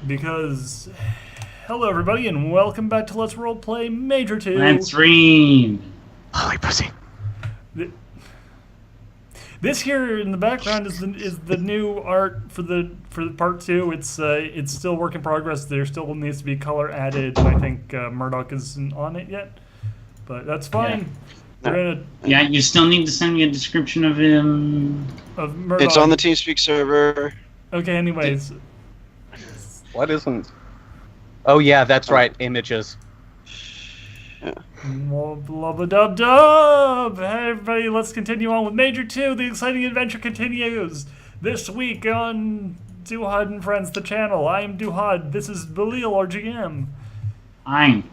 because hello everybody and welcome back to Let's Roleplay Major 2. Let's read. Holy pussy. This here in the background is the new art for the part 2. It's still work in progress. There still needs to be color added. I think Murdoch isn't on it yet, but that's fine. Yeah, you still need to send me a description of him. Of Murdoch. It's on the TeamSpeak server. Okay. Anyways. What isn't? Oh yeah, that's right. Images. Blub-a-dub-dub! Hey everybody, let's continue on with Major 2. The exciting adventure continues. This week on Duhad and Friends, the channel. I am Duhad. This is Belil, our GM.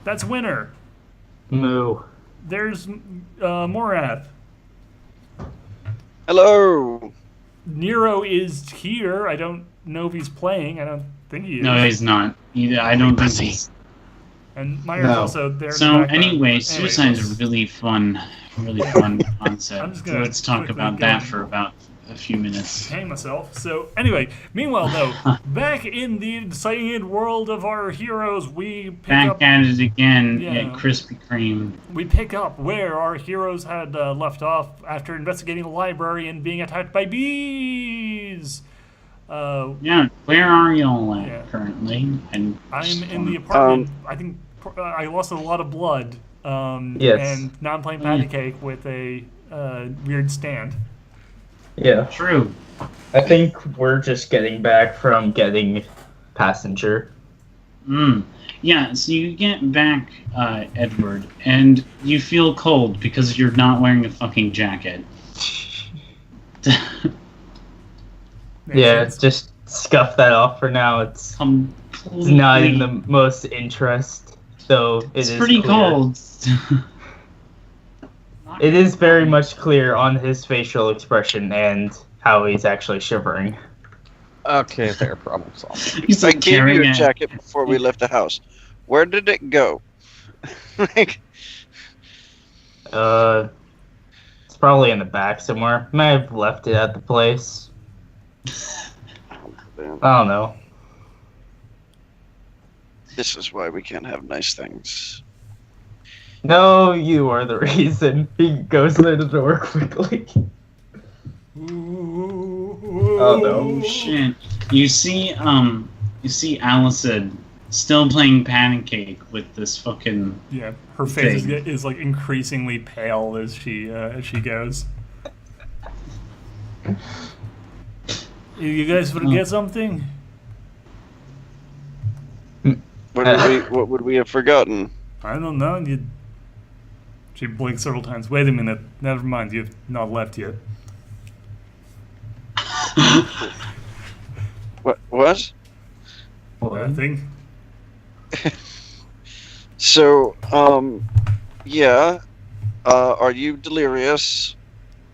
That's Winner. Moo. There's Morath. Hello. Nero is here. I don't know if he's playing. I don't think he is. No, he's not. I don't think he's... And Meyer's also there. So anyway, suicide is a really fun concept. So let's talk about that for about a few minutes. Hang myself. So anyway, meanwhile though, back in the exciting world of our heroes, we pick up at it again at Krispy Kreme. We pick up where our heroes had left off after investigating the library and being attacked by bees. Yeah, where are y'all at currently? I'm in the apartment. I think I lost a lot of blood. Yes. And now I'm playing patty cake with a weird stand. Yeah. True. I think we're just getting back from getting passenger. Yeah, so you get back, Edward, and you feel cold because you're not wearing a fucking jacket. Yeah, just scuff that off for now. It's not in the most interest, though it's pretty cold. It is very much clear on his facial expression and how he's actually shivering. Okay, fair problem solved. He's I like gave you a carrying jacket before we left the house. Where did it go? It's probably in the back somewhere. May have left it at the place. I don't know. This is why we can't have nice things. No, you are the reason. He goes to the door quickly. Oh no. Shit. You see Allison still playing pancake with this fucking... Yeah, her face is like increasingly pale as she goes. You guys forget something? What would we have forgotten? I don't know. She blinked several times. Wait a minute. Never mind. You've not left yet. What? Nothing. So, yeah. Are you delirious?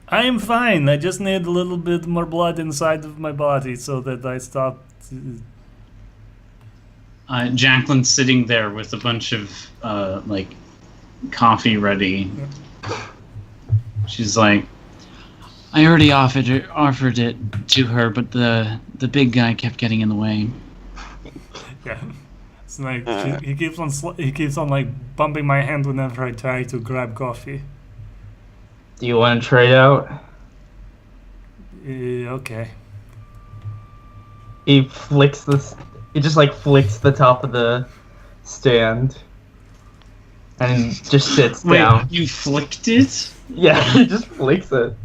I am fine. I just need a little bit more blood inside of my body so that I stop. Jacqueline's sitting there with a bunch of like coffee ready. She's like, I already offered it to her, but the big guy kept getting in the way. Yeah, it's like he keeps on like bumping my hand whenever I try to grab coffee. Do you want to trade out? Okay. He just like flicks the top of the stand and just sits down. Wait, you flicked it? Yeah, he just flicks it.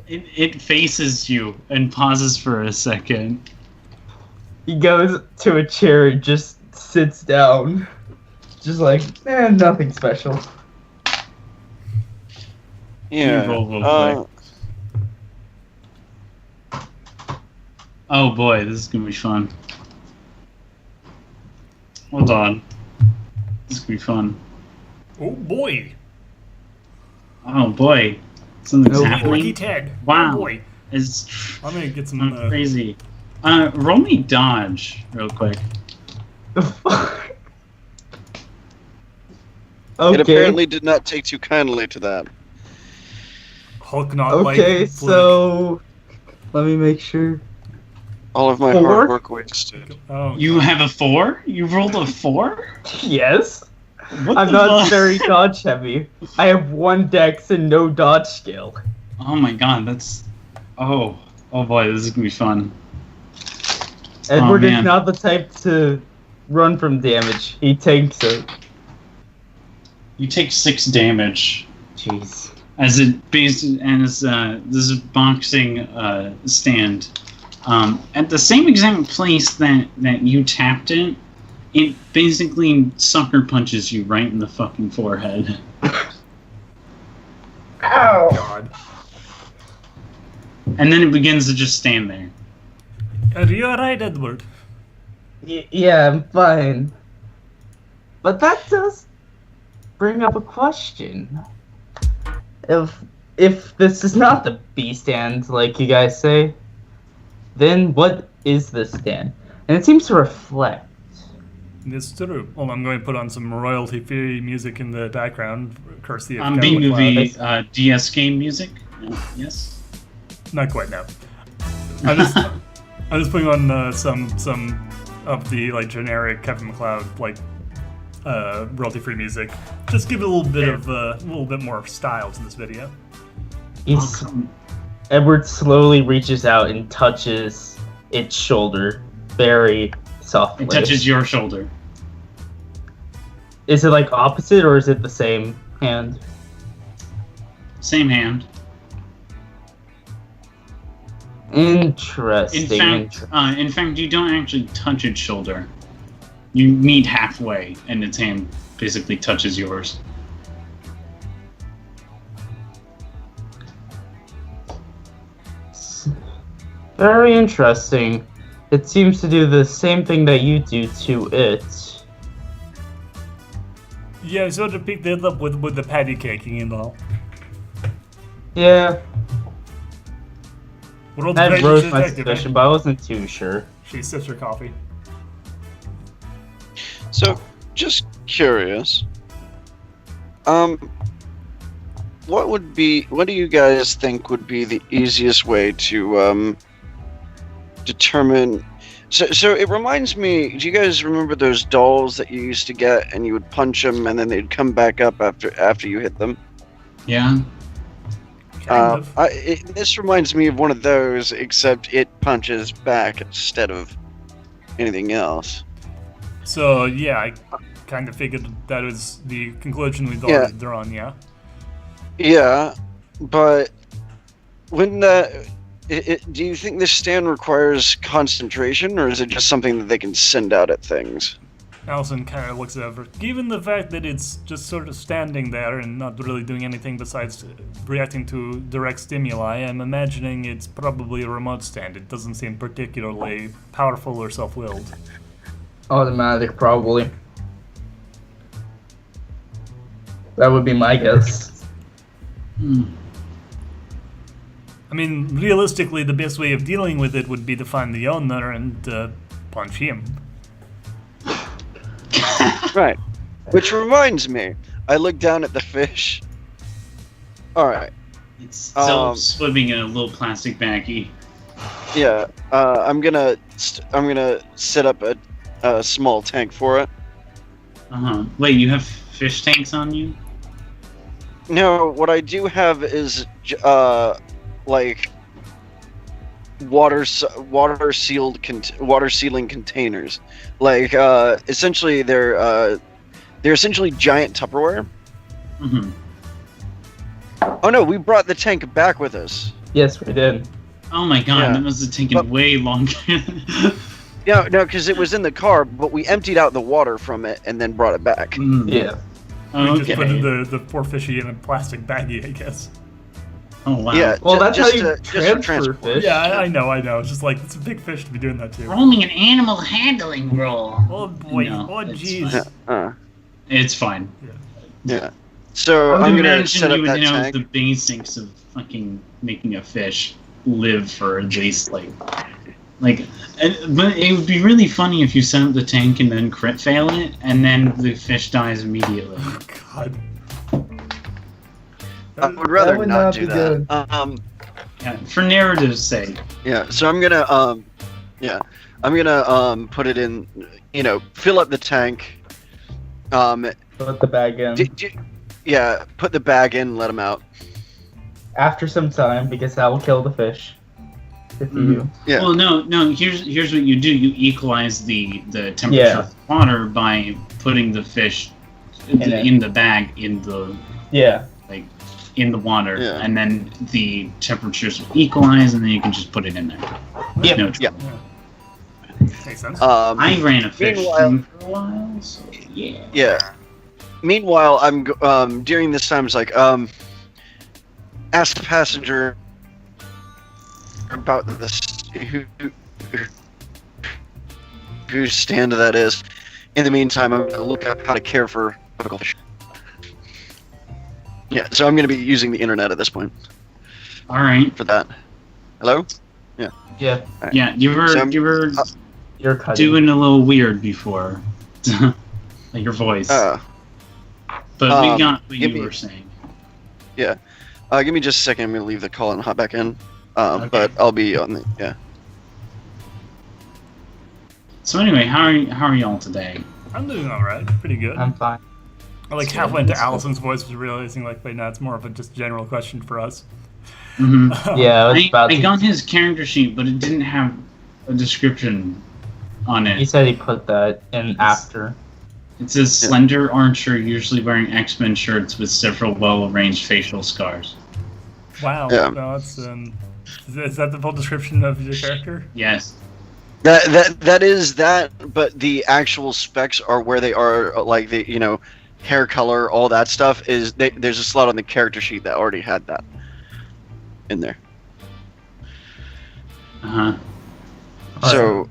It faces you and pauses for a second. He goes to a chair and just sits down. Just like, nothing special. Yeah. Oh boy, this is gonna be fun. Hold on. This is gonna be fun. Oh boy. Oh boy. Something's happening. Lucky Ted. Wow. Oh boy. I'm gonna get some crazy. Roll me dodge real quick. The fuck? Okay. It apparently did not take too kindly to that. Hulk not Okay, like so let me make sure. All of my 4? hard work wasted. Oh, You have a 4? You rolled a 4? Yes. What I'm the not fuck? very dodge heavy. I have 1 dex and no dodge skill. Oh my god, that's... Oh boy, this is gonna be fun. Edward is man. not the type to run from damage. He takes it. You take 6 damage Jeez. as this is boxing stand. At the same exact place that you tapped it basically sucker punches you right in the fucking forehead. Ow! God. And then it begins to just stand there. Are you alright, Edward? Yeah, I'm fine. But that does bring up a question. If this is not the B stand, like you guys say, then what is this stand? And it seems to reflect. It's true. Well, I'm going to put on some royalty-free music in the background, courtesy of B Kevin movie MacLeod. DS game music. Yes. Not quite now. I'm just putting on some of the like generic Kevin MacLeod like royalty-free music. Just give it a little bit more style to this video. Edward slowly reaches out and touches its shoulder very softly. It touches your shoulder. Is it like opposite or is it the same hand? Same hand. Interesting. In fact, you don't actually touch its shoulder. You meet halfway, and its hand basically touches yours. Very interesting. It seems to do the same thing that you do to it. Yeah, I sort of picked it up with the patty caking and all. Yeah, What old that lady rose my detective, eh? suspicion, but I wasn't too sure. She sips her coffee. So, just curious. What do you guys think would be the easiest way to determine? So it reminds me. Do you guys remember those dolls that you used to get, and you would punch them, and then they'd come back up after you hit them? Yeah. Kind of. This reminds me of one of those, except it punches back instead of anything else. So yeah, I kind of figured that was the conclusion we'd already drawn. Yeah. Yeah, but when do you think this stand requires concentration, or is it just something that they can send out at things? Allison kind of looks over. Given the fact that it's just sort of standing there and not really doing anything besides reacting to direct stimuli, I'm imagining it's probably a remote stand. It doesn't seem particularly powerful or self-willed. Automatic, probably. That would be my guess. I mean, realistically, the best way of dealing with it would be to find the owner and punch him. Right. Which reminds me, I look down at the fish. All right. It's still swimming in a little plastic baggie. Yeah. I'm gonna set up a small tank for it. Wait, you have fish tanks on you? No, what I do have is like water sealing containers. Like essentially they're essentially giant Tupperware. Mm-hmm. Oh no, we brought the tank back with us. Yes, we did. Oh my god, Yeah. that must have taken way longer. Yeah, no, because it was in the car, but we emptied out the water from it and then brought it back. Yeah. We just put Okay. the poor fishy in a plastic baggie, I guess. Oh wow. Yeah. Well, that's how just you to transfer transport. fish. Yeah, I know. It's just like, it's a big fish to be doing that too. Rolling an animal handling roll. Oh boy. No, Oh it's jeez. fine. It's fine. Yeah. So I I'm would gonna set imagine up you would that know tank. the basics of fucking making a fish live for at least like, but it would be really funny if you set up the tank and then crit fail it, and then the fish dies immediately. God. I would rather would not not do be that. good. Yeah, for narrative's sake. Yeah. So I'm gonna put it in. Fill up the tank. Put the bag in. Yeah. Put the bag in. Let them out. After some time, because that will kill the fish. If you. Yeah. Well, no. Here's what you do. You equalize the temperature Yeah. of water by putting the fish in the bag in the water, Yeah. and then the temperatures will equalize, and then you can just put it in there. Yep. No Yeah. Makes sense. I ran a fish Meanwhile- thing for a while, so yeah. Yeah. Meanwhile, I'm during this time. It's like ask the passenger about this whose stand that is. In the meantime, I'm gonna look up how to care for tropical fish. Yeah, so I'm gonna be using the internet at this point All right. for that. Hello? Yeah. Yeah, you were So, You're cutting. doing a little weird before, like your voice. Uh, But we got what give you me- were saying. give me just a second. I'm gonna leave the call and hop back in. Okay. But I'll be on the So anyway, how are y'all today? I'm doing all right. Pretty good. I'm fine. I like halfway into Allison's voice was realizing like, wait, no, it's more of a just general question for us. Mm-hmm. Yeah, I was about I to. got his character sheet, but it didn't have a description on He it. said he put that in after. It says slender archer, usually wearing X-Men shirts with several well-arranged facial scars. Wow. Yeah. No, it's is that the full description of your character? Yes. That is that, but the actual specs are where they are, like the hair color, all that stuff is. There's a slot on the character sheet that already had that in there. Uh-huh. So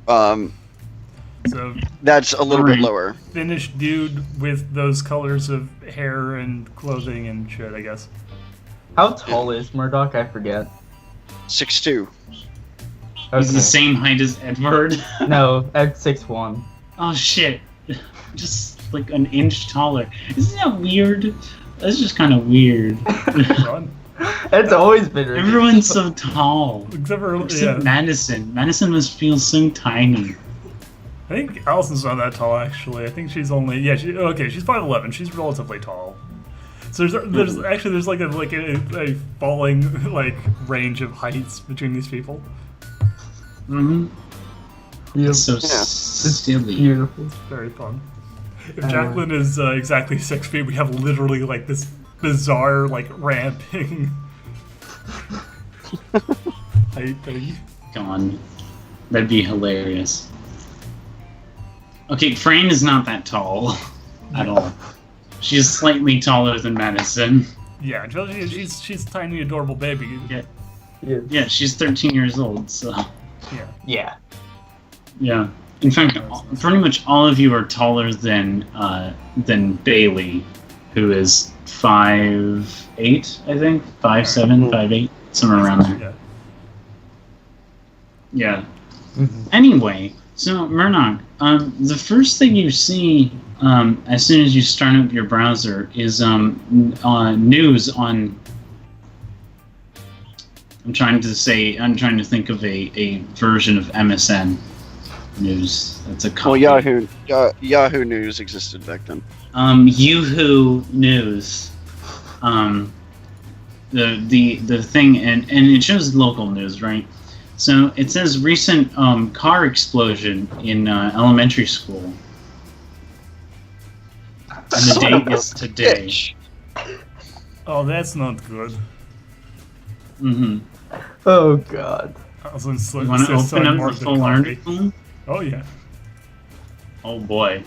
So that's a little bit Alright. lower. finished dude with those colors of hair and clothing and shit, I guess. How tall is Murdoch? I forget. 6'2". He's the same height as Edward. No, at 6'1". Oh shit. Just like an inch taller. Isn't that weird? That's just kind of weird. Run. It's always been ridiculous. Everyone's so tall. Except for Except yeah. Madison. Madison must feel so tiny. I think Allison's not that tall actually. I think she's only she's 5'11". She's relatively tall. So there's like a falling like range of heights between these people. Mm-hmm. Yep. It's so Yeah. silly. Beautiful. It's very fun. If Jacqueline is exactly 6 feet, we have literally like this bizarre like ramping height thing. Gone. That'd be hilarious. Okay, Fran is not that tall at all. She's slightly taller than Madison. Yeah, she's a tiny, adorable baby. Yeah. Yeah. Yeah, she's 13 years old, so Yeah. Yeah. yeah. In fact, pretty much all of you are taller than Bailey, who is 5'8", I think, 5'7", 5'8", somewhere around there. Yeah. Yeah. Mhm. Anyway, so Murdoch, the first thing you see as soon as you start up your browser is news on. I'm trying to think of a version of MSN news. That's a Well, copy. Yahoo News existed back then. Yahoo News. The thing and it shows local news, right? So it says recent car explosion in elementary school. And the date is today. Oh, that's not good. Mm-hmm. Oh god. Allison You want to open up the full coffee. article? Oh yeah. Oh boy.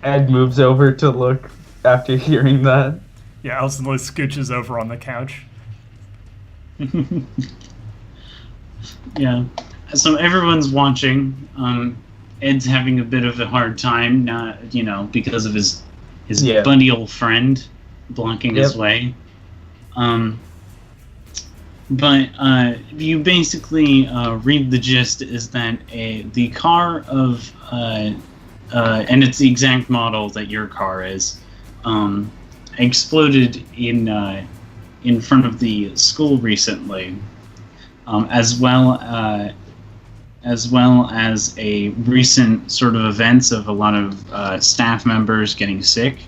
Ed moves over to look after hearing that. Yeah, Allison like scooches over on the couch. Yeah. So everyone's watching. Ed's having a bit of a hard time, because of his Yeah. buddy old friend blocking his Yep. way. But you basically read the gist is that the car of and it's the exact model that your car is exploded in in front of the school recently, as well as a recent sort of events of a lot of staff members getting sick.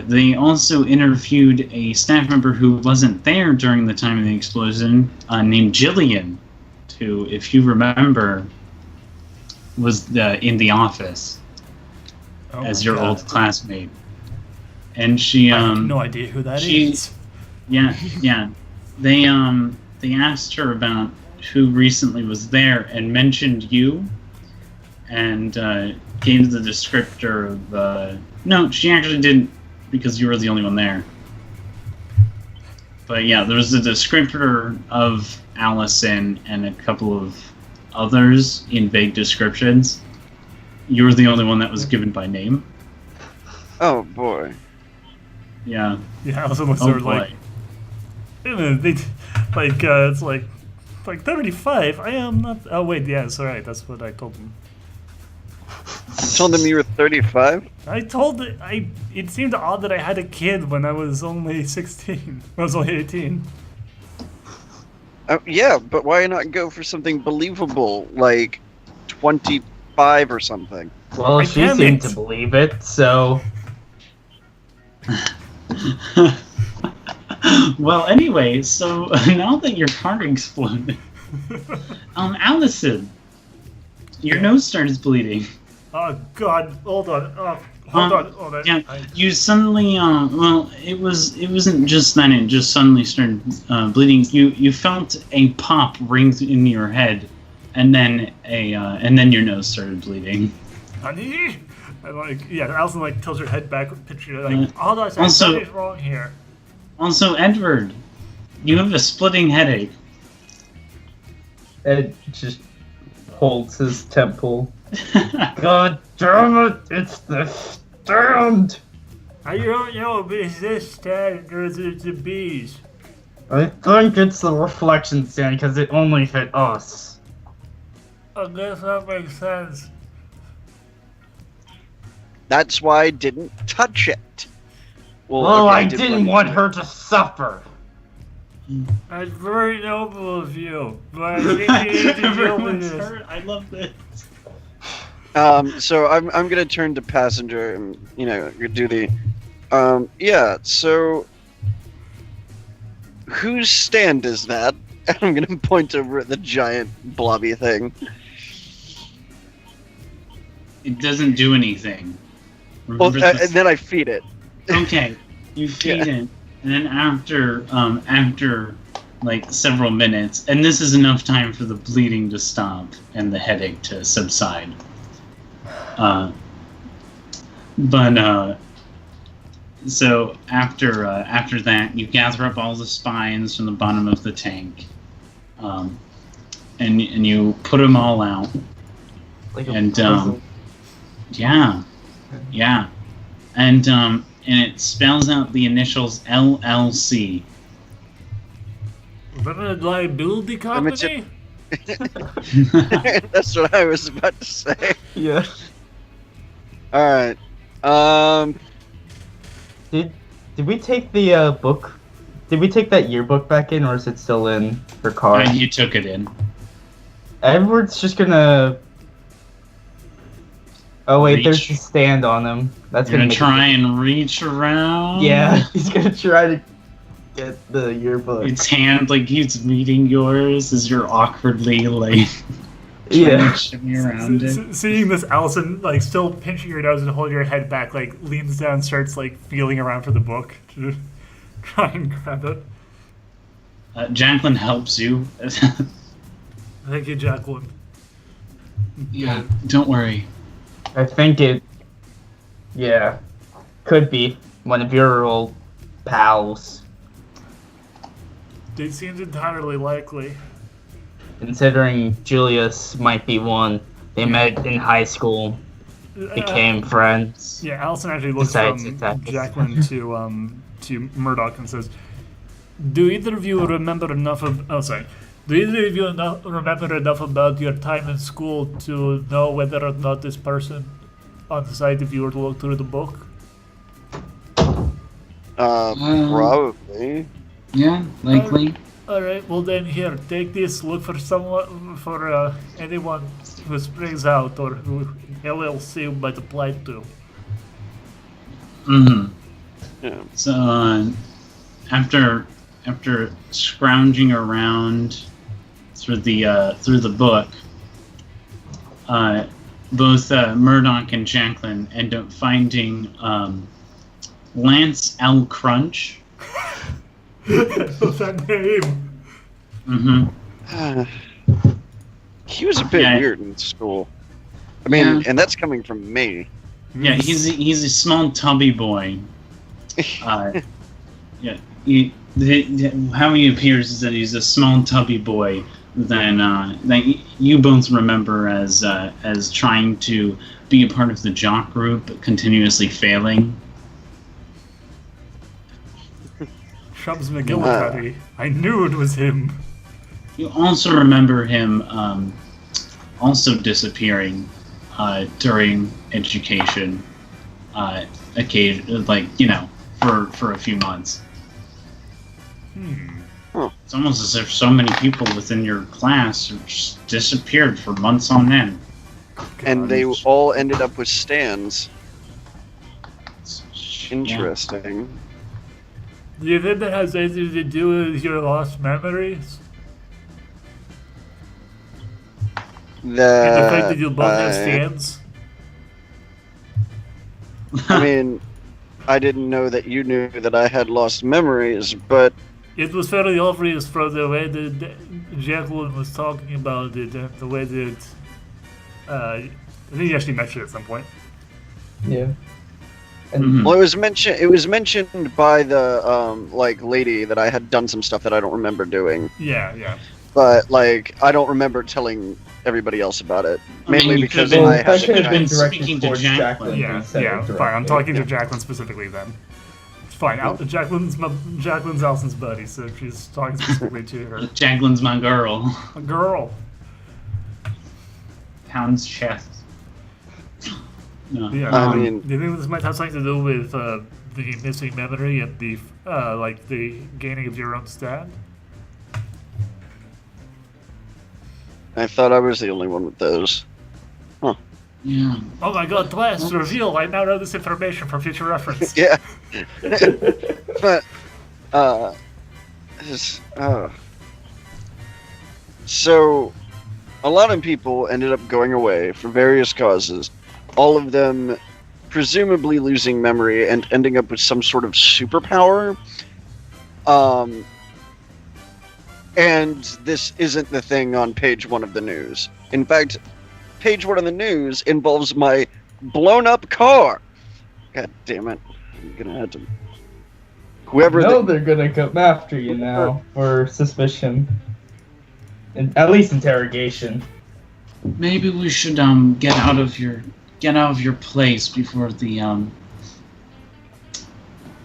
They also interviewed a staff member who wasn't there during the time of the explosion, named Jillian, who, if you remember, was in the office as your old classmate. And she, I have no idea who that is. Yeah. They asked her about who recently was there and mentioned you, and gave the descriptor of. No, she actually didn't, because you were the only one there. But yeah, there was a descriptor of Allison and a couple of others in vague descriptions. You were the only one that was given by name. Oh boy. Yeah. Yeah, Allison was sort of like, it's like 35. I am not. Oh wait, yeah, it's all right. That's what I told him. You told them you were 35? It seemed odd that I had a kid when I was only 16. When I was only 18. Yeah, but why not go for something believable, like 25 or something? Well, she seemed to believe it, so... Well, anyway, so now that your car exploded, Allison, your nose started bleeding. Oh God! Hold on. Hold on. Yeah, you suddenly. Well, it wasn't just then. It just suddenly started bleeding. You felt a pop ring in your head, and then your nose started bleeding. Honey, Allison tilts her head back, picture hold on, also, something's wrong here. Also, Edward, you have a splitting headache. Ed just holds his temple. God damn it! It's the stand. I don't know if it's this stand or is it the bees. I think it's the reflection stand because it only hit us. I guess that makes sense. That's why I didn't touch it. Well, I didn't want her to suffer. That's very noble of you, but I think you need to deal with this. I love this. So I'm gonna turn to passenger and do the yeah. So whose stand is that? And I'm gonna point over at the giant blobby thing. It doesn't do anything. Well, and then I feed it. Okay, you feed it, and then after like several minutes, and this is enough time for the bleeding to stop and the headache to subside. So after that, you gather up all the spines from the bottom of the tank, and you put them all out, and and it spells out the initials LLC. Limited liability company? That's what I was about to say. Yeah. Alright. Did we take the book? Did we take that yearbook back in, or is it still in her car? You took it in. Edward's just gonna... Oh wait, Reach. there's a stand on him. That's You're gonna gonna try and reach around? Yeah, he's gonna try to get the yearbook. Its hand, like, he's meeting yours as you're awkwardly, like, Yeah. trying to shimmy around it. Seeing this, Allison, still pinching your nose and holding her head back, leans down, starts, feeling around for the book to try and grab it. Jacqueline helps you. Thank you, Jacqueline. Yeah, don't worry. I think could be one of your old pals. It seems entirely likely. Considering Julius might be one. They met in high school, became friends. Yeah, Allison actually looks Besides from attacks. Jacqueline to Murdoch and says, "Do either of you remember enough of? Oh, sorry. Do either of you remember enough about your time in school to know whether or not this person on the site, if you were to look through the book?" Probably. Yeah, likely. All right. Well, then here, take this. Look for someone, for anyone who springs out or who LLC might apply to. Mm-hmm. Yeah. So after scrounging around through the book, both Murdoch and Jacqueline end up finding Lance L. Crunch. What's that name? Mm-hmm. He was a bit Yeah. weird in school. I mean, Yeah. and that's coming from me. Yeah, he's a small tubby boy. Yeah, how he appears is that he's a small tubby boy that you both remember as trying to be a part of the jock group, but continuously failing. Shubs McGillicuddy. I knew it was him. You also remember him also disappearing during education, for a few months. It's almost as if so many people within your class just disappeared for months on end. And they all ended up with stands. Interesting. Do you think that has anything to do with your lost memories? And the fact that you both have stands? I mean, I didn't know that you knew that I had lost memories, but It was fairly obvious from the way that Jacqueline was talking about it, and the way that I think you actually mentioned it at some point. Yeah. And well, it was mentioned by the lady that I had done some stuff that I don't remember doing. Yeah. But I don't remember telling everybody else about it, I mean, mainly you because could've I been- had that could have been to. directed speaking to towards Jacqueline. Jacqueline. Yeah, instead of fine. directly. I'm talking to Jacqueline specifically then. It's fine. Jacqueline's Allison's buddy, so she's talking specifically to her. Jacqueline's my girl. A girl. Pounds chest. No. Yeah. I mean- do you think this might have something to do with the missing memory and the the gaining of your own stat? I thought I was the only one with those. Yeah. Oh my god, blast, reveal! I now know this information for future reference. Yeah. But, so, a lot of people ended up going away for various causes, all of them presumably losing memory and ending up with some sort of superpower. And this isn't the thing on page 1 of the news. In fact, page 1 of the news involves my blown up car. God damn it. I'm gonna have to... Whoever They're gonna come after you now for suspicion. And at least interrogation. Maybe we should get out of your place before the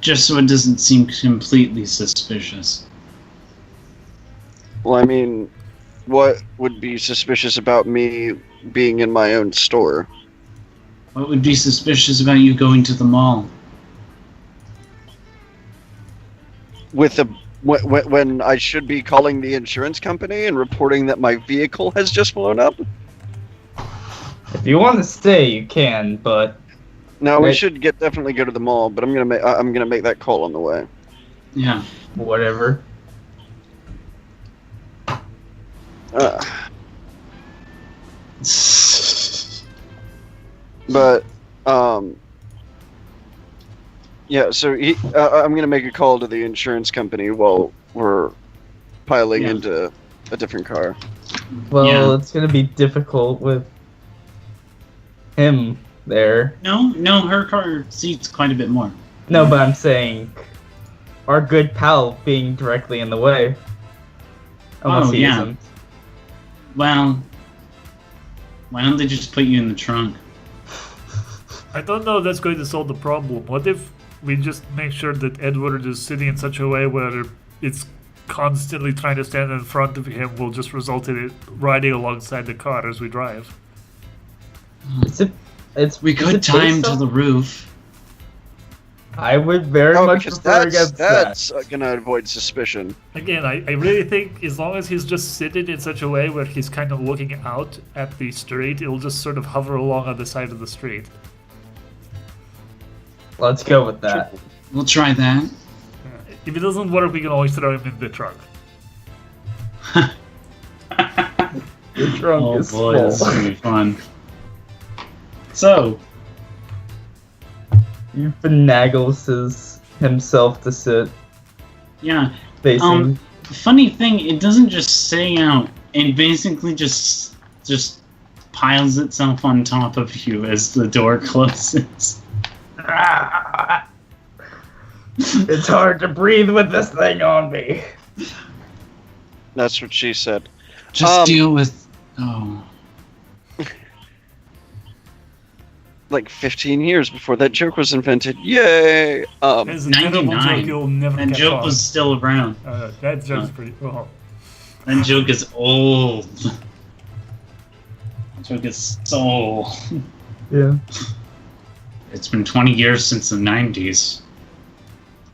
just so it doesn't seem completely suspicious. Well, I mean, what would be suspicious about me being in my own store? What would be suspicious about you going to the mall? When I should be calling the insurance company and reporting that my vehicle has just blown up? If you want to stay, you can, but No, we Right. should definitely go to the mall, but I'm gonna make that call on the way. Yeah. whatever. But yeah. So I'm gonna make a call to the insurance company while we're piling Yeah. into a different car. Well, Yeah. it's gonna be difficult with him there. No, her car seats quite a bit more. No, but I'm saying our good pal being directly in the way. Unless Oh, he yeah. isn't. Well, why don't they just put you in the trunk? I don't know if that's going to solve the problem. What if we just make sure that Edward is sitting in such a way where it's constantly trying to stand in front of him will just result in it riding alongside the car as we drive? It's We is could it tie him based to on- the roof. I would very Oh, much because prefer against that's that. gonna avoid suspicion. Again, I really think as long as he's just sitting in such a way where he's kind of looking out at the street, it'll just sort of hover along on the side of the street. Let's go with that. We'll try that. If it doesn't work, we can always throw him in the trunk. Your trunk Oh is boy, full. this is gonna be fun. So, You finagles himself to sit yeah. facing. The funny thing, it doesn't just stay out. It basically just piles itself on top of you as the door closes. It's hard to breathe with this thing on me. That's what she said. Just deal with. Oh. Like 15 years before that joke was invented. Yay! It's a terrible 99. joke you'll never That catch joke on. was still around. That joke's pretty... Oh. That joke is old. That joke is so old. Yeah. It's been 20 years since the 90s.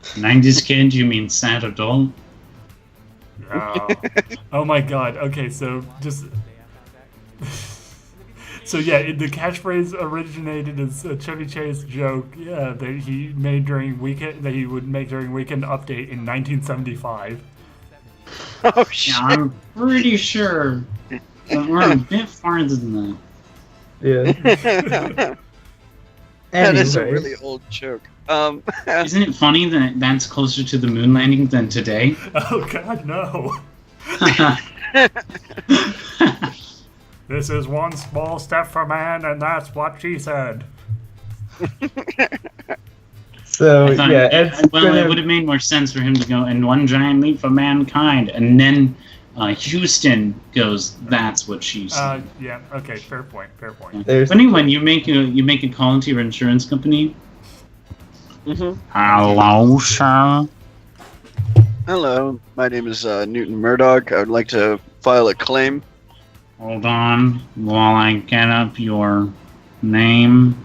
90s kid, you mean sad adult? Oh my god. Okay, so just... So yeah, the catchphrase originated as a Chevy Chase joke, yeah, that he made during weekend, that he would make during Weekend Update in 1975. Oh shit! Yeah, I'm pretty sure that we're a bit farther than Yeah. That is a Anyway. really old joke. that. Isn't it funny that that's closer to the moon landing than today? Oh god, no. This is one small step for man, and that's what she said. So I thought- yeah, it's well, it gonna, would have made more sense for him to go, and one giant leap for mankind, and then Houston goes, that's what she said. Yeah, okay, fair point, fair point. there's Funny when you make a call to your insurance company. Mhm. Hello, sir. Hello, my name is Newton Murdoch. I would like to file a claim. Hold on while I get up your name.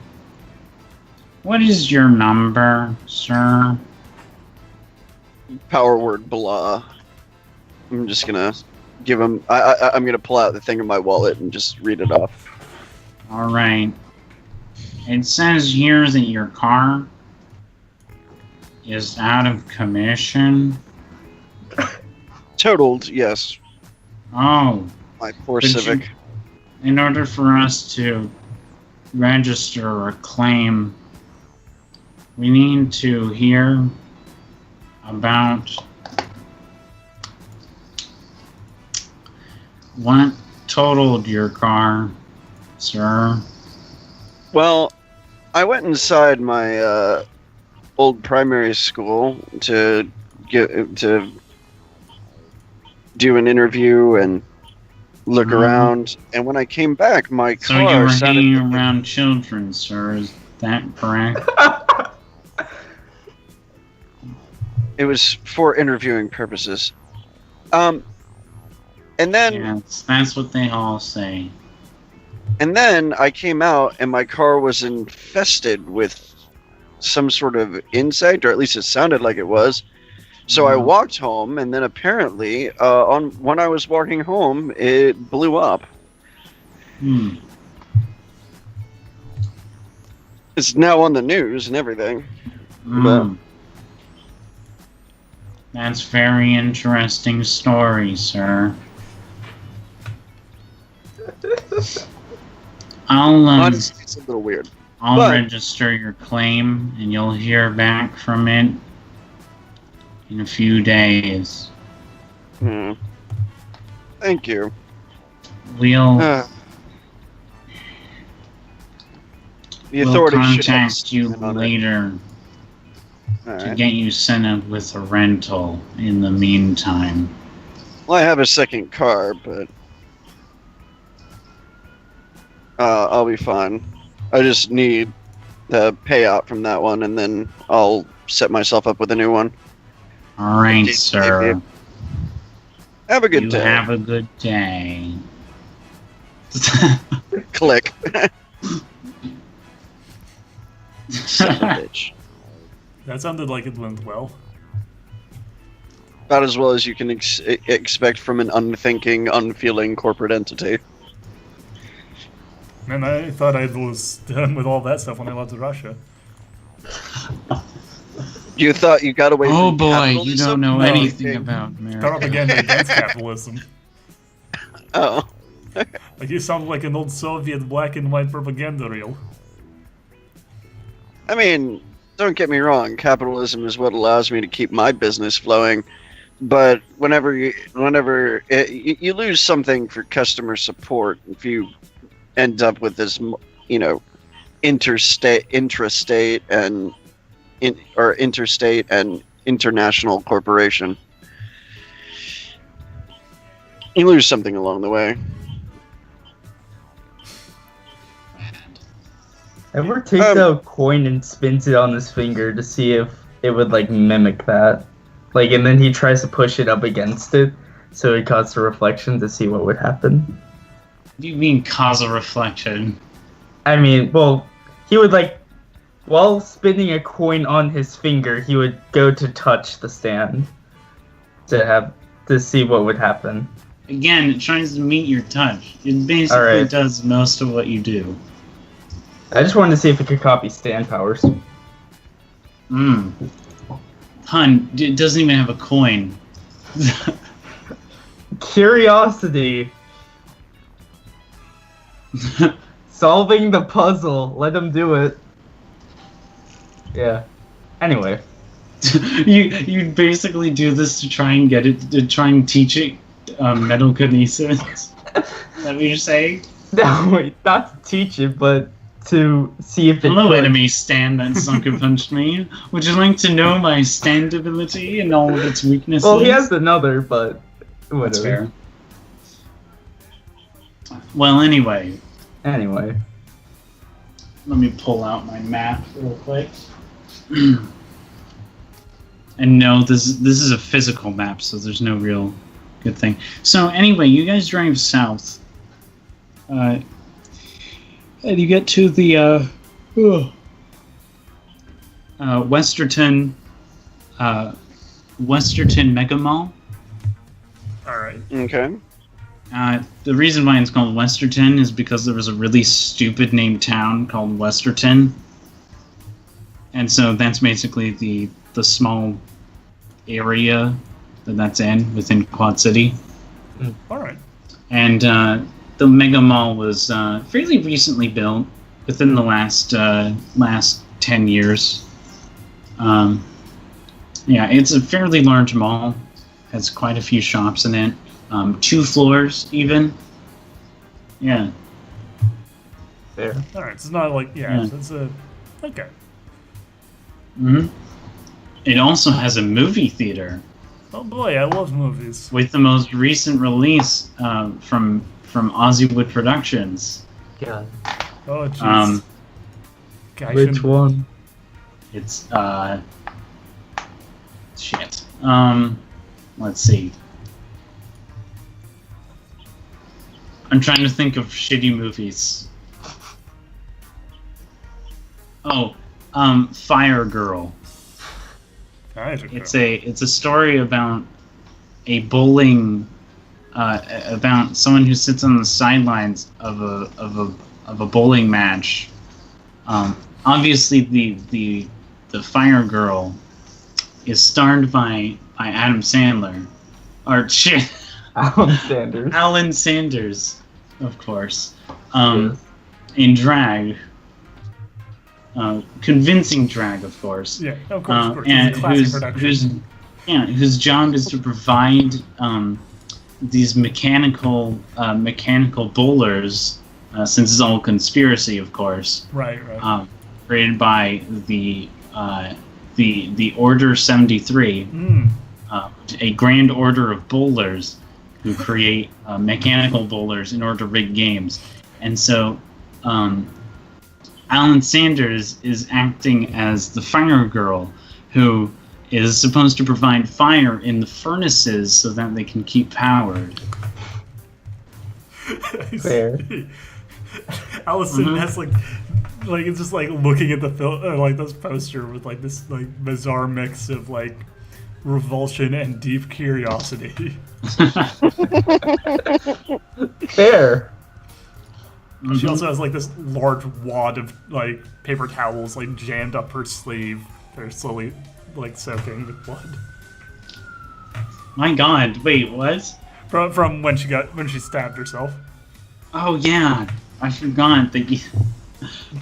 What is your number, sir? Power word blah. I'm just gonna give him. I'm gonna pull out the thing in my wallet and just read it off. All right. It says here that your car is out of commission. Totaled, yes. Oh, My poor Did you- Civic. in order for us to register a claim, we need to hear about what totaled your car, sir. Well, I went inside my old primary school to do an interview and look Mhm. around, and when I came back, my So you car were sounded. hanging around children, sir. Is that correct? It was for interviewing purposes. And then Yes, that's what they all say. and then I came out, and my car was infested with some sort of insect, or at least it sounded like it was. So I Mhm. walked home, and then apparently, when I was walking home, it blew up. Hmm. It's now on the news and everything. Mm. That's very interesting story, sir. Honestly, it's a little weird. I'll but- register your claim, and you'll hear back from it in a few days. Hmm. Thank you. We'll The we'll authorities should have contact you something on it. later All to right. get you sent up with a rental in the meantime. Well, I have a second car, but I'll be fine. I just need the payout from that one, and then I'll set myself up with a new one. All right, Okay, sir. baby. Have a good You day. have a good day. Click. Son of a bitch. That sounded like it went well. About as well as you can expect from an unthinking, unfeeling corporate entity. Man, I thought I was done with all that stuff when I left Russia. You thought you got away from Oh boy, capitalism? you don't know No, anything about America. Propaganda against capitalism. Oh. Like you sound like an old Soviet black and white propaganda reel. I mean, don't get me wrong, capitalism is what allows me to keep my business flowing. But whenever you lose something for customer support if you end up with this, intrastate and international corporation. You lose something along the way. Ever takes a coin and spins it on his finger to see if it would like mimic that? Like, and then he tries to push it up against it, so it causes a reflection to see what would happen. What do you mean cause a reflection? I mean, well, he would like, while spinning a coin on his finger, he would go to touch the stand to see what would happen. Again, it tries to meet your touch. It basically does most of what you do. I just wanted to see if it could copy stand powers. Hun, it doesn't even have a coin. Curiosity. Solving the puzzle. Let him do it. Yeah. Anyway. you basically do this to try and get it, to try and teach it mental kinesis. Is that what you're saying? No, wait, not to teach it, but to see if it Hello, could. enemy stand that sucker punched me. Would you like to know my stand ability and all of its weaknesses? Well, he has another, but whatever. That's fair. Well, anyway. Anyway. Let me pull out my map real quick. And no, this is a physical map, so there's no real good thing. So anyway, you guys drive south. And you get to the Westerton Mega Mall. Alright. Okay. The reason why it's called Westerton is because there was a really stupid named town called Westerton. And so that's basically the small area that's in Quad City. Alright. And the Mega Mall was fairly recently built, within the last 10 years. Yeah, it's a fairly large mall. Has quite a few shops in it. 2 floors, even. Yeah. There. Alright, so it's not like, it's a... Okay. Mm-hmm. It also has a movie theater. Oh boy, I love movies. With the most recent release from Ozzywood Productions. God. Oh jeez. Which one? It's shit. Let's see. I'm trying to think of shitty movies. Oh, Fire Girl. It's a story about a bowling about someone who sits on the sidelines of a bowling match. Obviously, the Fire Girl is starred by Adam Sandler, or shit, Alan Sanders, of course, in drag. Convincing drag, of course. Yeah, of course. And whose job is to provide these mechanical bowlers, since it's all conspiracy, of course. Right. Created by the Order 73, a grand order of bowlers who create mechanical bowlers in order to rig games, and so. Alan Sanders is acting as the Fire Girl, who is supposed to provide fire in the furnaces so that they can keep powered. Fair. Allison has like like it's just like looking at the film, like this poster with like this like bizarre mix of like revulsion and deep curiosity. Fair. She also has like this large wad of like paper towels like jammed up her sleeve. They're slowly like soaking with blood. My God! Wait, what? From when she stabbed herself. Oh yeah, I forgot that.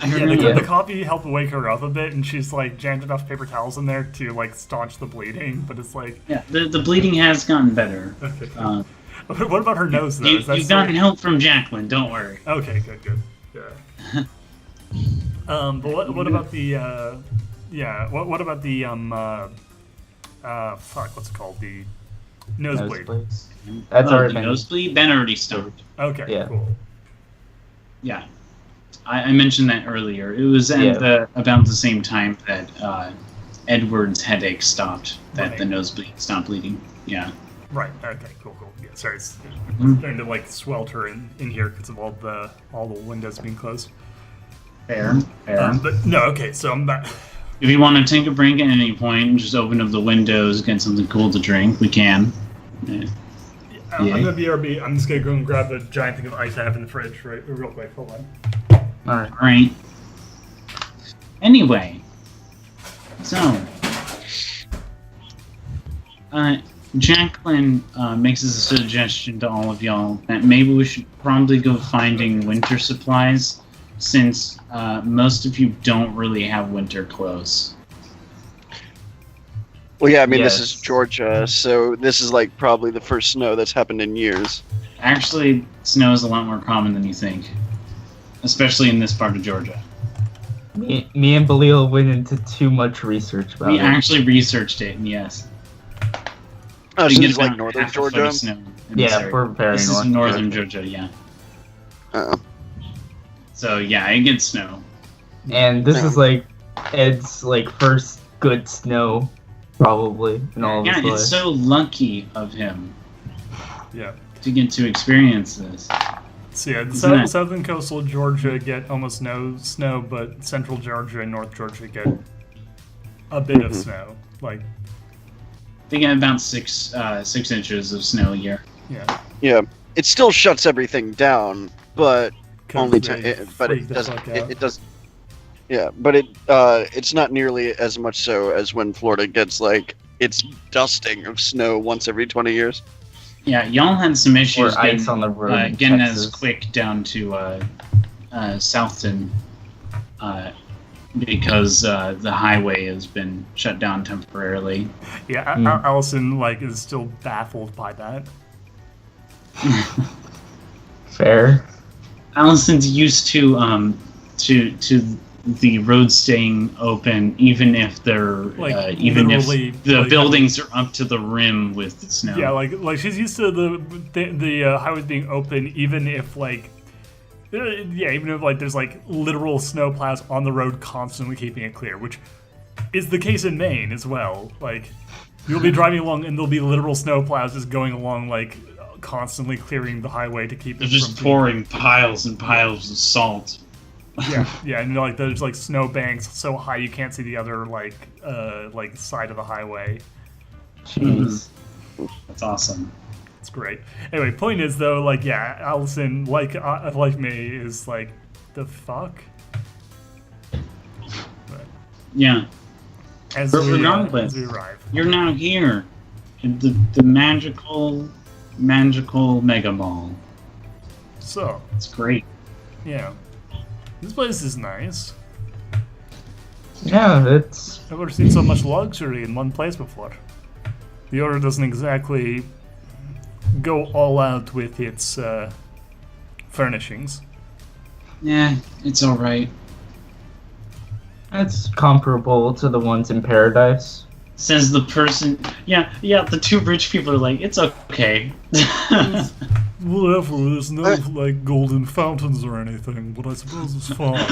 I Yeah, remember. the coffee helped wake her up a bit, and she's like jammed enough paper towels in there to like staunch the bleeding. But it's like, Yeah, the bleeding has gotten better. okay. Uh, What about her nose though? you, Is that you've still- gotten help from Jacqueline. Don't worry. Okay, good. Yeah. But what about the what about the fuck, what's it called? The nosebleed. Nosebleeds. That's Oh, already the been. nosebleed. That already stopped. Okay, Yeah. cool. Yeah, I mentioned that earlier. It was at about the same time that Edward's headache stopped. That the Right. nosebleed stopped bleeding. Yeah. Right. Okay. Cool. Yeah. Sorry, it's Mhm. starting to like swelter in here because of all the windows being closed. Fair. But no. Okay. So I'm back. If you want to take a break at any point, just open up the windows, get something cool to drink. We can. Yeah. I'm Yeah. gonna BRB. I'm just gonna go and grab a giant thing of ice I have in the fridge. Right. Real quick. Hold on. Alright. All right. Anyway, so Jacqueline makes us a suggestion to all of y'all that maybe we should probably go finding winter supplies, since most of you don't really have winter clothes. Well, yeah, I mean, this is Yes. Georgia, so this is like probably the first snow that's happened in years. Actually, snow is a lot more common than you think, especially in this part of Georgia. Me and Balil went into too much research about We it. actually researched it, and yes. Oh, we so get this is like about northern half a foot Georgia? of snow in this Yeah, area. we're very This is north. northern Georgia, yeah. Uh-oh. So yeah, it gets snow. And this is like Ed's like first good snow, probably in all of Yeah, his life. it's so lucky of him Yeah. to get to experience this. So yeah, the Isn't that- southern coastal Georgia get almost no snow, but central Georgia and North Georgia get a bit of snow. Like, They get about 6 inches of snow a year. yeah. Yeah, it still shuts everything down, but 'cause only they but freak it the doesn't. fuck out. It does. Yeah, but it's not nearly as much so as when Florida gets like its dusting of snow once every 20 years. Yeah, y'all had some Or issues ice on the road. in getting Texas. as quick down to Southton because the highway has been shut down temporarily. Yeah, Mm. Allison like is still baffled by that. Fair. Allison's used to the roads staying open, even if they're Like, even if literally, the like- buildings are up to the rim with snow. Yeah, like she's used to the highways being open, even if like. Yeah, even if like there's like literal snow plows on the road constantly keeping it clear, which is the case in Maine as well. Like you'll be driving along and there'll be literal snow plows just going along like constantly clearing the highway to keep They're it just from pouring piles and piles of salt. yeah, and like there's like snow banks so high you can't see the other like side of the highway. Jeez. That's awesome. It's great. Anyway, point is though, like yeah, Allison like me is like the fuck. But Yeah, as But we, regardless, as we arrive. you're now here in the magical mega mall. So It's great. yeah, this place is nice. Yeah, it's I've never seen so much luxury in one place before. The order doesn't exactly go all out with its furnishings. Yeah, it's all right. it's comparable to the ones in Paradise. Says the person. Yeah. The two rich people are like, it's okay. Whatever, there's no like golden fountains or anything, but I suppose it's fine.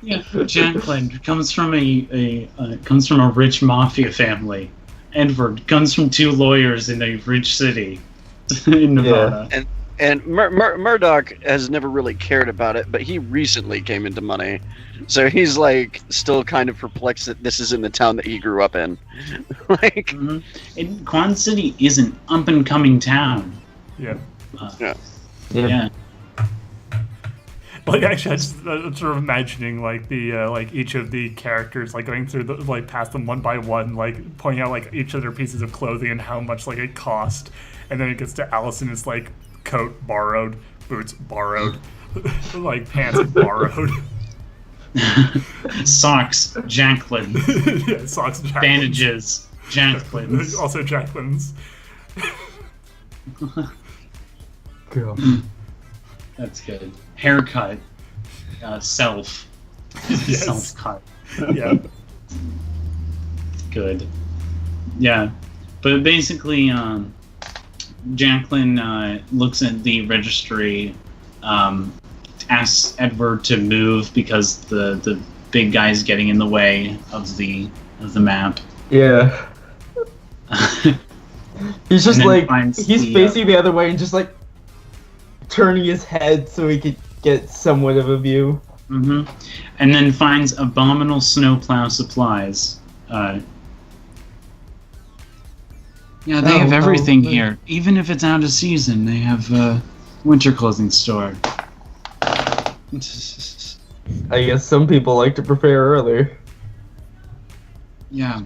Yeah, Jacqueline comes from a rich mafia family. Edward comes from 2 lawyers in a rich city in Nevada. And Murdoch has never really cared about it, but he recently came into money. So he's like still kind of perplexed that this is in the town that he grew up in. Like, mm-hmm. Quan City is an up and coming town. Yeah. Yeah. Like actually, I'm sort of imagining like the like each of the characters like going through the like past them one by one, like pointing out like each of their pieces of clothing and how much like it cost, and then it gets to Allison. It's like coat borrowed, boots borrowed, like pants borrowed, socks Jacqueline, yeah, socks, Jacqueline. bandages Jacqueline's, also Jacqueline's. Cool. That's good. Haircut, self, Yes. self cut. Yeah. Good. Yeah, but basically, Jacqueline looks at the registry, asks Edward to move because the big guy's getting in the way of the map. Yeah. He's just And then like finds he's the, facing the other way and just like turning his head so he could get somewhat of a view. Mm-hmm. And then finds abominable snowplow supplies. Yeah, they have everything here. Even if it's out of season, they have a winter clothing store. I guess some people like to prepare early. Yeah.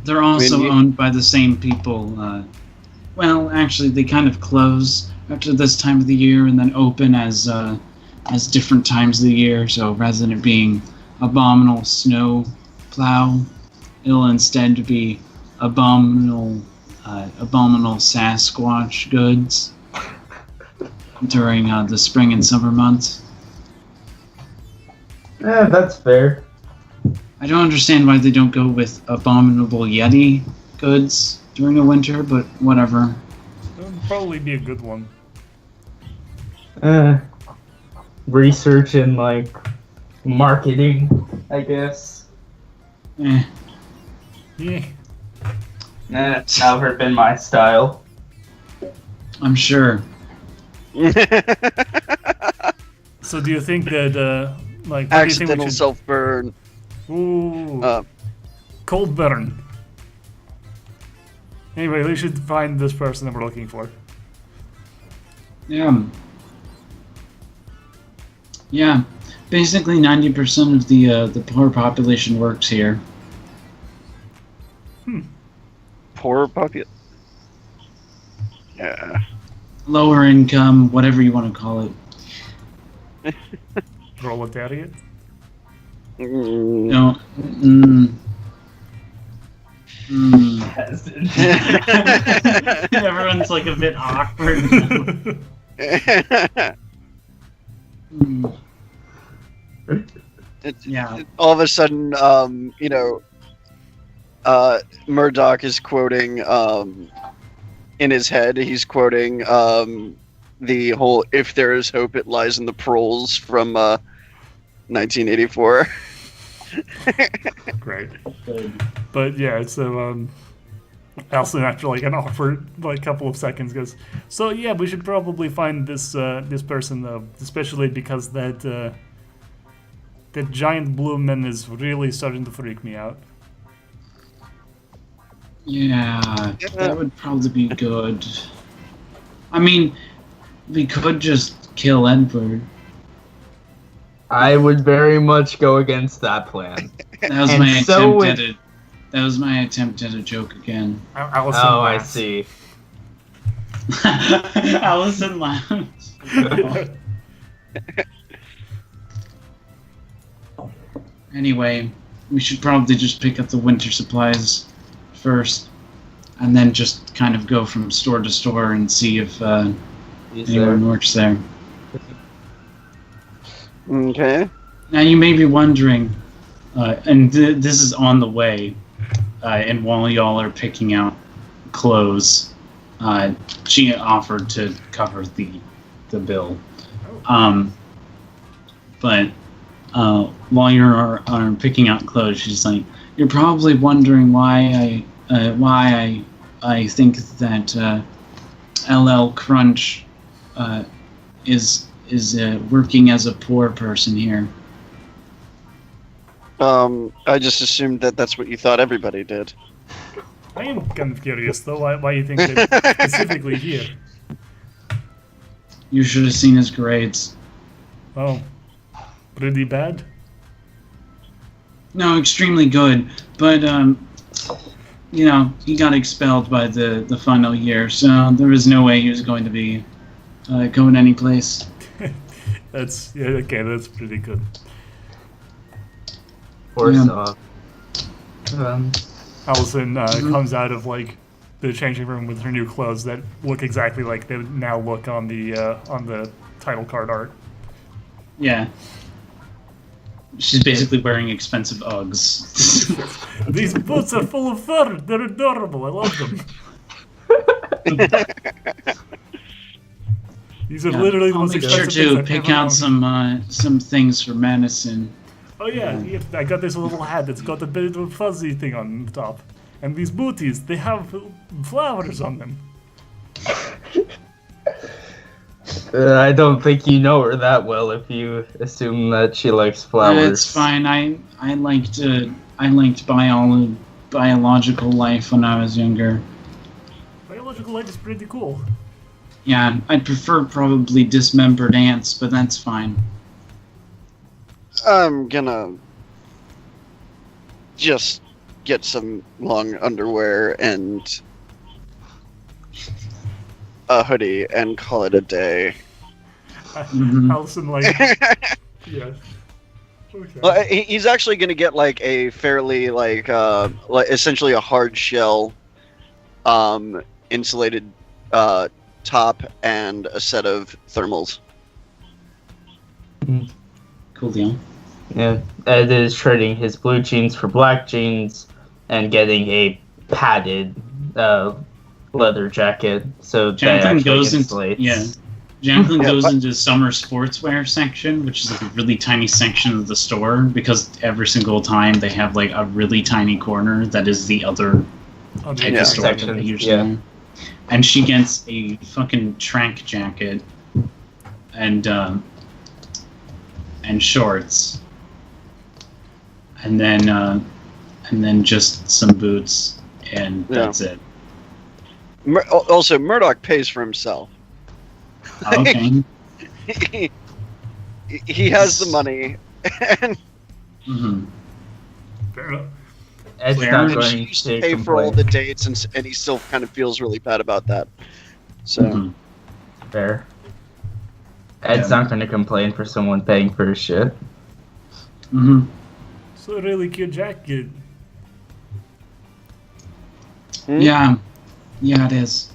They're also owned by the same people. Well, actually, they kind of close after this time of the year and then open as different times of the year. So rather than it being abominable snow plow, it'll instead be abominable Sasquatch goods during the spring and summer months. Yeah, that's fair. I don't understand why they don't go with abominable Yeti goods during the winter, but whatever. That would probably be a good one. Research and like marketing, I guess. Eh. Yeah. Never been my style. I'm sure. So do you think that like what do you think we accidental should... self-burn. Ooh. Cold burn. Anyway, we should find this person that we're looking for. Yeah. Yeah. Basically, 90% of the poor population works here. Poor puppy. Yeah. Lower income, whatever you want to call it. Proletariat? No. Everyone's like a bit awkward. Yeah. All of a sudden, Murdoch is quoting, in his head, he's quoting the whole "If there is hope, it lies in the proles" from 1984. Great. But yeah, so Alison, after like an awkward like couple of seconds, goes, "So yeah, we should probably find this this person though, especially because that giant blue man is really starting to freak me out." Yeah, that would probably be good. I mean, we could just kill Edward. I would very much go against that plan. That was And my so attempt at it. That was my attempt at a joke again. Allison Oh, I laughs. see. Allison laughs. Anyway, we should probably just pick up the winter supplies first, and then just kind of go from store to store and see if anyone works there. Okay. Now you may be wondering, and this is on the way, and while y'all are picking out clothes, she offered to cover the bill. But while you're picking out clothes, she's like, "You're probably wondering why I think that LL Crunch is working as a poor person here. I just assumed that that's what you thought everybody did. I am kind of curious, though, why you think that specifically here. You should have seen his grades. Oh, pretty bad? No, extremely good, but you know, he got expelled by the final year, so there was no way he was going to be going anyplace. That's pretty good. Or Yeah. Allison comes out of like the changing room with her new clothes that look exactly like they now look on the title card art. Yeah. She's basically wearing expensive Uggs. These boots are full of fur. They're adorable. I love them. These are literally the I'll most make sure expensive to things I've pick ever out owned. some things for Madison. Oh yeah, I got this little hat that's got a bit of a fuzzy thing on the top. And these booties, they have flowers on them. I don't think you know her that well if you assume that she likes flowers. It's fine. I liked biological life when I was younger. Biological life is pretty cool. Yeah, I'd prefer probably dismembered ants, but that's fine. I'm gonna just get some long underwear and a hoodie and call it a day. Mhm. Allison, like, yeah. Okay. Well, he's actually gonna get like a fairly like essentially a hard shell, insulated top and a set of thermals. Cool deal. Yeah, Ed is trading his blue jeans for black jeans and getting a padded leather jacket. So that Jonathan actually goes insulates. Jonathan Yeah, goes but- into summer sportswear section, which is like a really tiny section of the store, because every single time they have like a really tiny corner that is the other Oh, type Yeah. of store that Section, they usually yeah. have. And she gets a fucking track jacket and shorts, and then just some boots, and Yeah. that's it. Also, Murdoch pays for himself. Okay. He has the money, and hmm fair enough. Ed's Claire, not and she going used to to pay for all complain. the dates, and he still kind of feels really bad about that. So hmm Fair. Ed's Yeah. not going to complain for someone paying for his shit. hmm So a really cute jacket. Yeah, it is.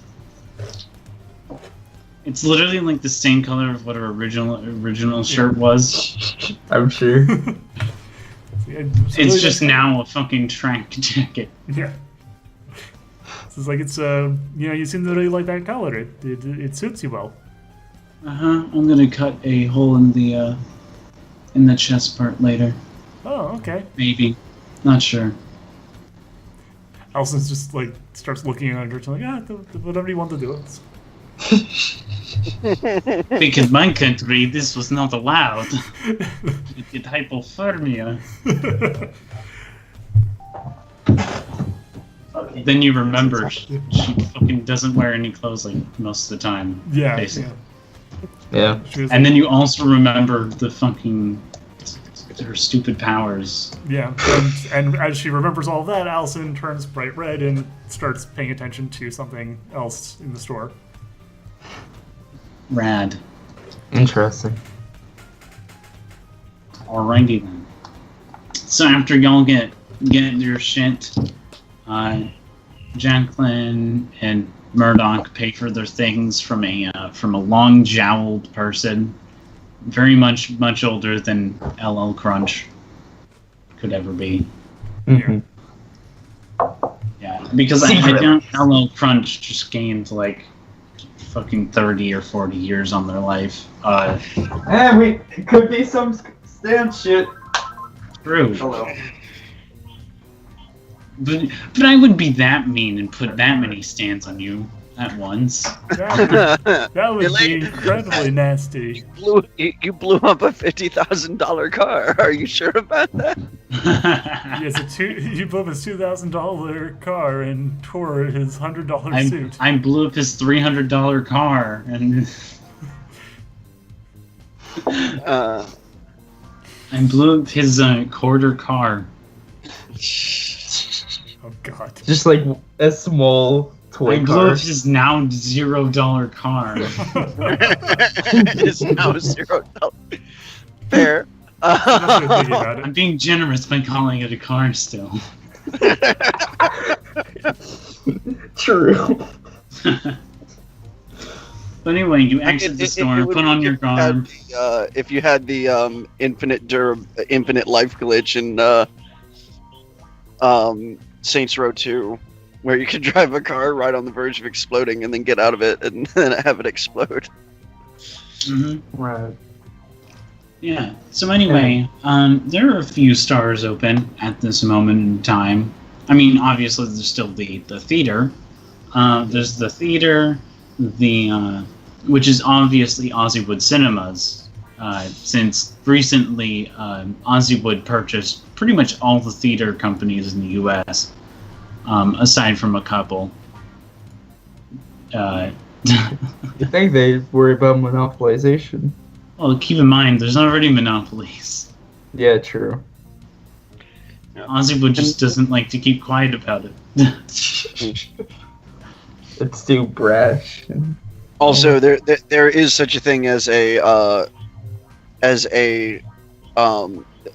It's literally like the same color of what her original shirt was. I'm sure. It's just now a fucking track jacket. Yeah. It's like it's you seem to really like that color. It suits you well. I'm gonna cut a hole in the chest part later. Oh, okay. Maybe. Not sure. Allison's just like starts looking at her, like whatever you want to do. Because my country, this was not allowed. It did hypothermia. Then you remember she fucking doesn't wear any clothes like most of the time. Yeah. Basically. Yeah. She was And like, then you also remember the fucking her stupid powers. yeah, and as she remembers all that, Allison turns bright red and starts paying attention to something else in the store. Rad. Interesting. Alrighty then. So after y'all get your shit, Jacqueline and Murdoch pay for their things from a long jowled person, very much older than LL Crunch could ever be. Mhm. Yeah, because I Secretly. doubt LL Crunch just gained like fucking 30 or 40 years on their life. It could be some stand shit. True. Hello. But I would be that mean and put that many stands on you. at once. That would You're be incredibly nasty. You blew up a $50,000 car. Are you sure about that? Yes, you blew up his $2,000 car and tore his $100 suit. I blew up his $300 car, and Uh, I blew up his quarter car. Oh God. Just like a small I toy blew car. up his now $0 car. it's now $0. Fair. That's good thinking about I'm it. being generous by calling it a car still. True. But anyway, you exit the store, it would put on be your car. if you had the infinite life glitch in Saints Row 2, where you could drive a car right on the verge of exploding and then get out of it and then have it explode. Hmm. Right. Yeah. So anyway, there are a few stores open at this moment in time. I mean, obviously, there's still the theater. There's the theater, which is obviously Ozzywood Cinemas, since recently Ozzywood purchased pretty much all the theater companies in the U.S., aside from a couple. You think they worry about monopolization? Well, keep in mind, there's already monopolies. Yeah, true. Ozzywood just doesn't like to keep quiet about it. It's too brash. Also, there is such a thing as a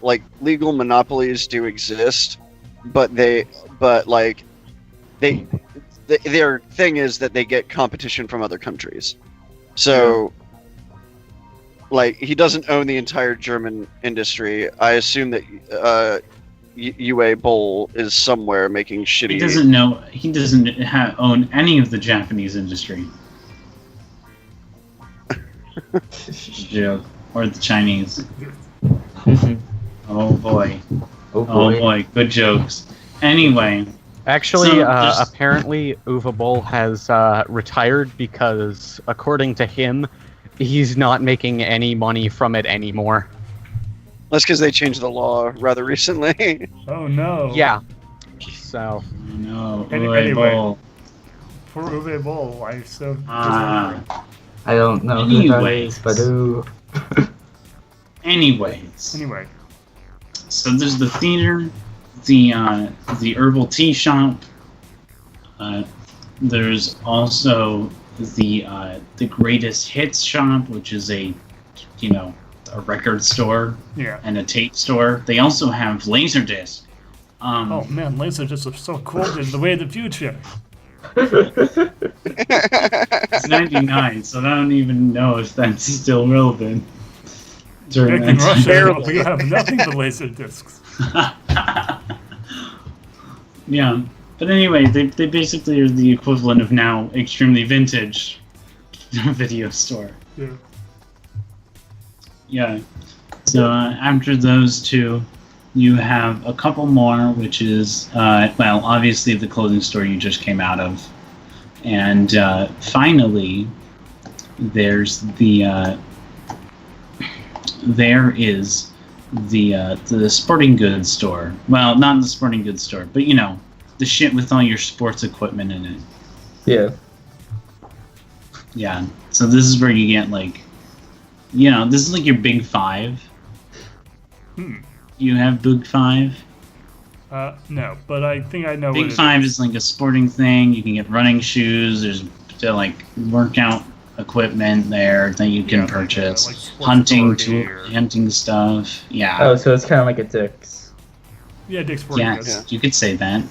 like legal monopolies do exist, but their thing is that they get competition from other countries. So, like, he doesn't own the entire German industry. I assume that UA Bowl is somewhere making shitty. He doesn't own any of the Japanese industry. Joke. Or the Chinese. Oh boy. Oh Oh boy. Good jokes. Anyway. Actually, So, there's- apparently, Uwe Boll has retired because, according to him, he's not making any money from it anymore. That's because they changed the law rather recently. Oh no. Yeah. So, No. Anyway. Bowl. Poor Uwe Boll. I so. I don't know who that Anyways. is, but ooh. Anyways. Anyway. So there's the theater, the herbal tea shop. There's also the greatest hits shop, which is a record store Yeah. and a tape store. They also have Laserdisc. Oh man, Laserdiscs are so cool. They're the way of the future. It's 99, so I don't even know if that's still relevant. During Back in that Russia, time. we have nothing but Laserdiscs. Yeah, but anyway, they basically are the equivalent of now extremely vintage video store. Yeah. Yeah. So after those two, you have a couple more, which is obviously the clothing store you just came out of, and finally, there's there is the sporting goods store. Well, not the sporting goods store, but the shit with all your sports equipment in it. Yeah. Yeah. So this is where you get this is like your big five. You have Big Five? No, but I think I know Big what it Five is. is like a sporting thing. You can get running shoes. There's workout equipment there that you can purchase. like Sports hunting Authority or- hunting stuff. Yeah. Oh, so it's kind of like a Dick's. Yeah, Dick's Sporting Yes, Goods. you could say that.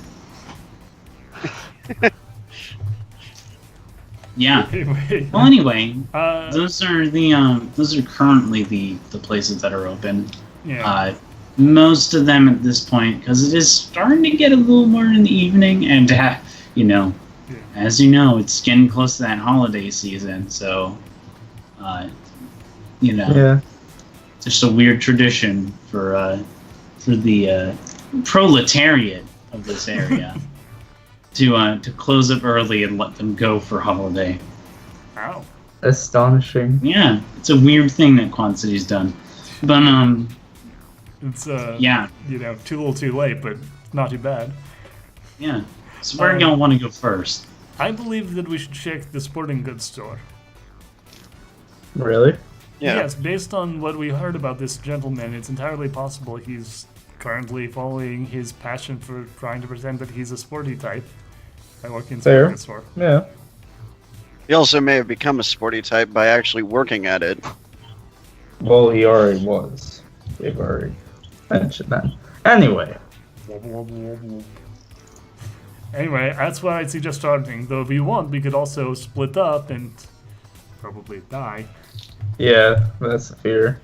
Yeah. Anyway, Well, anyway, uh, those are currently the places that are open. yeah. Most of them at this point, because it is starting to get a little more in the evening, and as you know, it's getting close to that holiday season. So, Yeah. it's just a weird tradition for the proletariat of this area. to close up early and let them go for holiday. Ow. Astonishing. Yeah, it's a weird thing that Quad City's done. But It's yeah, too little, too late, but not too bad. yeah. So where y'all want to go first? I believe that we should check the sporting goods store. Really? Yeah. Yes, based on what we heard about this gentleman, it's entirely possible he's currently following his passion for trying to pretend that he's a sporty type by working in Fair. the store. Yeah. He also may have become a sporty type by actually working at it. Well, he already was. We've already mentioned that. Anyway. Anyway, that's why I'd suggest starting. Though if you want, we could also split up and probably die. Yeah, that's a fear.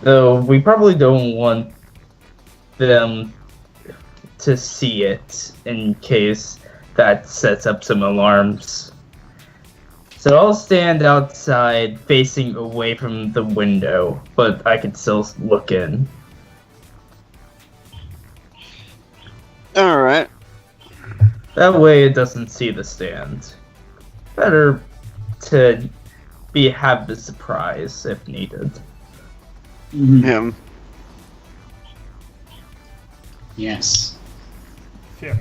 Though we probably don't want them to see it in case that sets up some alarms. So I'll stand outside facing away from the window, but I can still look in. Alright. That way it doesn't see the stand. Better to have the surprise if needed. Him. Yes. Fair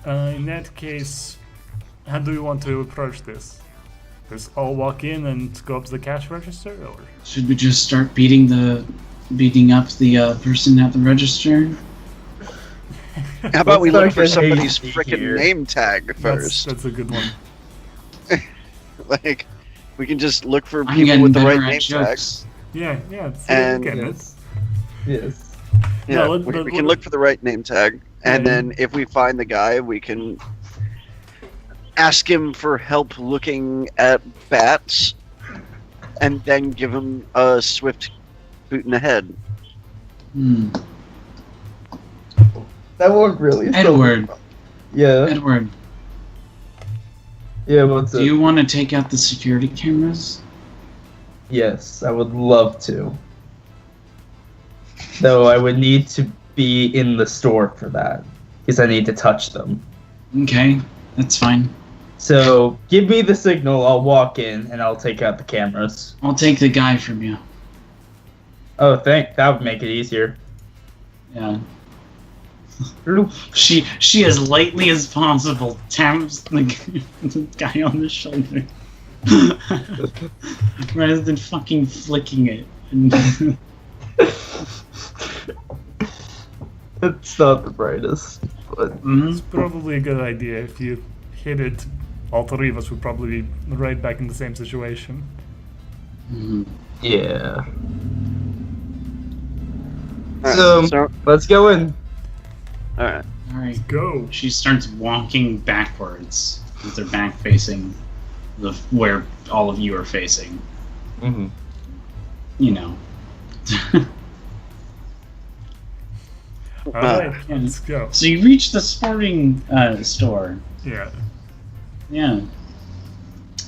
enough. In that case, how do we want to approach this? Just all walk in and go up to the cash register, or? Should we just start beating up the person at the register? How about we look for Let's start somebody's getting frickin' here. name tag first? That's a good one. Like, we can just look for I'm people getting with the better right at name jokes. tags. Yeah, it's And- okay, man. Yes. Yes. Yeah, No, we can look for the right name tag, and Yeah. then if we find the guy, we can ask him for help looking at bats, and then give him a swift boot in the head. That won't really. Edward. Yeah. Edward, Yeah. What's do up? you want to take out the security cameras? Yes, I would love to. Though I would need to be in the store for that, because I need to touch them. Okay, that's fine. So give me the signal. I'll walk in and I'll take out the cameras. I'll take the guy from you. Oh, that would make it easier. Yeah. She as lightly as possible taps the guy on the shoulder. Rather than fucking flicking it. It's not the brightest, but It's probably a good idea. If you hit it, all three of us would probably be right back in the same situation. yeah. So, Let's go in. alright. Alright. Go. She starts walking backwards with her back facing where all of you are facing. Mm-hmm. You know. Alright, let's go. So you reach the sporting store. Yeah. Yeah.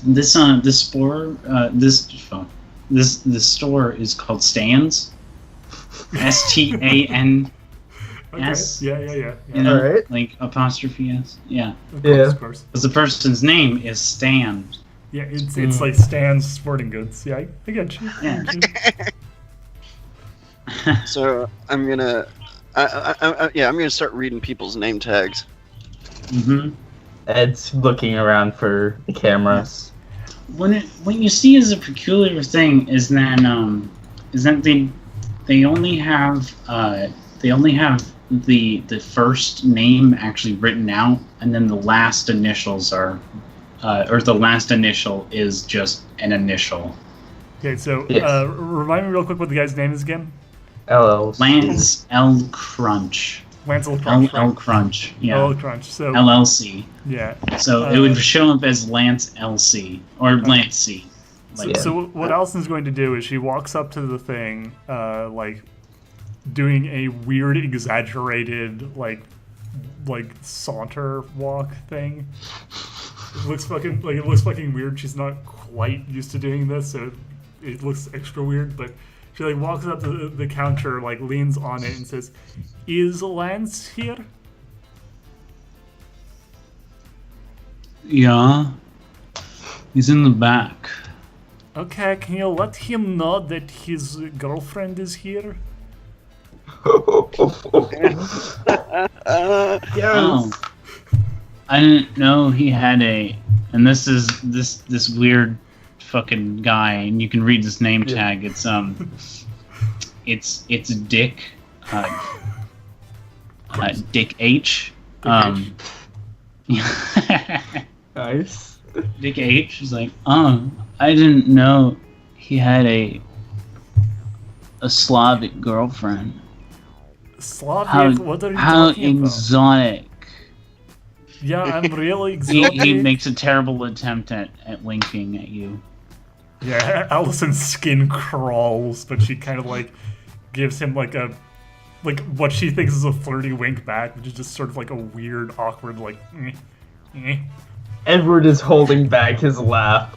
This store is called Stands. STAN. Okay. Yes. Yeah. You know, Alright. like apostrophe S. Yeah. Of Yeah. course, of course. Because the person's name is Stan. Yeah, it's like Stan's Sporting Goods. Yeah, I get you. Yeah. So, I'm gonna... I'm gonna start reading people's name tags. Mm-hmm. Ed's looking around for the cameras. What you see as a peculiar thing is that they only have the first name actually written out, and then the last initials are or the last initial is just an initial. Okay, so Yes. remind me real quick what the guy's name is again. LLC. Lance L. Crunch. Lancel Crunch. L. Crunch. Yeah. L. Crunch. So LLC. yeah. So it would show up as Lance LC or Lance C. Like, Yeah. So what Allison's going to do is she walks up to the thing, like doing a weird, exaggerated, like saunter walk thing. It looks fucking weird. She's not quite used to doing this, so it looks extra weird. But She like walks up to the counter, like leans on it and says, "Is Lance here?" Yeah. He's in the back. Okay, can you let him know that his girlfriend is here? Yes. Oh. I didn't know he had a... And this is this weird fucking guy, and you can read this name tag. It's it's Dick, Dick H. Nice. Dick H is like, I didn't know he had a Slavic girlfriend. Slavic? What are you How talking about? exotic. Yeah, I'm really He exotic. makes a terrible attempt at winking at you. Yeah, Allison's skin crawls, but she kind of like gives him like what she thinks is a flirty wink back, which is just sort of like a weird, awkward like. Edward is holding back his laugh.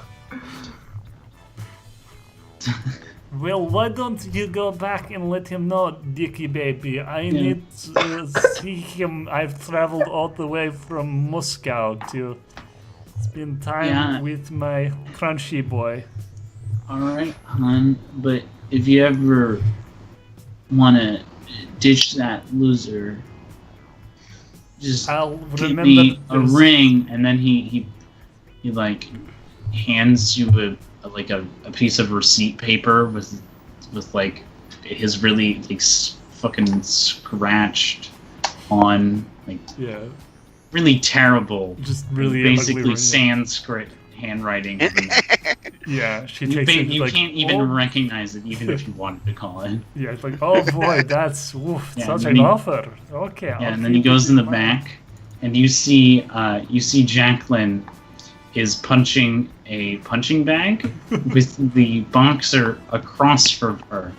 Well, why don't you go back and let him know, Dickie baby? I need to see him. I've traveled all the way from Moscow to spend time with my crunchy boy. Alright, hon, but if you ever want to ditch that loser, just I'll give remember me a this. ring, and then he like hands you a piece of receipt paper with like his really like fucking scratched on like really terrible, just really basically ugly Sanskrit handwriting. Yeah, she You takes it you like, can't even recognize it, even if you wanted to call it. Yeah, it's like, oh boy, that's Yeah, such and an then offer. Okay. Yeah, I'll and then he keep goes it in the mind. back, and you see Jacqueline is punching a punching bag with the boxer across from her.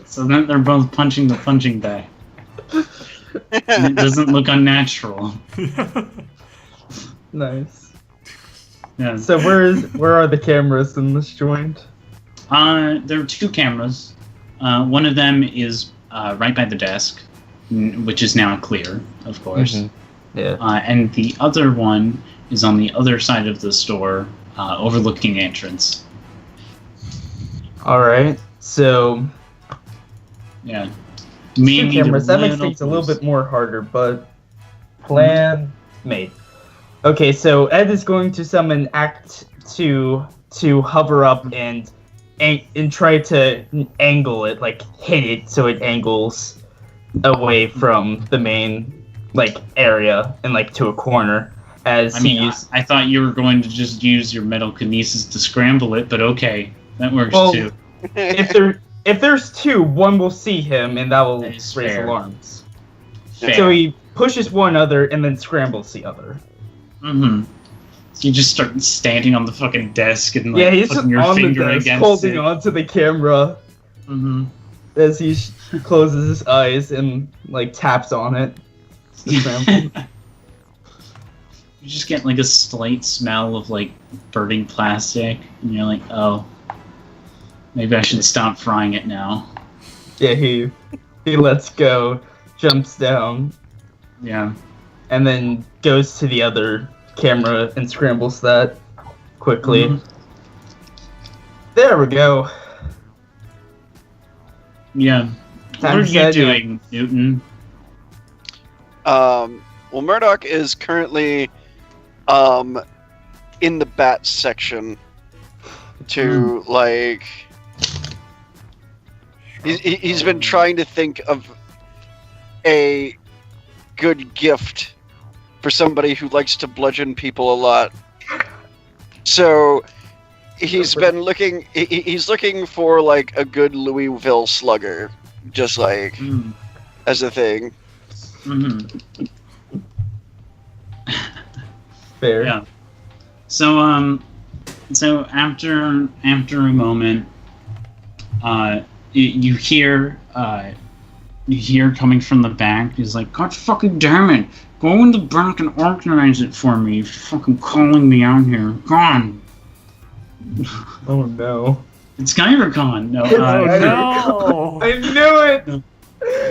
So then they're both punching the punching bag. And it doesn't look unnatural. Nice. Yeah. So where are the cameras in this joint? There are two cameras. One of them is right by the desk, which is now clear, of course. Mm-hmm. Yeah. And the other one is on the other side of the store, overlooking the entrance. All right. So Yeah. two Maybe cameras. That makes little things a little close. bit more harder, but plan made. Okay, so Ed is going to summon Act 2 to hover up and try to angle it, like hit it so it angles away from the main like area and like to a corner. As I mean, he's I thought you were going to just use your metal kinesis to scramble it, but okay, that works Well, too. if there's two, one will see him and that will That raise is fair. alarms. Fair. So he pushes one other and then scrambles the other. Mm-hmm. So you just start standing on the fucking desk and like Yeah, he's just putting your on the finger desk, against holding it. onto the camera Mm-hmm. as he closes his eyes and like taps on it. to scramble. You just get like a slight smell of like burning plastic, and you're like, oh, maybe I should stop frying it now. Yeah, he lets go, jumps down, Yeah. and then goes to the other camera and scrambles that quickly. Mhm. There we go. Yeah. What Time are to you set doing, Newton? Well, Murdoch is currently in the bat section to like he's been trying to think of a good gift for somebody who likes to bludgeon people a lot. So he's been looking he's looking for like a good Louisville slugger, just like Mm. as a thing. Mm-hmm. Fair. Yeah. So so after a moment, you hear coming from the back. He's like, God fucking damn it! Go in the back and organize it for me. You're fucking calling me out here. Go on. Oh no. It's Gyricon. No, Oh no! I knew it.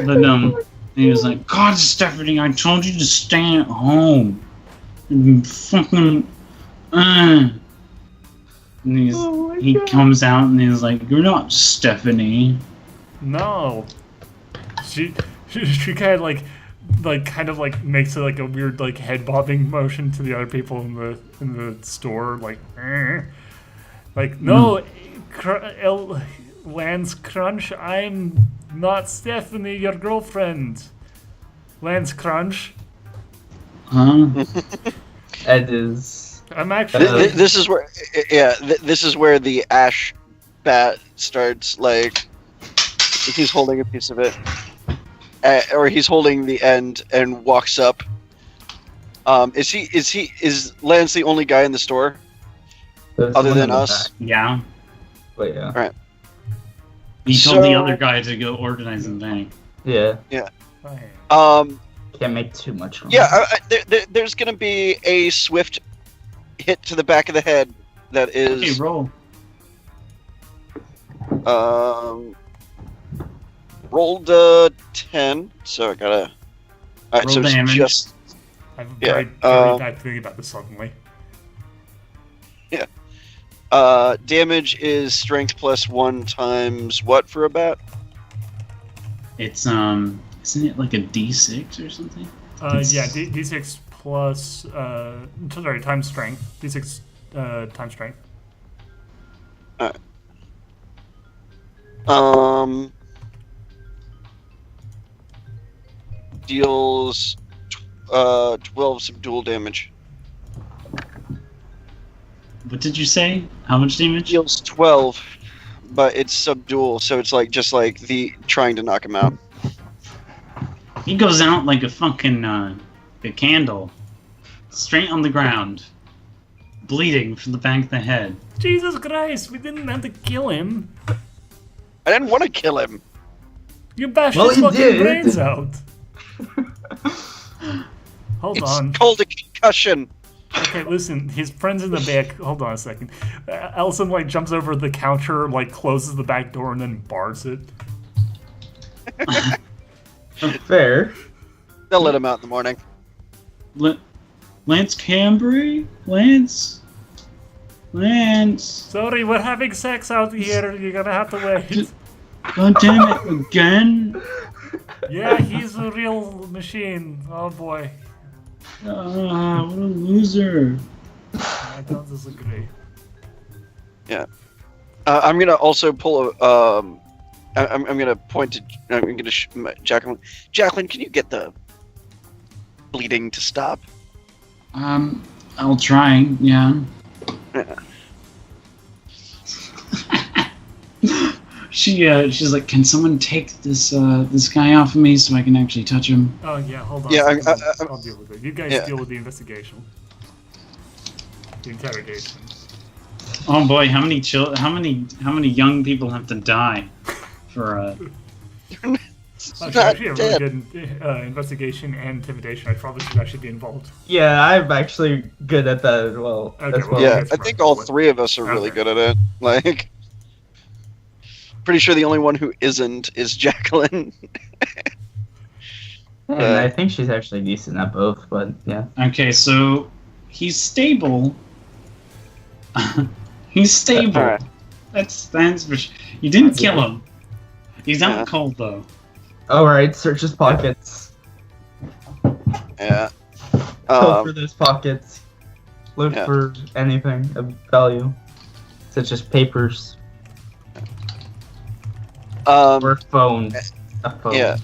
but he was like, God, Stephanie, I told you to stay at home. You fucking. And he comes out and he's like, "You're not Stephanie." No. She kind of like makes it like a weird like head bobbing motion to the other people in the store, like, no, Lance Crunch, I'm not Stephanie, your girlfriend. Lance Crunch. Huh? It is. I'm actually. This is where, this is where the ash bat starts. Like, he's holding a piece of it, or he's holding the end and walks up. Is Lance the only guy in the store There's other one than in the us? back, Yeah. but yeah. Alright. He told the So- other guy to go organize the thing. Yeah. Yeah, Can't make too much room. there's gonna be a swift hit to the back of the head that Okay, is roll. rolled 10, so I gotta. Alright, Roll so it's damage. just I have a Yeah, very bad feeling about this suddenly. damage is strength plus 1 times what for a bat? It's isn't it like a D6 or something? Yeah, D6 plus, sorry, times strength. D6 times strength. Deals 12 subdual damage. What did you say? How much damage? Deals 12, but it's subdual, so it's like just like the trying to knock him out. He goes out like a fucking a candle, straight on the ground, bleeding from the back of the head. Jesus Christ, we didn't have to kill him. I didn't want to kill him. You bashed Well, his he fucking did. brains out. Hold It's on. called a concussion. Okay, listen, his friend's in the back. Hold on a second. Allison, like, jumps over the counter, like, closes the back door, and then bars it. Fair. They'll let him out in the morning. Lance Cambry? Lance? Sorry, we're having sex out here. You're gonna have to wait. God damn it, again? Yeah, he's a real machine. Oh boy. What a loser. I don't disagree. I'm gonna also pull a. I'm gonna point to. I'm gonna Jacqueline. Jacqueline, can you get the bleeding to stop? I'll try, yeah. She's like, can someone take this this guy off of me so I can actually touch him? Oh yeah, hold on. Yeah, a second. I'll deal with it. You guys yeah. deal with the investigation. The interrogation. Oh boy, how many young people have to die for Actually, not a really dead. good investigation and intimidation. I probably should actually be involved. Yeah, I'm actually good at that as well. Okay, as well, well. Yeah, that's I think right. all three of us are really Okay. good at it. Like, pretty sure the only one who isn't is Jacqueline. And I think she's actually decent at both, but yeah. Okay, so he's stable. He's stable. Alright. That's for sure. You didn't That's kill it. him. He's out Yeah. cold though. Alright, search his pockets. Yeah. Go for those pockets. Look Yeah. for anything of value, such as papers or phones. A phone. yeah.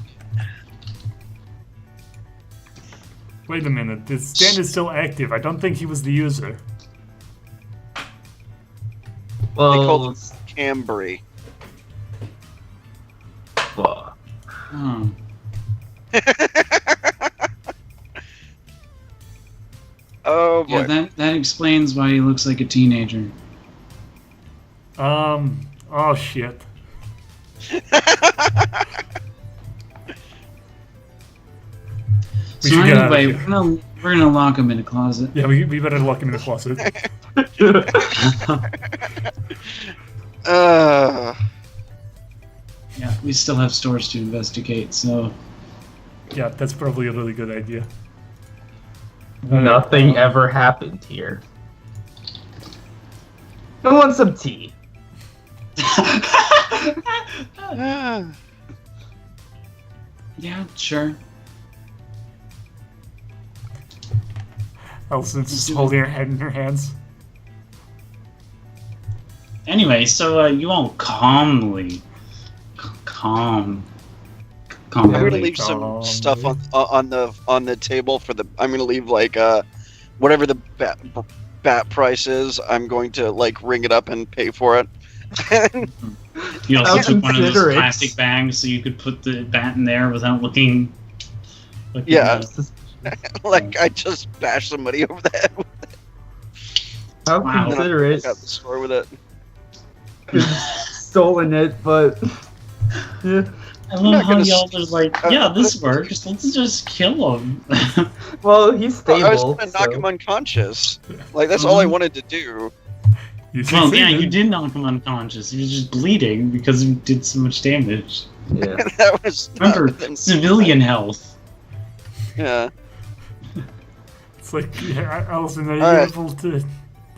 Wait a minute. The stand is still active. I don't think he was the user. Well, They called him Cambry. fuck. Oh. Oh boy. Yeah, that explains why he looks like a teenager. Oh shit. We So should get out of anyway, here. we're gonna lock him in a closet. Yeah, we better lock him in the closet. Uh, Yeah, we still have stores to investigate, so... Yeah, that's probably a really good idea. Nothing ever happened here. I want some tea. Yeah, sure. Allison's just holding her head in her hands. Anyway, so you all calmly... I'm gonna Calmly... leave some stuff on the table for the. I'm gonna leave like whatever the bat price is. I'm going to like ring it up and pay for it. You also I'll took one of those consider it. plastic bags so you could put the bat in there without looking Yeah. at- Like I just bashed somebody over the head. I'll Wow. consider it. Got the store with it. Stolen it, but yeah. I not love how gonna y'all are like, yeah, this works. Let's just kill him. Well, he's stable. I was gonna knock so- him unconscious. Like that's all I wanted to do. You Well, yeah, succeeded. you did knock him unconscious. He was just bleeding because he did so much damage. Yeah. That was not Remember, within- civilian health. Yeah. It's like, yeah, Allison, are you Alright. able to...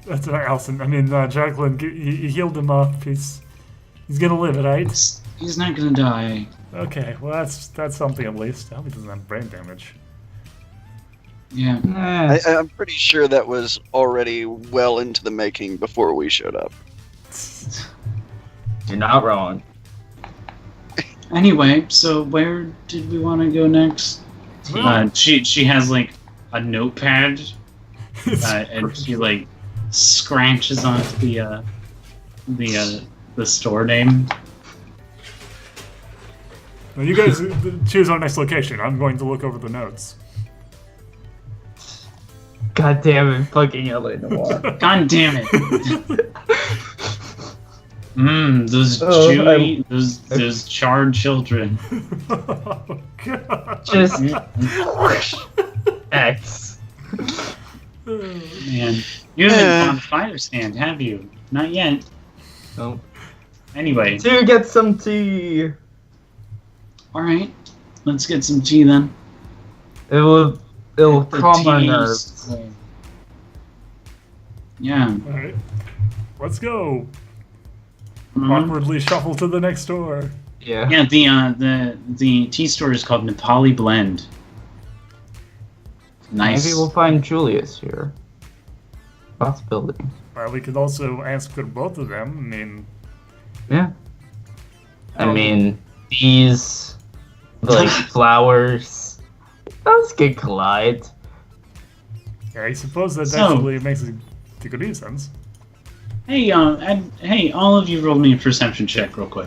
That's not Allison. I mean, Jacqueline, you healed him up. He's gonna live, right? He's not gonna die. Okay, well, that's something at least. I hope he doesn't have brain damage. Yeah. I'm pretty sure that was already well into the making before we showed up. You're not wrong. Anyway, so where did we want to go next? She has like a notepad, and she like scratches onto the store name. Well, you guys choose our next location. I'm going to look over the notes. God damn it, fucking LA Noir. God damn it! Those Oh, Jewy, those charred children. Oh, God. Just X. Man, you haven't bought a fire stand, have you? Not yet. No. Anyway, To get some tea. all right, let's get some tea then. It'll The calm our tea's- nerves. Yeah. Alright. Let's go. Mhm. Awkwardly shuffle to the next door. Yeah. Yeah, the tea store is called Nepali Blend. Nice. Maybe we'll find Julius here. Possibility. Well, we could also ask for both of them. I mean, Yeah. I mean, these like flowers. Those could collide. yeah, I suppose that So- actually makes a good sense. Hey, hey, all of you roll me a perception check real quick.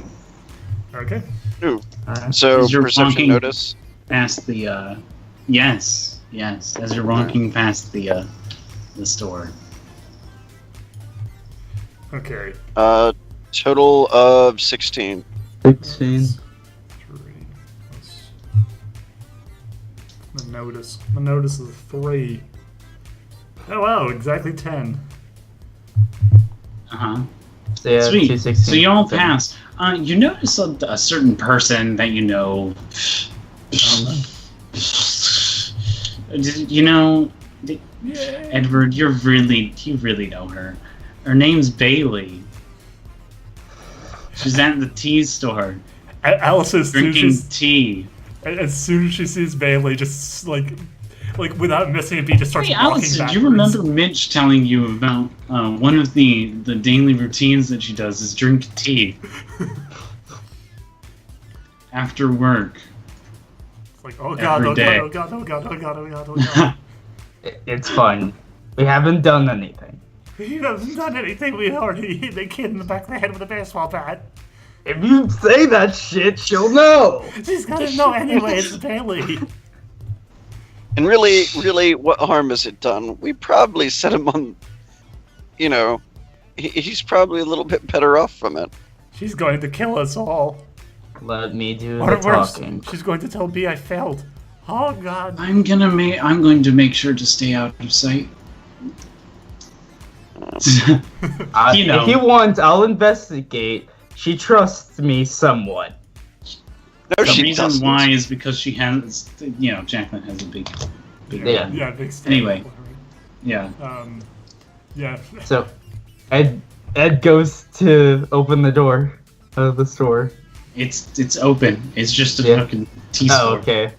Okay. Alright. So Is your perception bonking- notice. Past the, yes, as you're walking past the store. Okay. Total of 16. 16. 3 plus... The notice. The notice is 3. Oh wow, exactly 10. Uh-huh. So yeah, Sweet. 216. So you all pass. You notice a certain person that you know. You know, Yeah. Edward, you really know her. Her name's Bailey. She's at the tea store Alice, as soon drinking as tea. she sees Bailey, just like without missing a beat, just starts Hey, walking Alice, do backwards. you remember Mitch telling you about one of the daily routines that she does is drink tea after work? It's like, oh god, every oh day. god, oh god, oh god, oh god, oh god, oh god. It's fun. We haven't done anything. He hasn't done anything. We already hit the kid in the back of the head with a baseball bat. If you say that shit, she'll know. She's gonna know anyway. It's Bailey. And really, what harm has it done? We probably set him on. You know, he's probably a little bit better off from it. She's going to kill us all. Let me do the Or worse, talking. she's going to tell B I failed. Oh god. I'm going to make sure to stay out of sight. You know. If you want, I'll investigate. She trusts me somewhat. No, The she reason doesn't. why is because she has, Jacqueline has a big Yeah. Yeah, big step. Anyway. Yeah. Yeah. So, Ed goes to open the door of the store. It's open. It's just a Yeah. fucking tea Oh, store. okay.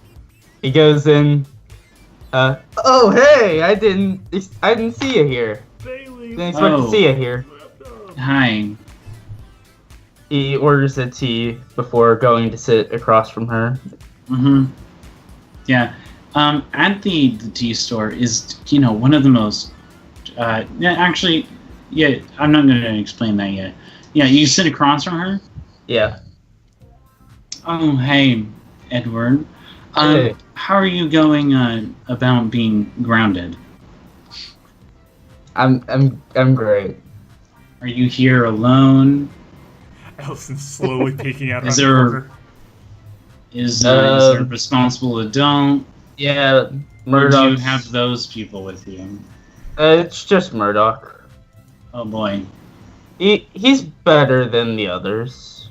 He goes in. Oh hey, I didn't see you here. Bailey. Didn't expect to see you here. Hi. He orders a tea before going to sit across from her. Mm-hmm. Yeah. At the tea store is, one of the most, actually, yeah, I'm not going to explain that yet. Yeah, you sit across from her? Yeah. Oh, hey, Edward. Hey. How are you going, about being grounded? I'm great. Are you here alone? Allison's slowly peeking out Is around there- the corner. Is there a responsible adult? Yeah, Or do Murdoch. you have those people with you? It's just Murdoch. Oh, boy. He's better than the others.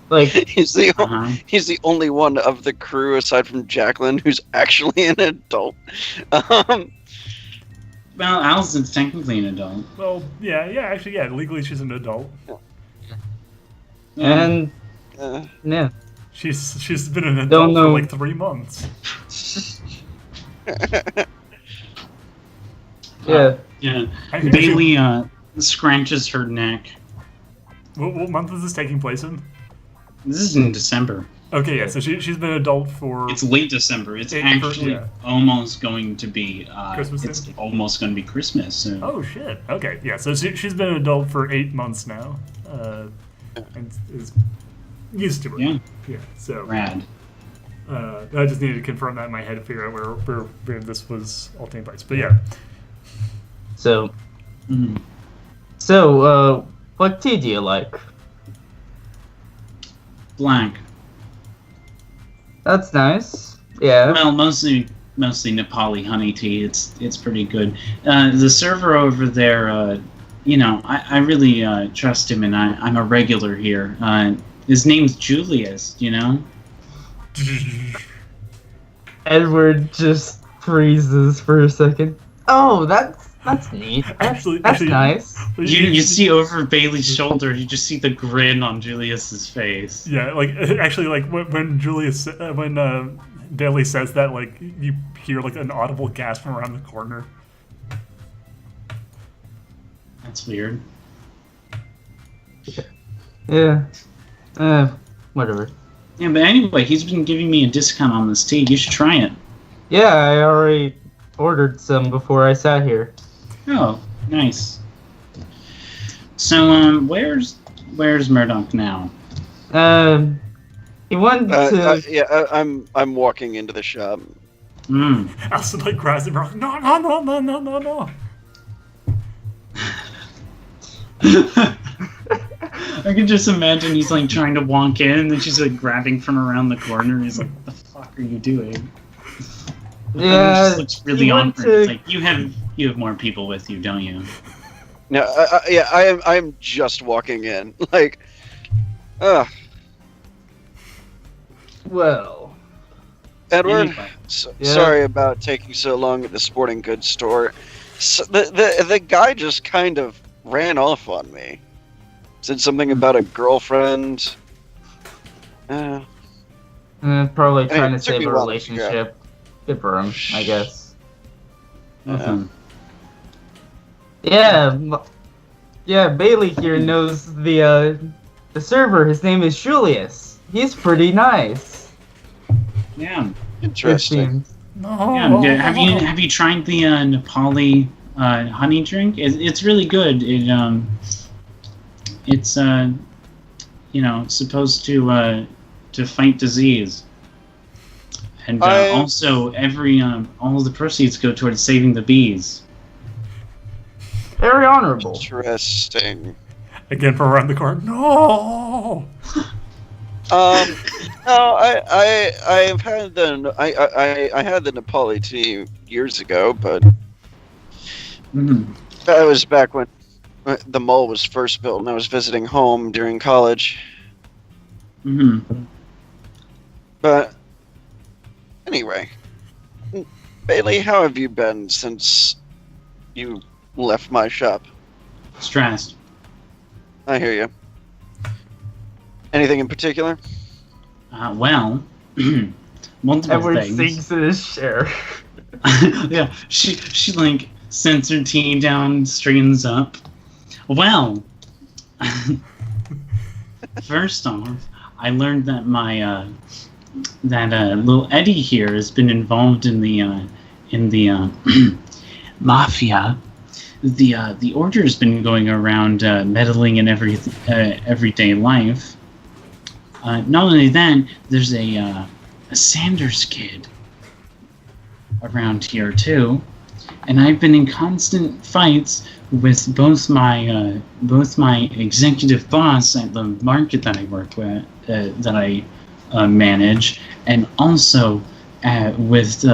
Like, He's the Uh-huh. he's the only one of the crew aside from Jacqueline who's actually an adult. Well, Allison's technically an adult. Well, actually, legally she's an adult. and uh, yeah. She's been an Don't adult know. for like 3 months. Yeah. Yeah. I think Bailey scratches her neck. What month is this taking place in? This is in December. Okay, yeah. So she's been an adult for. It's late December. It's April, actually yeah. almost going to be Christmas It's then? almost going to be Christmas soon. Oh shit. Okay, yeah. So she's been an adult for 8 months now, and is used to it. Yeah. Yeah. So Rad. I just needed to confirm that in my head to figure out where this was all taking place. But yeah. So, Mm. what tea do you like? Black. That's nice. Yeah. Well, mostly Nepali honey tea. It's pretty good. The server over there, I really trust him, and I'm a regular here. His name's Julius. Edward just freezes for a second. Oh, that's neat. That's nice. You see over Bailey's shoulder, you just see the grin on Julius's face. Yeah, like actually, like when Bailey says that, like you hear like an audible gasp from around the corner. That's weird. Yeah. Whatever. Yeah, but anyway, he's been giving me a discount on this tea. You should try it. Yeah, I already ordered some before I sat here. Oh, nice. So, where's Murdoch now? He wanted to. I'm walking into the shop. Hmm. Allison like grabs him. No. I can just imagine he's like trying to walk in, and then she's like grabbing from around the corner. He's like, "What the fuck are you doing?" Yeah, It just looks really he went awkward. It's to- like you have more people with you, don't you? No, I am just walking in. Like, Well, Edward, Anyway. Yeah. sorry about taking so long at the sporting goods store. So the guy just kind of ran off on me. Said something about a girlfriend. probably Anyway, trying to it took save me a a while to figure out. relationship. Good for him, I guess. Nothing. Yeah, Bailey here knows the server. His name is Julius. He's pretty nice. Yeah. It Interesting. seems. No. Yeah. Have you tried the Nepali honey drink? It's really good. It's supposed to fight disease. And also all of the proceeds go towards saving the bees. Very honorable. Interesting. Again from around the corner. No. No, I've had I had the Nepali tea years ago, but Mm. That was back when the mall was first built, and I was visiting home during college. Mm-hmm. But anyway, Bailey, how have you been since you left my shop? Stressed. I hear you. Anything in particular? Well, multiple Edward things. sinks in his chair. Yeah, she like sets her tea down, straightens up. Well, first off, I learned that my little Eddie here has been involved in the mafia. The order's been going around meddling in everyday life. Not only that, there's a Sanders kid around here too, and I've been in constant fights with both my executive boss at the market that I work with, that I manage, and also with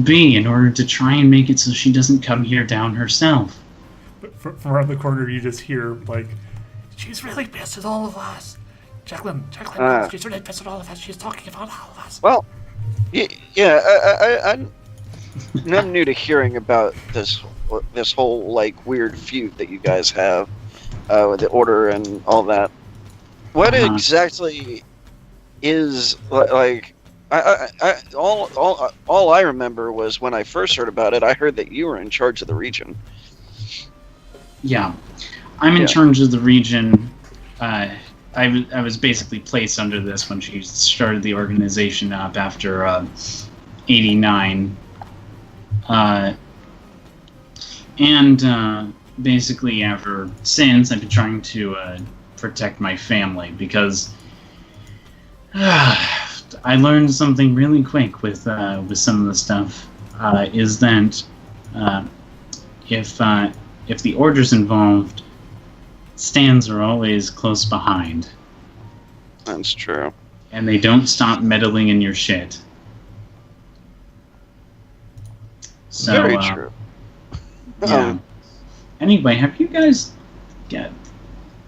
B, in order to try and make it so she doesn't come here down herself. But from around the corner, you just hear like, "She's really pissed at all of us. Jacqueline, she's really pissed at all of us. She's talking about all of us." Well, I'm new to hearing about this whole like weird feud that you guys have with the order and all that. What exactly is like? All I remember was when I first heard about it. I heard that you were in charge of the region. Yeah, I'm in charge of the region. I was basically placed under this when she started the organization up after '89. And basically ever since, I've been trying to protect my family because I learned something really quick with some of the stuff. Is that if the order's involved, stands are always close behind. That's true. And they don't stop meddling in your shit. So, very true. Yeah. Anyway, have you guys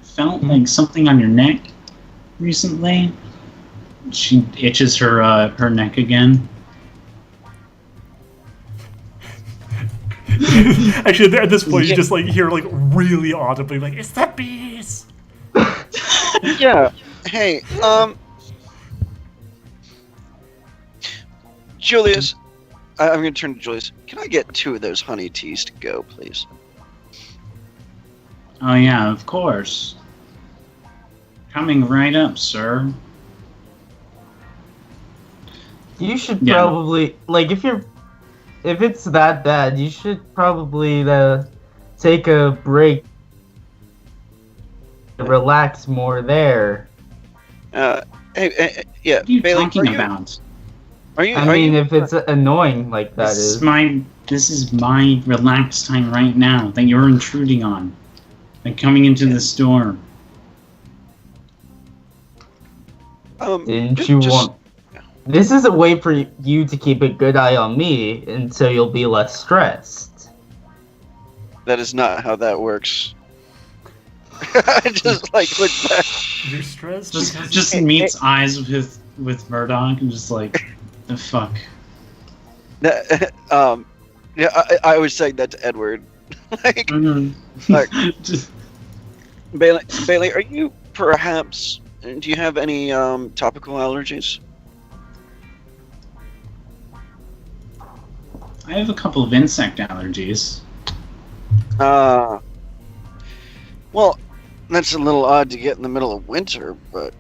felt like something on your neck recently? She itches her neck again. Actually, at this point, you just like hear like really audibly like, "It's the bees." Yeah. Hey, Julius. I'm going to turn to Julius. Can I get 2 of those honey teas to go, please? Oh yeah, of course. Coming right up, sir. You should Yeah. probably if it's that bad, you should probably take a break, relax more there. Hey, yeah, What are you Bailey, talking about? Are you? I mean, if it's annoying like that is. This is my relaxed time right now that you're intruding on. Like coming into the store. Didn't you want? This is a way for you to keep a good eye on me until you'll be less stressed. That is not how that works. I just like look back. You're stressed. Just meets eyes with Murdoch and just like, the fuck. Yeah, I was saying that to Edward. like, like, Bailey, are you perhaps? Do you have any topical allergies? I have a couple of insect allergies. Well, that's a little odd to get in the middle of winter, but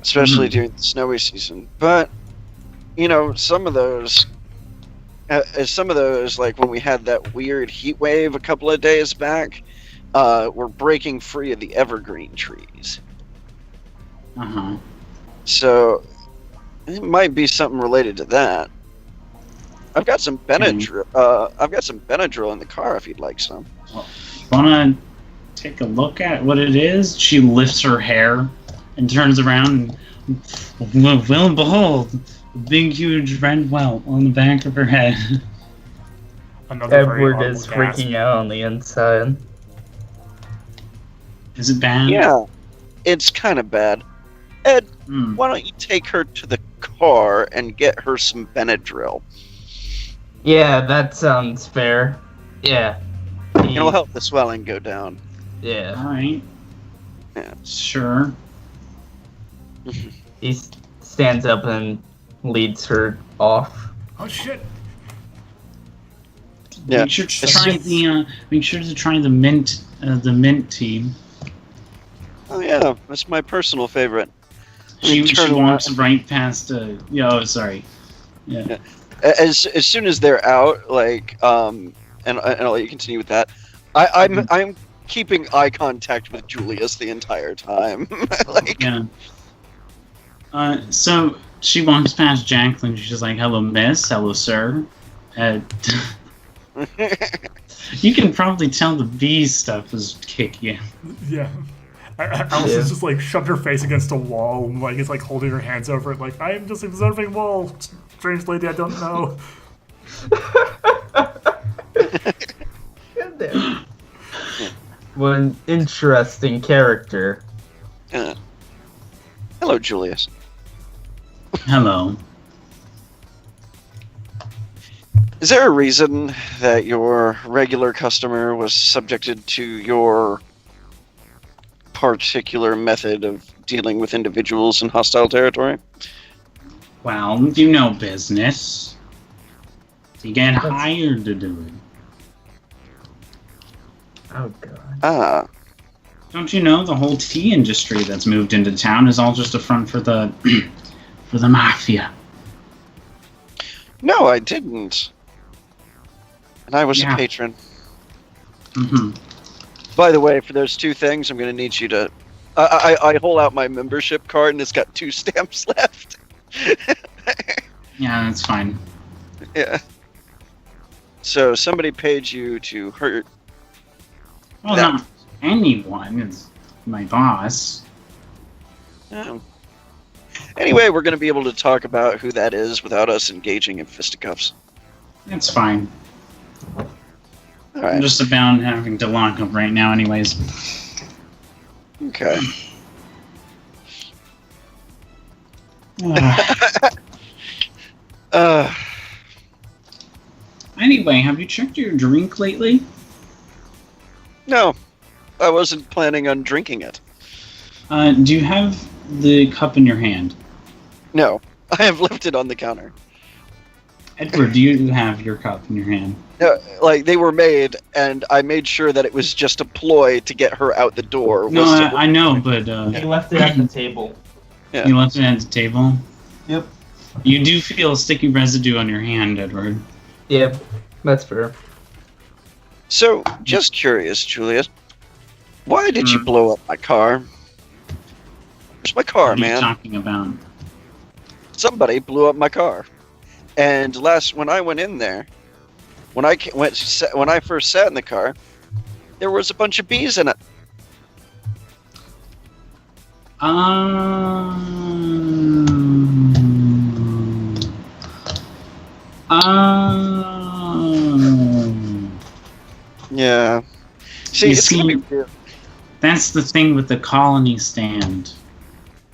especially during the snowy season. But you know, some of those, like when we had that weird heat wave a couple of days back, were breaking free of the evergreen trees. So it might be something related to that. I've got some Benadryl. I've got some Benadryl in the car if you'd like some. Wanna take a look at what it is? She lifts her hair and turns around and, well and behold, a big huge red welt on the back of her head. Another very Edward audible is gasp. freaking out on the inside. Is it bad? Yeah, it's kind of bad. Ed, Hmm. why don't you take her to the car and get her some Benadryl? Yeah, that sounds fair. Yeah. It'll help the swelling go down. Yeah. All right. Yeah. Sure. He stands up and leads her off. Oh shit! Yeah. Make sure to try the mint tea. Oh yeah, that's my personal favorite. She Turn walks right past. Oh, sorry. Yeah. As soon as they're out, like, and I'll let you continue with that. I'm keeping eye contact with Julius the entire time. Like, Yeah. So she walks past Jacqueline. She's like, "Hello, miss. Hello, sir." You can probably tell the bee stuff is kicking. Yeah. Alice is just like shoved her face against a wall and like it's like holding her hands over it like I'm just observing wall, strange lady I don't know. Good there. One interesting character. hello, Julius. Hello. Is there a reason that your regular customer was subjected to your particular method of dealing with individuals in hostile territory? Well, you know business. You get hired to do it. Oh god. Ah, Don't you know the whole tea industry that's moved into town is all just a front for the for the mafia? no, I didn't. And I was Yeah. a patron. Mm-hmm. By the way, for those two things, I'm going to need you to... I hold out my membership card, and it's got 2 stamps left. Yeah, that's fine. Yeah. So somebody paid you to hurt... Well, That- not anyone. It's my boss. Oh. Anyway, we're going to be able to talk about who that is without us engaging in fisticuffs. That's fine. All I'm right. just about having to lock up right now, anyways. Okay. Uh, Anyway, have you checked your drink lately? no, I wasn't planning on drinking it. Do you have the cup in your hand? No, I have left it on the counter. Edward, do you have your cup in your hand? No, like, they were made, and I made sure that it was just a ploy to get her out the door. No, was to- I know, but He left it at the table. Yeah. you left it at the table? Yep. You do feel sticky residue on your hand, Edward. Yep. That's fair. So, just curious, Julius. Why did you blow up my car? Where's my car, What are you man? talking about? Somebody blew up my car. And when I went in there, when I first sat in the car, there was a bunch of bees in it. Yeah. See, You it's gonna see- be weird. That's the thing with the colony stand.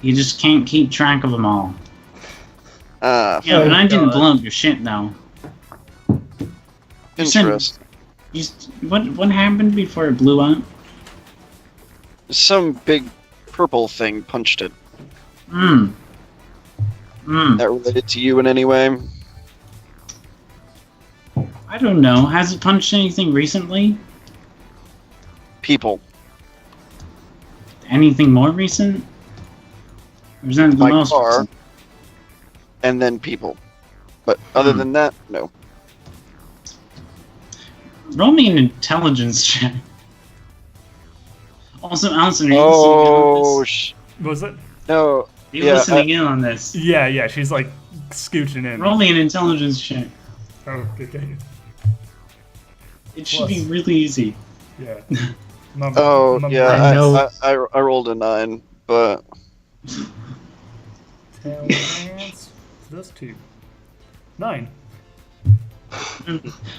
You just can't keep track of them all. Yeah, Oh, but I didn't God. blow up your shit, though. You said- Interesting. What happened before it blew up? Some big purple thing punched it. Hmm. That related to you in any way? I don't know. Has it punched anything recently? People. Anything more recent? Or is that the My most car. recent? And then people. But other Hmm. than that, no. Roll me an intelligence check. Also, Allison, are you Oh, listening What was it? no. Are you yeah, listening in on this? Yeah, she's like scooching in. Roll me an intelligence check. Oh, okay. It should be Plus. really easy. Yeah. Mum- Oh, mum- yeah, I know. I rolled a 9, but... Talents. This 2. 9.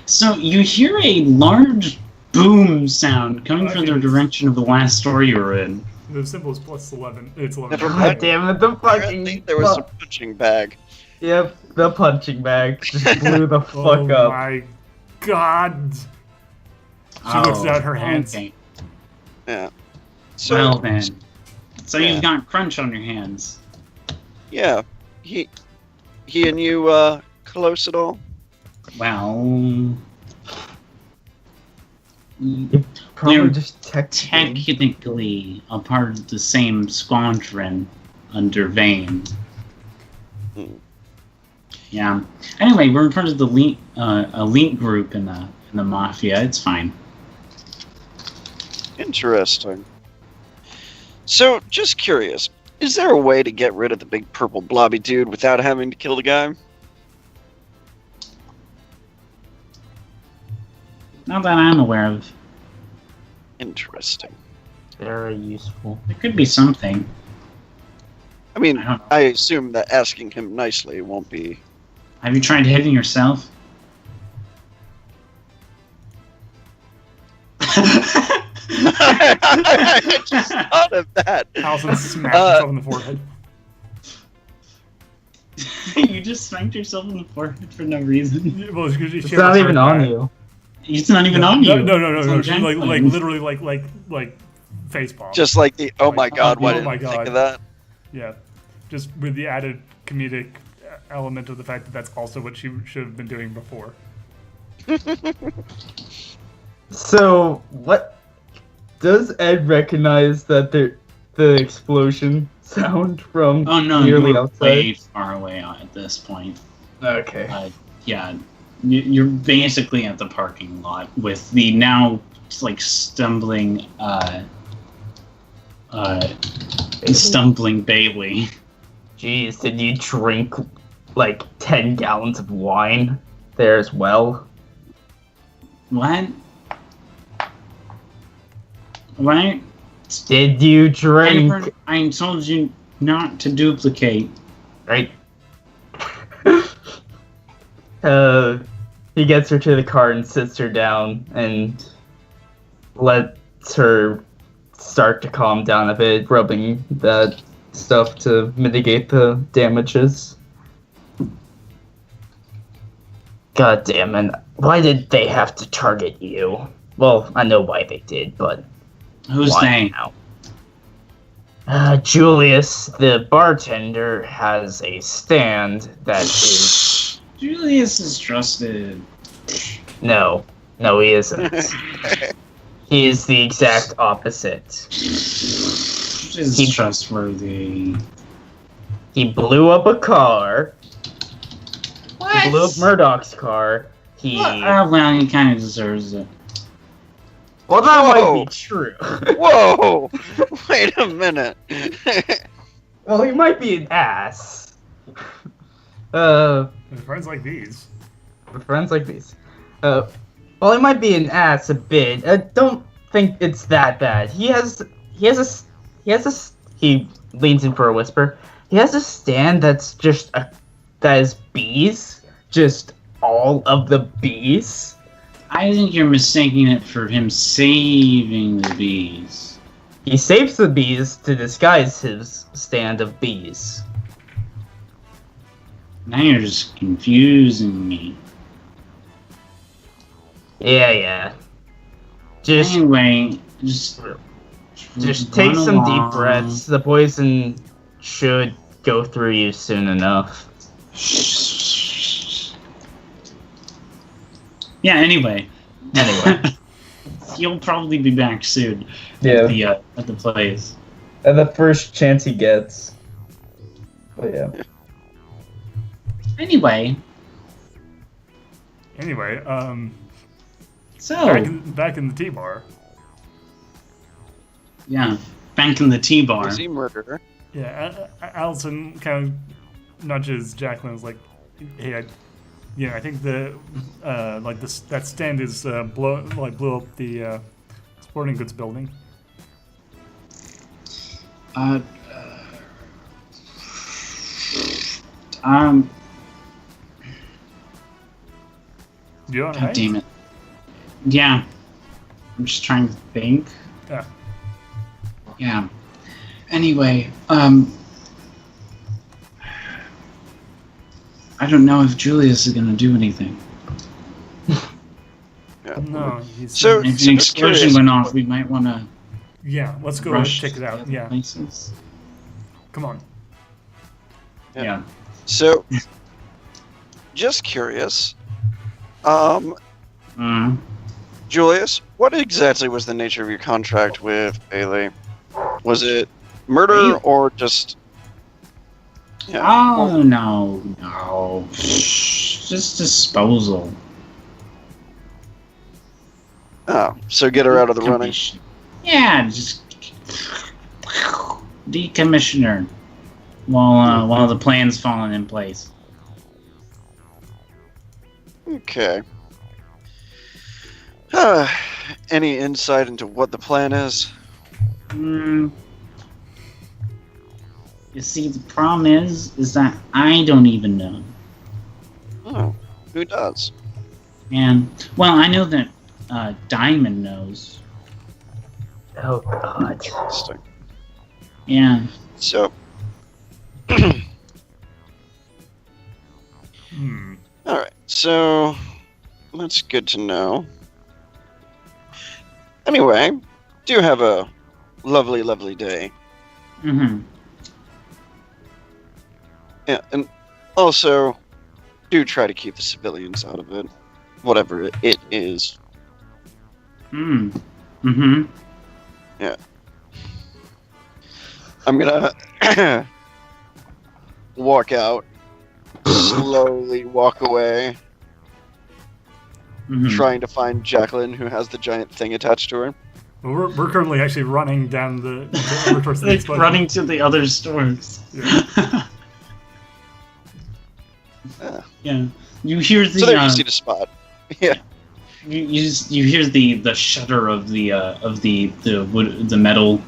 So you hear a large boom sound coming from the direction of the last story you were in. The symbol is plus 11. It's 11. Never God mind. damn it, the Apparently, fucking. there was a punching bag. Yep, the punching bag just blew the fuck Oh up. my god. She looks down her hands. Okay. Yeah. So, Well then. So Yeah. you've got crunch on your hands. yeah, he and you close at all? Well, Probably We're just technically a part of the same squadron under Vane. Hmm. Yeah. Anyway, we're in front of the elite group in the mafia. It's fine. Interesting. So, just curious, is there a way to get rid of the big purple blobby dude without having to kill the guy? Not that I'm aware of. Interesting. Very useful. There could be something. I mean, I don't know. I assume that asking him nicely won't be... Have you tried hitting yourself? I just thought of that. Allison smacked herself in the forehead. You just spanked yourself in the forehead for no reason. Yeah, well, she It's has not a even heart on attack. you. It's not even No, on you. No. It's on She's like Jacqueline. literally like face palm. Just like the, oh my Like, god, why oh didn't my I think God. of that? Yeah, just with the added comedic element of the fact that that's also what she should have been doing before. So, what does Ed recognize that the explosion sound from Oh no, nearly you're outside? way far away at this point. Okay. Yeah, you're basically at the parking lot with the now like stumbling Bailey. Jeez, did you drink like 10 gallons of wine there as well? What? What? Did you drink? I told you not to duplicate. Right. He gets her to the car and sits her down and lets her start to calm down a bit, rubbing that stuff to mitigate the damages. God damn it. Why did they have to target you? Well, I know why they did, but Who's why they? now? Julius, the bartender, has a stand that is... Julius is trusted. No, he isn't. He is the exact opposite. Is trustworthy. He blew up a car. What? He blew up Murdoch's car. Well, he kind of deserves it. Well, that Whoa. might be true. Whoa! Wait a minute. Well, he might be an ass. Friends like these. Friends like these. Well, he might be an ass a bit. I don't think it's that bad. He leans in for a whisper. He has a stand that's that is bees. Just all of the bees. I think you're mistaking it for him saving the bees. He saves the bees to disguise his stand of bees. Now you're just confusing me. Yeah. Just Anyway, just take run some along. deep breaths. The poison should go through you soon enough. Yeah. Anyway, you'll probably be back soon. Yeah. At the place. At the first chance he gets. But yeah. Anyway, so back in the T-bar. yeah, back in the T-bar. Was he murderer? Yeah, Allison kind of nudges Jacqueline. Is like, hey, I think that stand is blew up the sporting goods building. You God alright? damn it. Yeah. I'm just trying to think. Yeah. Yeah. Anyway, I don't know if Julius is gonna do anything. Yeah. No, he's... So- If so an just explosion curious- went off, we might want to Yeah, let's go rush check it to out. other Yeah, places. come on. Yeah. Yeah. So, just curious. Mm. Julius, what exactly was the nature of your contract with Bailey? Was it murder Bailey? or just? Yeah. Oh no. Just disposal. Oh, so get her out of the running. Decommission. Yeah, just decommission her while the plan's falling in place. Okay. Any insight into what the plan is? You see, the problem is that I don't even know. Oh, who does? And well, I know that Diamond knows. Oh God. Interesting. Yeah. So, Hmm. all right. So, that's good to know. Anyway, do have a lovely, lovely day. Mm-hmm. Yeah, and also, do try to keep the civilians out of it, whatever it is. Mm-hmm. I'm gonna walk out, slowly walk away, Mm-hmm. trying to find Jacqueline, who has the giant thing attached to her. Well, we're currently actually running down the over towards the Like explosion. running to the other stores. Yeah. Yeah. You hear the So they're easy to spot. Yeah. you hear the shudder of the wood, the metal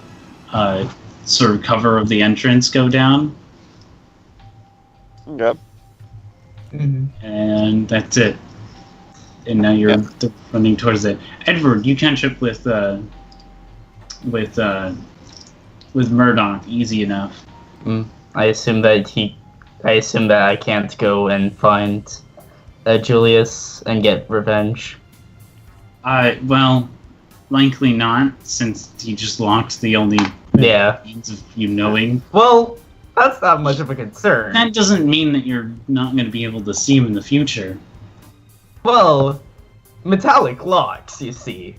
sort of cover of the entrance go down, Okay. and that's it. And now you're running towards it. Edward, you catch up with Murdoch easy enough. I assume that I can't go and find Julius and get revenge. Well, likely not, since he just locks the only Yeah. means of you knowing. Well, that's not much of a concern. That doesn't mean that you're not going to be able to see him in the future. Well, metallic locks, you see.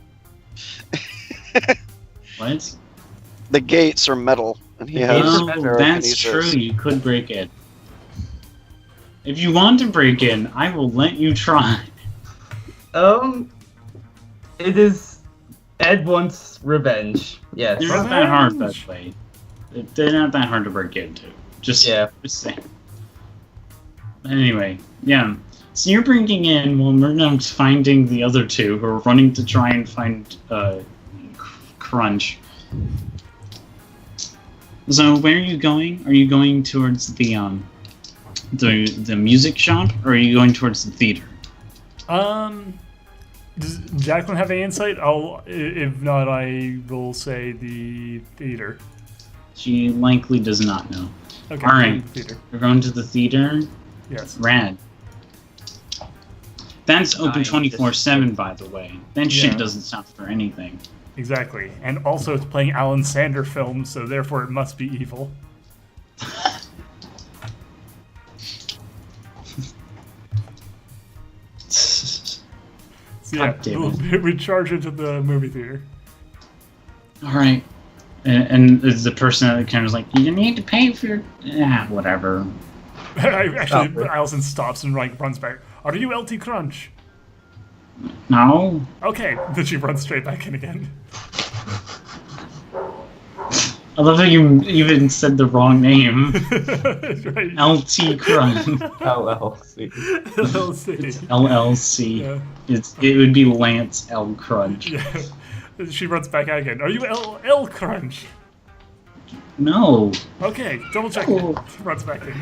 What? The gates are metal, and he has. Oh, that's pyrokinesis. true. You could break it. If you want to break in, I will let you try. It is. Ed wants revenge. Yes. They're not that hard, by the way. They're not that hard to break into. Just saying. Anyway, yeah. So you're breaking in while Murdoch's finding the other two who are running to try and find Crunch. So where are you going? Are you going towards the music shop, or are you going towards the theater? Does Jacqueline have any insight? If not, I will say the theater. She likely does not know. Okay. All right. Theater. We're going to the theater. Yes. Rad. That's open Nice. 24/7, by the way. That shit Yeah. doesn't stop for anything. Exactly. And also, it's playing Alan Sander films, so therefore it must be evil. So yeah, God damn it. we charge into the movie theater. All right. And it's the person that kind of like, you need to pay for your... whatever. Actually, Allison stops and runs back. Are you LT Crunch? No. Okay. Then she runs straight back in again. I love how you even said the wrong name. Right. LT Crunch. LLC. LLC. LLC. Yeah. It would be Lance L. Crunch. Yeah. She runs back out again. Are you L Crunch? No. Okay, double check. Oh. Runs back in.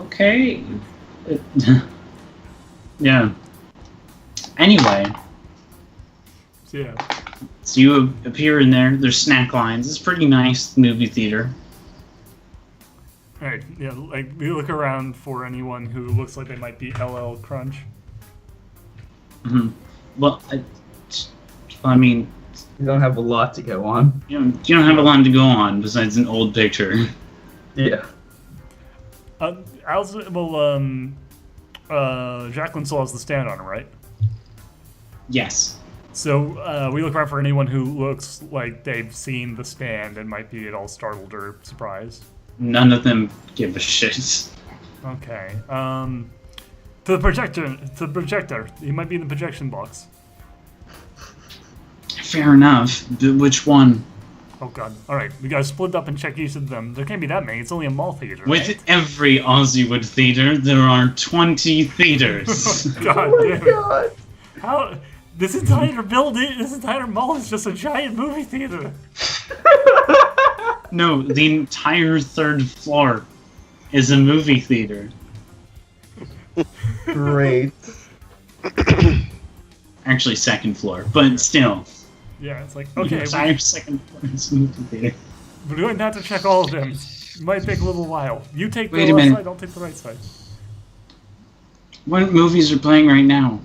Okay. Yeah. Anyway, So yeah. so you appear in there. There's snack lines. It's pretty nice movie theater. All right. Yeah. Like we look around for anyone who looks like they might be LL Crunch. Hmm. Well, I mean, You don't have a lot to go on. you don't have a lot to go on besides an old picture. Yeah. Jacqueline still has the stand on him, right? Yes. So we look around for anyone who looks like they've seen the stand and might be at all startled or surprised. None of them give a shit. Okay. To the projector. He might be in the projection box. Fair enough. But which one? Oh god. Alright, we gotta split up and check each of them. There can't be that many, it's only a mall theater, With right? every Aussie theater, there are 20 theaters. God Oh my damn it. god. How this entire building, this entire mall is just a giant movie theater. No, the entire third floor is a movie theater. Great. Actually, second floor, but still. Yeah, it's like, The okay, entire second floor is a movie theater. we're going to have to check all of them. It might take a little while. You take the Wait a left minute. side, I'll take the right side. What movies are playing right now?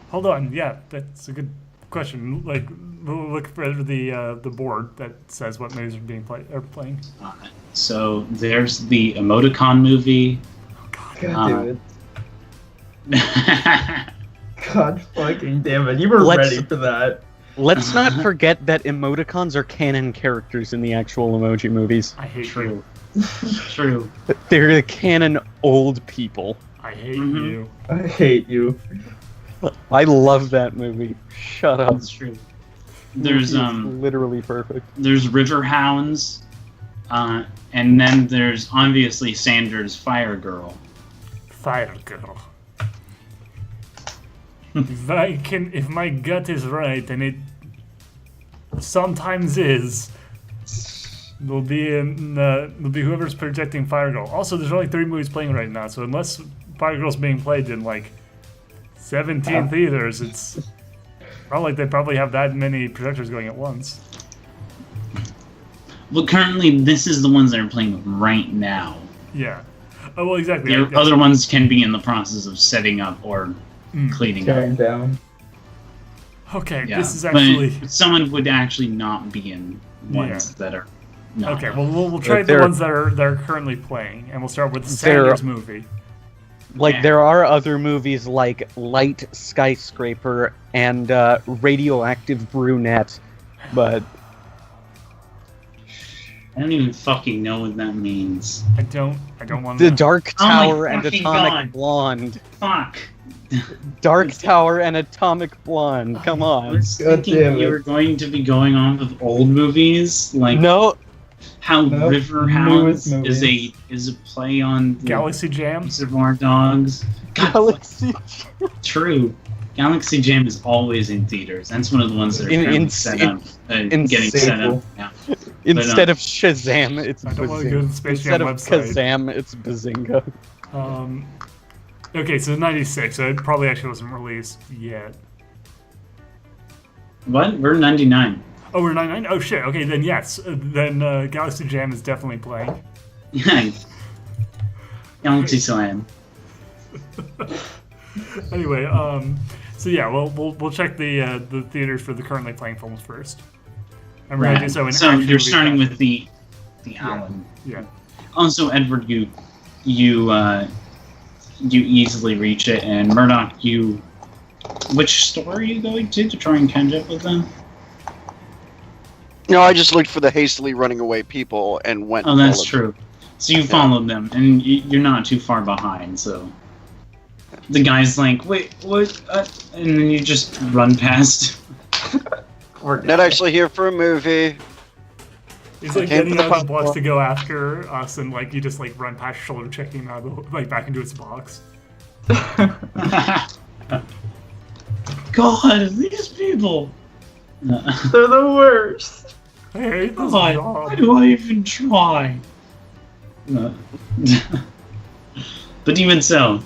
Hold on, yeah, that's a good question. Like, we'll look for the board that says what movies are playing. So there's the Emoticon movie. God damn it. God fucking damn it. You were Let's- ready for that. Let's not forget that emoticons are canon characters in the actual Emoji movies. I hate True. you. True. They're the canon old people. I hate Mhm. you. I hate you. I love that movie. Shut up. That's true. There's It's literally perfect. there's River Hounds, and then there's obviously Sanders' Fire Girl. Fire girl. If my gut is right, and it sometimes is, it'll be whoever's projecting Fire Girl. Also, there's only 3 movies playing right now, so unless Fire Girl's being played in like 17 theaters, it's not like they probably have that many projectors going at once. Well, currently this is the ones that are playing right now. Yeah. Oh well, exactly. The other ones can be in the process of setting up or cleaning up. Tearing down. Okay, Yeah, this is actually but someone would actually not be in ones that are not. okay. Well, we'll try the They're- ones that are currently playing, and we'll start with the They're- Sanders movie. Like, Yeah. there are other movies like Light Skyscraper and Radioactive Brunette, but I don't even fucking know what that means. I don't want The to. Dark Oh my Tower and fucking Atomic God. Blonde. Fuck. Dark Tower and Atomic Blonde. Come I on. was God thinking damn you it. were going to be going off of old movies, like No, how No, River newest Hounds movies. is a play on the Galaxy Jam. Reservoir Dogs. God, Galaxy. true. Galaxy Jam is always in theaters. That's one of the ones that are currently set up, getting set up. Yeah. Instead of Shazam, it's I don't want to go to the Space Instead Jam of website. Kazam, it's Bazinga. Okay, so 96, so it probably actually wasn't released yet. What? We're 99. Oh, we're 99? Oh shit, okay, then yes. Then Galaxy Jam is definitely playing. Yeah. Galaxy Slam. Anyway, so yeah, we'll check the theaters for the currently playing films first. And we're gonna do so in So action you're movie starting fashion. with the Allen. Yeah. Also, Edward, you easily reach it, and Murdoch, which store are you going to try and catch up with them? No, I just looked for the hastily running away people and went. Oh, that's followed them. true. So you followed them, and you're not too far behind. So the guy's like, "Wait, what?" And then you just run past. Not actually here for a movie. He's like Came getting from the out of the box platform. to go after us, and like you just like run past shoulder checking him out of the, like back into his box. God, these people. They're the worst. I hate this God, job. why do I even try? But even so.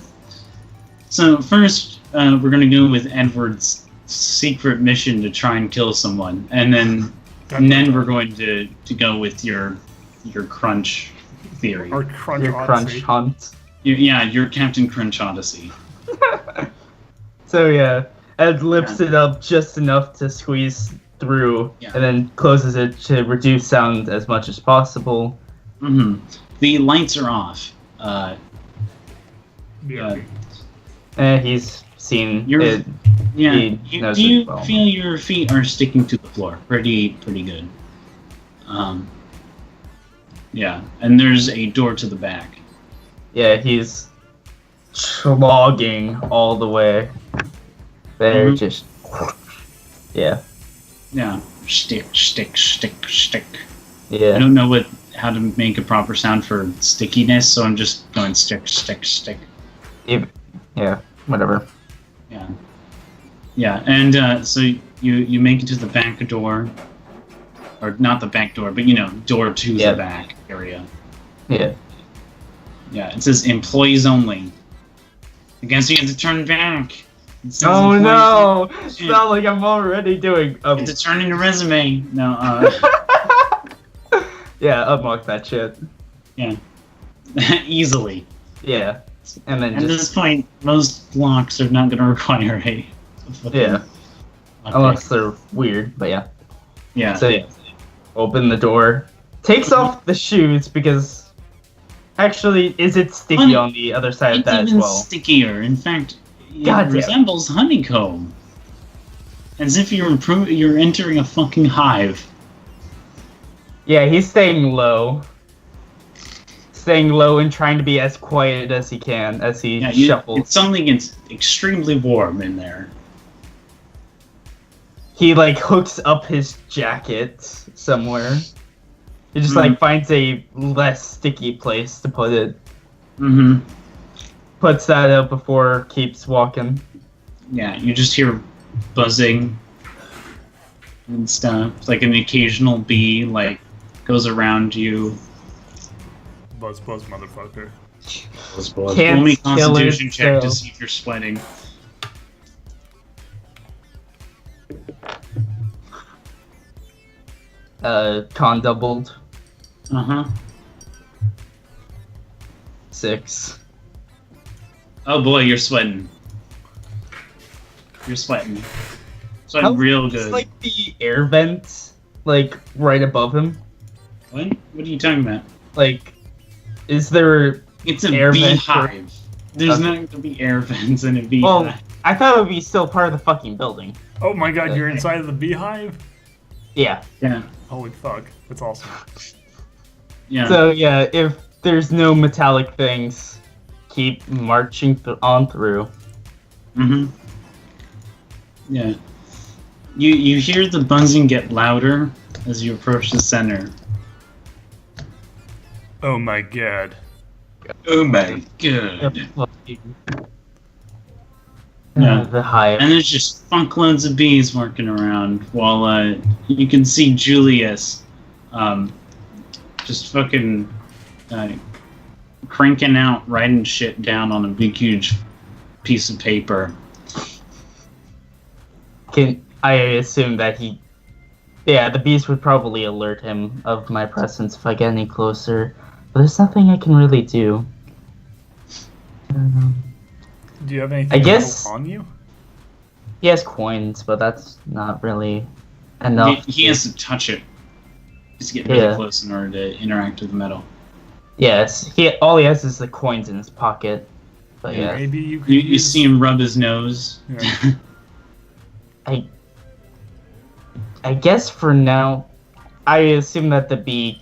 So first, we're gonna go with Edward's secret mission to try and kill someone, and then we're going to go with your crunch theory. Or Crunch Your Odyssey. crunch hunt. Your Captain Crunch Odyssey. So yeah, Ed lifts it up just enough to squeeze through, Yeah. and then closes it to reduce sound as much as possible. Mm-hmm. The lights are off. Yeah. He's seen You're- it. Yeah. He knows Do you it well. feel your feet are sticking to the floor? Pretty good. Yeah, and there's a door to the back. Yeah, he's slogging all the way. There, Mhm. just yeah, Yeah, stick. I yeah. don't know how to make a proper sound for stickiness, so I'm just going stick. Yeah, whatever. Yeah, and so you make it to the back door, or not the back door, but door to Yeah. the back area. Yeah. Yeah, it says employees only. I guess you have to turn back. It says Oh employees no! only. It's not like I'm already doing. You have to turn in a resume. No, Yeah, unlock that shit. easily. Yeah, and then At just this point, most blocks are not going to require a fucking yeah, lockpick. unless they're weird. But yeah. Yeah. So yeah, open the door. Takes off the shoes because actually, is it sticky on the other side of It's that as even well? stickier. In fact, it God damn. resembles honeycomb. As if you're entering a fucking hive. Yeah, he's staying low. Staying low and trying to be as quiet as he can as he Yeah, shuffles. it's something it's extremely warm in there. He like hooks up his jacket somewhere. He just like finds a less sticky place to put it. Mm-hmm. Puts that up before keeps walking. Yeah, you just hear buzzing and stuff. Like an occasional bee like goes around you. Buzz, motherfucker. Can't Only kill constitution it, check to so- see if you're sweating. Con doubled. Uh-huh. 6. Oh boy, you're sweating. You're sweating. Sweating real good. It's like the air vent, like right above him. What? What are you talking about? Like, is there? It's a Air vent beehive. There's Okay. not going to be air vents in a beehive. Well, I thought it would be still part of the fucking building. Oh my god, you're inside of the beehive? Yeah. Yeah. Holy fuck. That's awesome. Yeah. So yeah, if there's no metallic things, keep marching on through. Mm-hmm. Yeah. You hear the buzzing get louder as you approach the center. Oh my god. Oh my god. Yeah. Yeah. The hive. And there's just funkloads of bees working around while you can see Julius just fucking cranking out, writing shit down on a big, huge piece of paper. I assume that he... Yeah, the beast would probably alert him of my presence if I get any closer. But there's nothing I can really do. I don't know. Do you have anything I guess- on you? He has coins, but that's not really enough. He has to touch it. Just get really Yeah. close in order to interact with the metal. Yes, all he has is the coins in his pocket. But yeah, Maybe you could You use... see him rub his nose. Yeah. I guess for now, I assume that the bee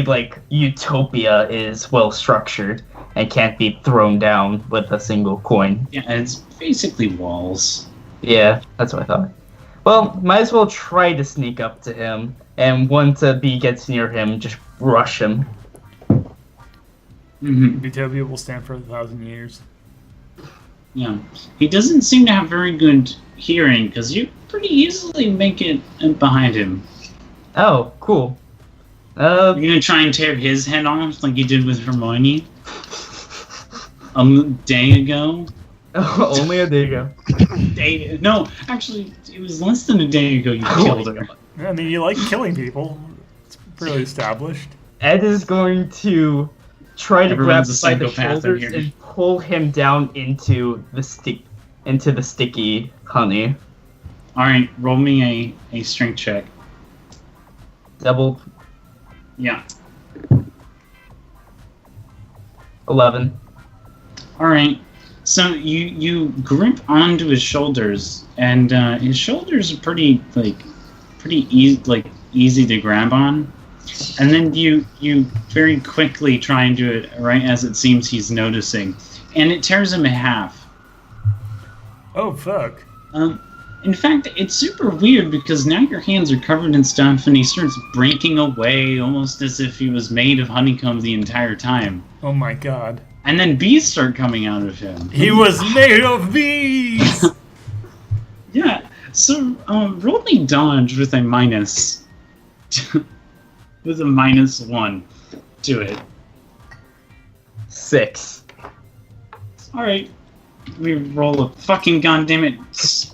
like utopia is well structured and can't be thrown down with a single coin. Yeah, it's basically walls. Yeah, that's what I thought. Well, might as well try to sneak up to him, and once a bee gets near him, just rush him. Mm-hmm. Utopia will stand for 1,000 years. Yeah. He doesn't seem to have very good hearing, because you pretty easily make it behind him. Oh, cool. You're gonna try and tear his head off like you did with Hermione a day ago? Only a day ago. No, actually, it was less than a day ago you killed her. I mean, you like killing people. It's pretty established. Ed is going to try to grab Everyone's a by the psychopath in shoulders here. and pull him down into the sticky honey. Alright, roll me a strength check. Double Yeah. 11. Alright. So you grip onto his shoulders, and his shoulders are pretty easy to grab on. And then you very quickly try and do it right as it seems he's noticing. And it tears him in half. Oh, fuck. In fact, it's super weird because now your hands are covered in stuff and he starts breaking away almost as if he was made of honeycomb the entire time. Oh my god. And then bees start coming out of him. He was made of bees! Yeah, so roll me dodge with a minus. With a -1 to it. 6. Alright. We roll a fucking goddammit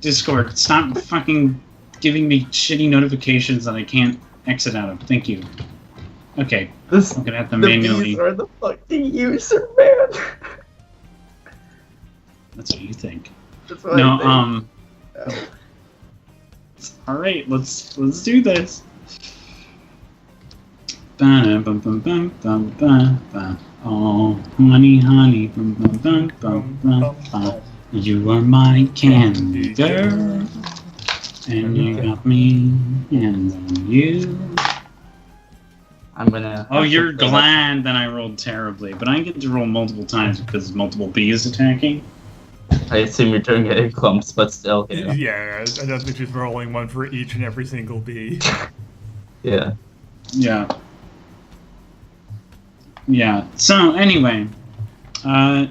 Discord. Stop fucking giving me shitty notifications that I can't exit out of. Thank you. Okay, I'm gonna have to The manually. bees are the fucking user, man. That's what you think. That's what No, I think. Alright, let's do this. Ba-da-bum-bum-bum-bum-bum-bum. Oh, honey, honey, bum-bum-bum-bum-bum. You are my candy girl, and you got me, and then you. I'm gonna. Oh, you're glad that I rolled terribly, but I get to roll multiple times because multiple bees attacking. I assume you're doing it in clumps, but still. Yeah. Yeah, I don't think she's rolling one for each and every single bee. Yeah. Yeah. Yeah. So anyway, I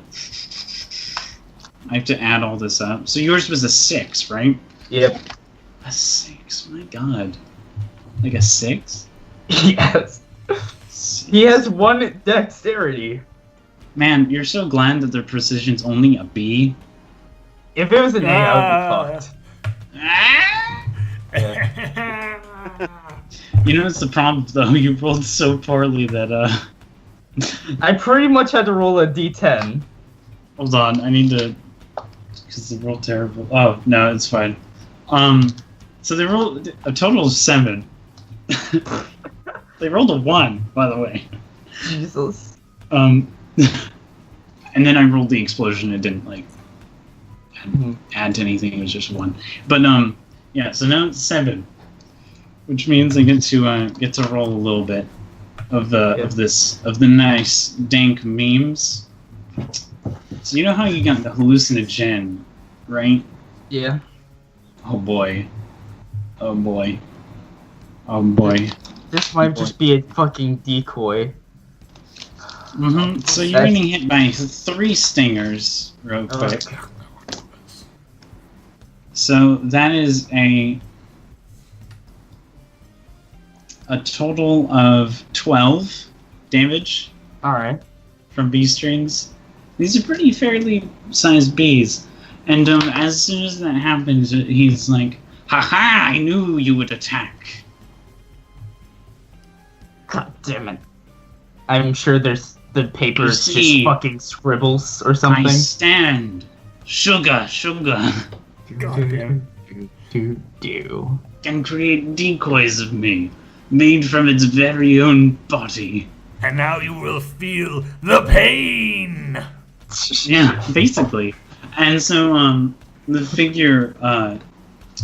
have to add all this up. So yours was a 6, right? Yep. A 6. My God. Like a 6? Yes. He has 1 dexterity. Man, you're so glad that their precision's only a B. If it was an A, I would be fucked. You know what's the problem though? You rolled so poorly that I pretty much had to roll a D10. hold on, I need to, because they rolled terrible. Oh no, it's fine. So they rolled a total of 7. They rolled a 1, by the way. Jesus. And then I rolled the explosion. It didn't like add to anything. It was just 1. But yeah. So now it's 7, which means I get to roll a little bit of the nice dank memes. So you know how you got the hallucinogen, right? Yeah. Oh boy. Oh boy. Oh boy. This might just be a fucking decoy. So you're getting hit by 3 stingers real quick. So that is a total of 12 damage Alright. from bee stings. These are pretty fairly sized bees. And as soon as that happens, he's like, "Haha, I knew you would attack." God damn it. I'm sure there's the paper is You see, just fucking scribbles or something. I stand. Sugar, sugar. Goddamn. Do. Can create decoys of me, made from its very own body. And now you will feel the pain! Yeah, basically. And so, the figure,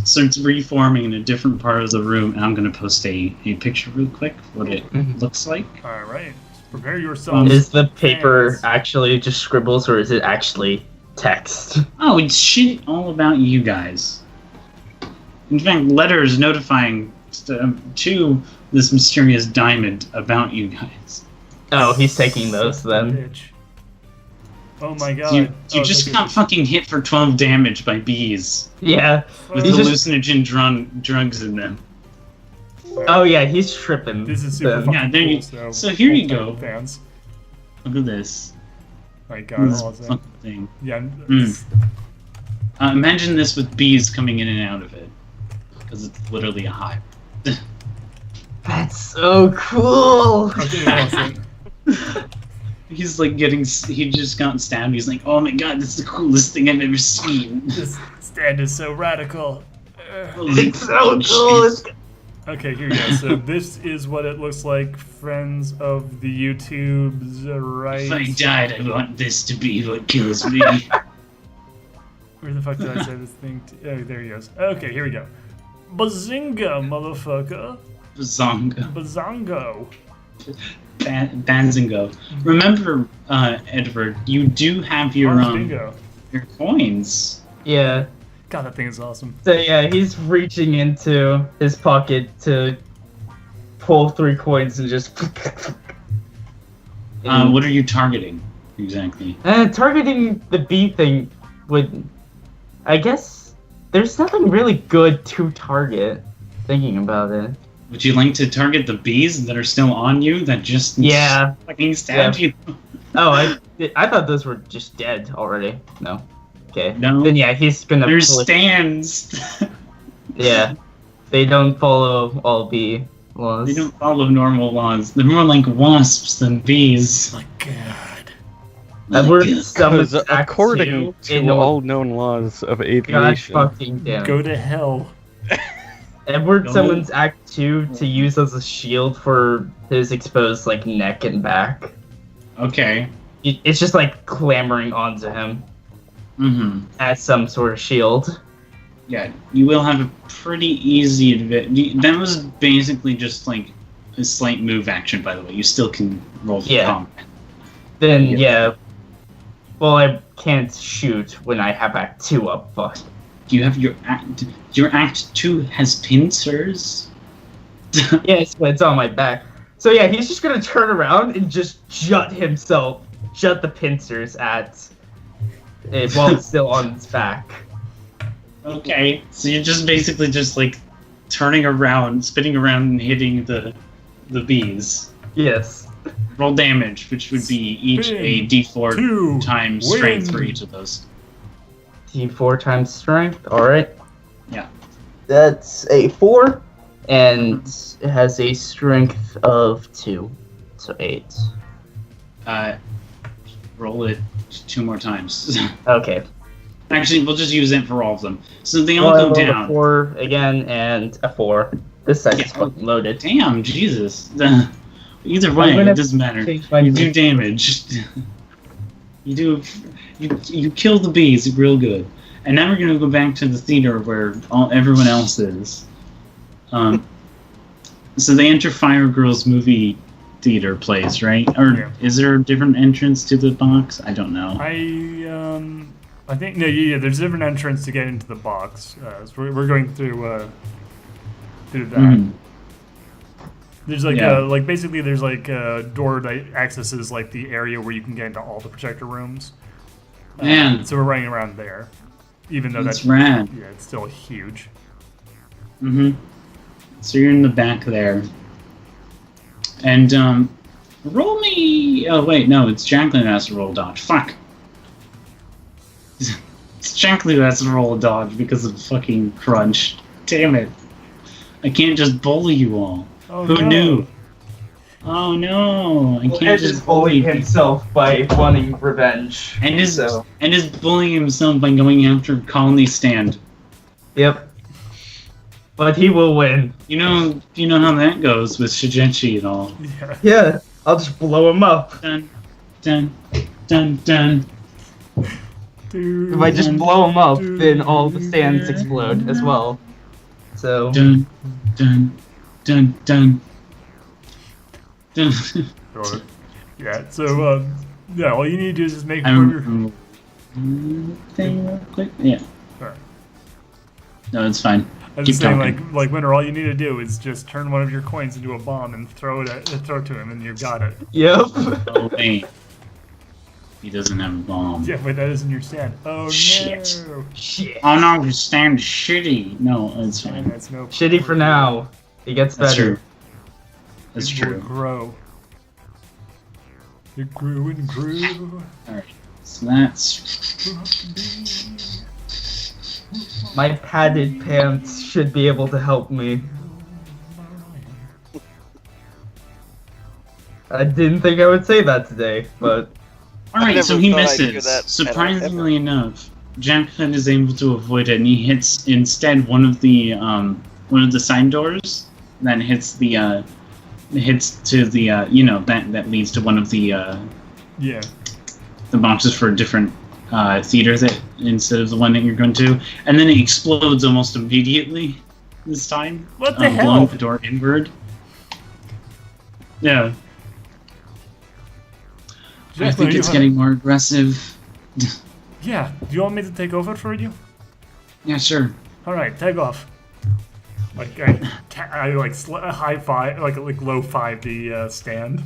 starts reforming in a different part of the room, and I'm gonna post a picture real quick, what it looks like. Alright, prepare yourself. Is the paper Hands. actually just scribbles or is it actually text? Oh, it's shit all about you guys. In fact, letters notifying to this mysterious diamond about you guys. Oh, he's taking those then. Bitch. Oh my god. You Oh, just thank got fucking hit for 12 damage by bees Yeah. with He's just- hallucinogen drugs in them. Oh yeah, he's tripping. This is super then. fucking Yeah, there you- cool. so here you Full-time go. Fans. Look at this. My God, This awesome. fucking thing. Yeah. Mm. Imagine this with bees coming in and out of it, because it's literally a hive. That's so cool. Okay, awesome. He's like he just got stabbed. He's like, oh my god, this is the coolest thing I've ever seen. This stand is so radical. It's so cool. It's... Okay, here you go. So this is what it looks like, friends of the YouTubes, right? If I died, I want this to be what kills me. Where the fuck did I say this thing? Oh, there he goes. Okay, here we go. Bazinga, motherfucker. Bazonga. Bazongo. Banzingo. Remember, Edward, you do have your Bingo. your coins. Yeah. God, that thing is awesome. So yeah, he's reaching into his pocket to pull 3 coins and just. What are you targeting exactly? Targeting the bee thing would, I guess, there's nothing really good to target. Thinking about it. Would you like to target the bees that are still on you that just Yeah. fucking stabbed you? Oh, I thought those were just dead already. No. Okay. No. Then yeah, he's gonna. There's pull it- stands. Yeah. They don't follow all bee laws. They don't follow normal laws. They're more like wasps than bees. My God. Edward Like, summons Because Act according 2 in to all known laws of God aviation, fucking damn. Go to hell. Edward No. summons Act 2 to use as a shield for his exposed like neck and back. Okay. It's just like clamoring onto him Mm-hmm. as some sort of shield. Yeah, you will have a pretty easy advantage. That was basically just like a slight move action, by the way. You still can roll for Yeah. combat. Then Yeah. yeah. Well, I can't shoot when I have Act 2 up, but You have your act. Your act 2 has pincers. yes, but it's on my back. So yeah, he's just gonna turn around and just jut the pincers at it while it's still on its back. Okay, so you're just basically just like turning around, spinning around, and hitting the bees. Yes. Roll damage, which would be each a D4 2 times win. strength for each of those. D4 times strength. Alright. Yeah. That's a 4. And it has a strength of 2. So 8. Roll it 2 more times. Okay. Actually, we'll just use it for all of them. So they Well, all I go rolled a down. 4 again and a 4. This side's Yeah. fucking loaded. Damn, Jesus. Either way, gonna it doesn't matter. change my You do move. damage. You kill the bees real good. And now we're gonna go back to the theater where everyone else is. So they enter Fire Girls movie theater place, right? Or Yeah. is there a different entrance to the box? I don't know. I think no, yeah. There's a different entrance to get into the box. So we're going through that. Mhm. There's like Yeah. basically there's like a door that accesses like the area where you can get into all the projector rooms. Man. So we're running around there, even though That's rad. yeah, it's still huge. Mm-hmm. So you're in the back there. And, roll me... Oh, wait, no, it's Jacqueline that has to roll dodge. Fuck. It's Jacqueline that has to roll a dodge because of fucking crunch. Damn it. I can't just bully you all. Oh, Who no. knew? Oh, no. I can't Ed just is bullying bully himself by wanting revenge. And is So, bullying himself by going after Colony Stand. yep. But he will win. You know how that goes with Shigenshi and all. Yeah. Yeah, I'll just blow him up. Dun, dun, dun, dun. Dude. If I just blow him up, then all the stands explode as well. So, Dun, dun, dun, dun. Dun. Sure. Yeah. So yeah, all you need to do is just make I'm sure thing real quick. Yeah. Alright. No, it's fine. I'm Keep just saying, talking. like Winter, all you need to do is just turn one of your coins into a bomb and throw it to him, and you got it. yep. Oh wait, he doesn't have a bomb. Yeah, but that isn't your stand. Oh Shit. no! Shit. Oh no, his stand is shitty. No, it's And fine. that's no. Shitty for now. It gets That's better. true. That's It will true. grow. It grew and grew. Alright. So that's My padded pants should be able to help me. I didn't think I would say that today, but alright, so never he thought I'd hear misses. that Surprisingly enough, Jackson is able to avoid it, and he hits instead one of the side doors. Then hits the hits to the that leads to one of the Yeah. the boxes for a different theater that instead of the one that you're going to, and then it explodes almost immediately. This time, What the hell? blowing the door inward. Yeah, I Jackson, think are it's you- getting more aggressive. Yeah. Do you want me to take over for you? Yeah, sure. All right, tag off. Like I like high five, like low five the stand.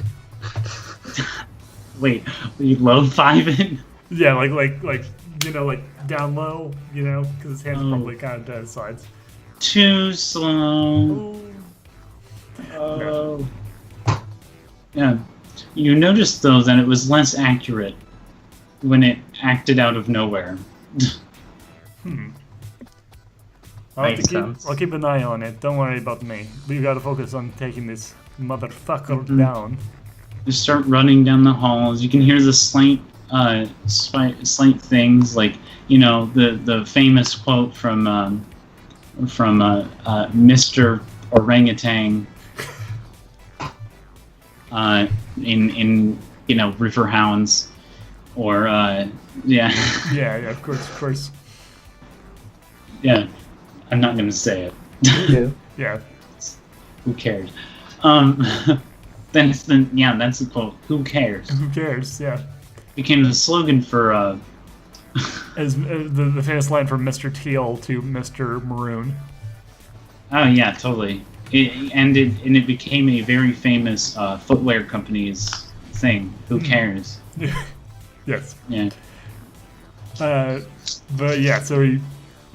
Wait, we low five it? Yeah, like down low, because his hands Oh. probably kind of to the sides. Too slow. Ooh. Oh. Yeah. You noticed though that it was less accurate when it acted out of nowhere. Makes sense. I'll keep an eye on it. Don't worry about me. We gotta focus on taking this motherfucker Mhm. down. You start running down the halls. You can hear the slight things like the famous quote from Mr. Orangutan in River Hounds, or yeah. Yeah, of course. Yeah. I'm not gonna say it. Yeah. Who cares? That's the quote. Who cares? Who cares? Yeah. Became the slogan for As the famous line from Mr. Teal to Mr. Maroon. Oh yeah, totally. It became a very famous footwear company's thing. Who cares? Yes. Yeah. But yeah, so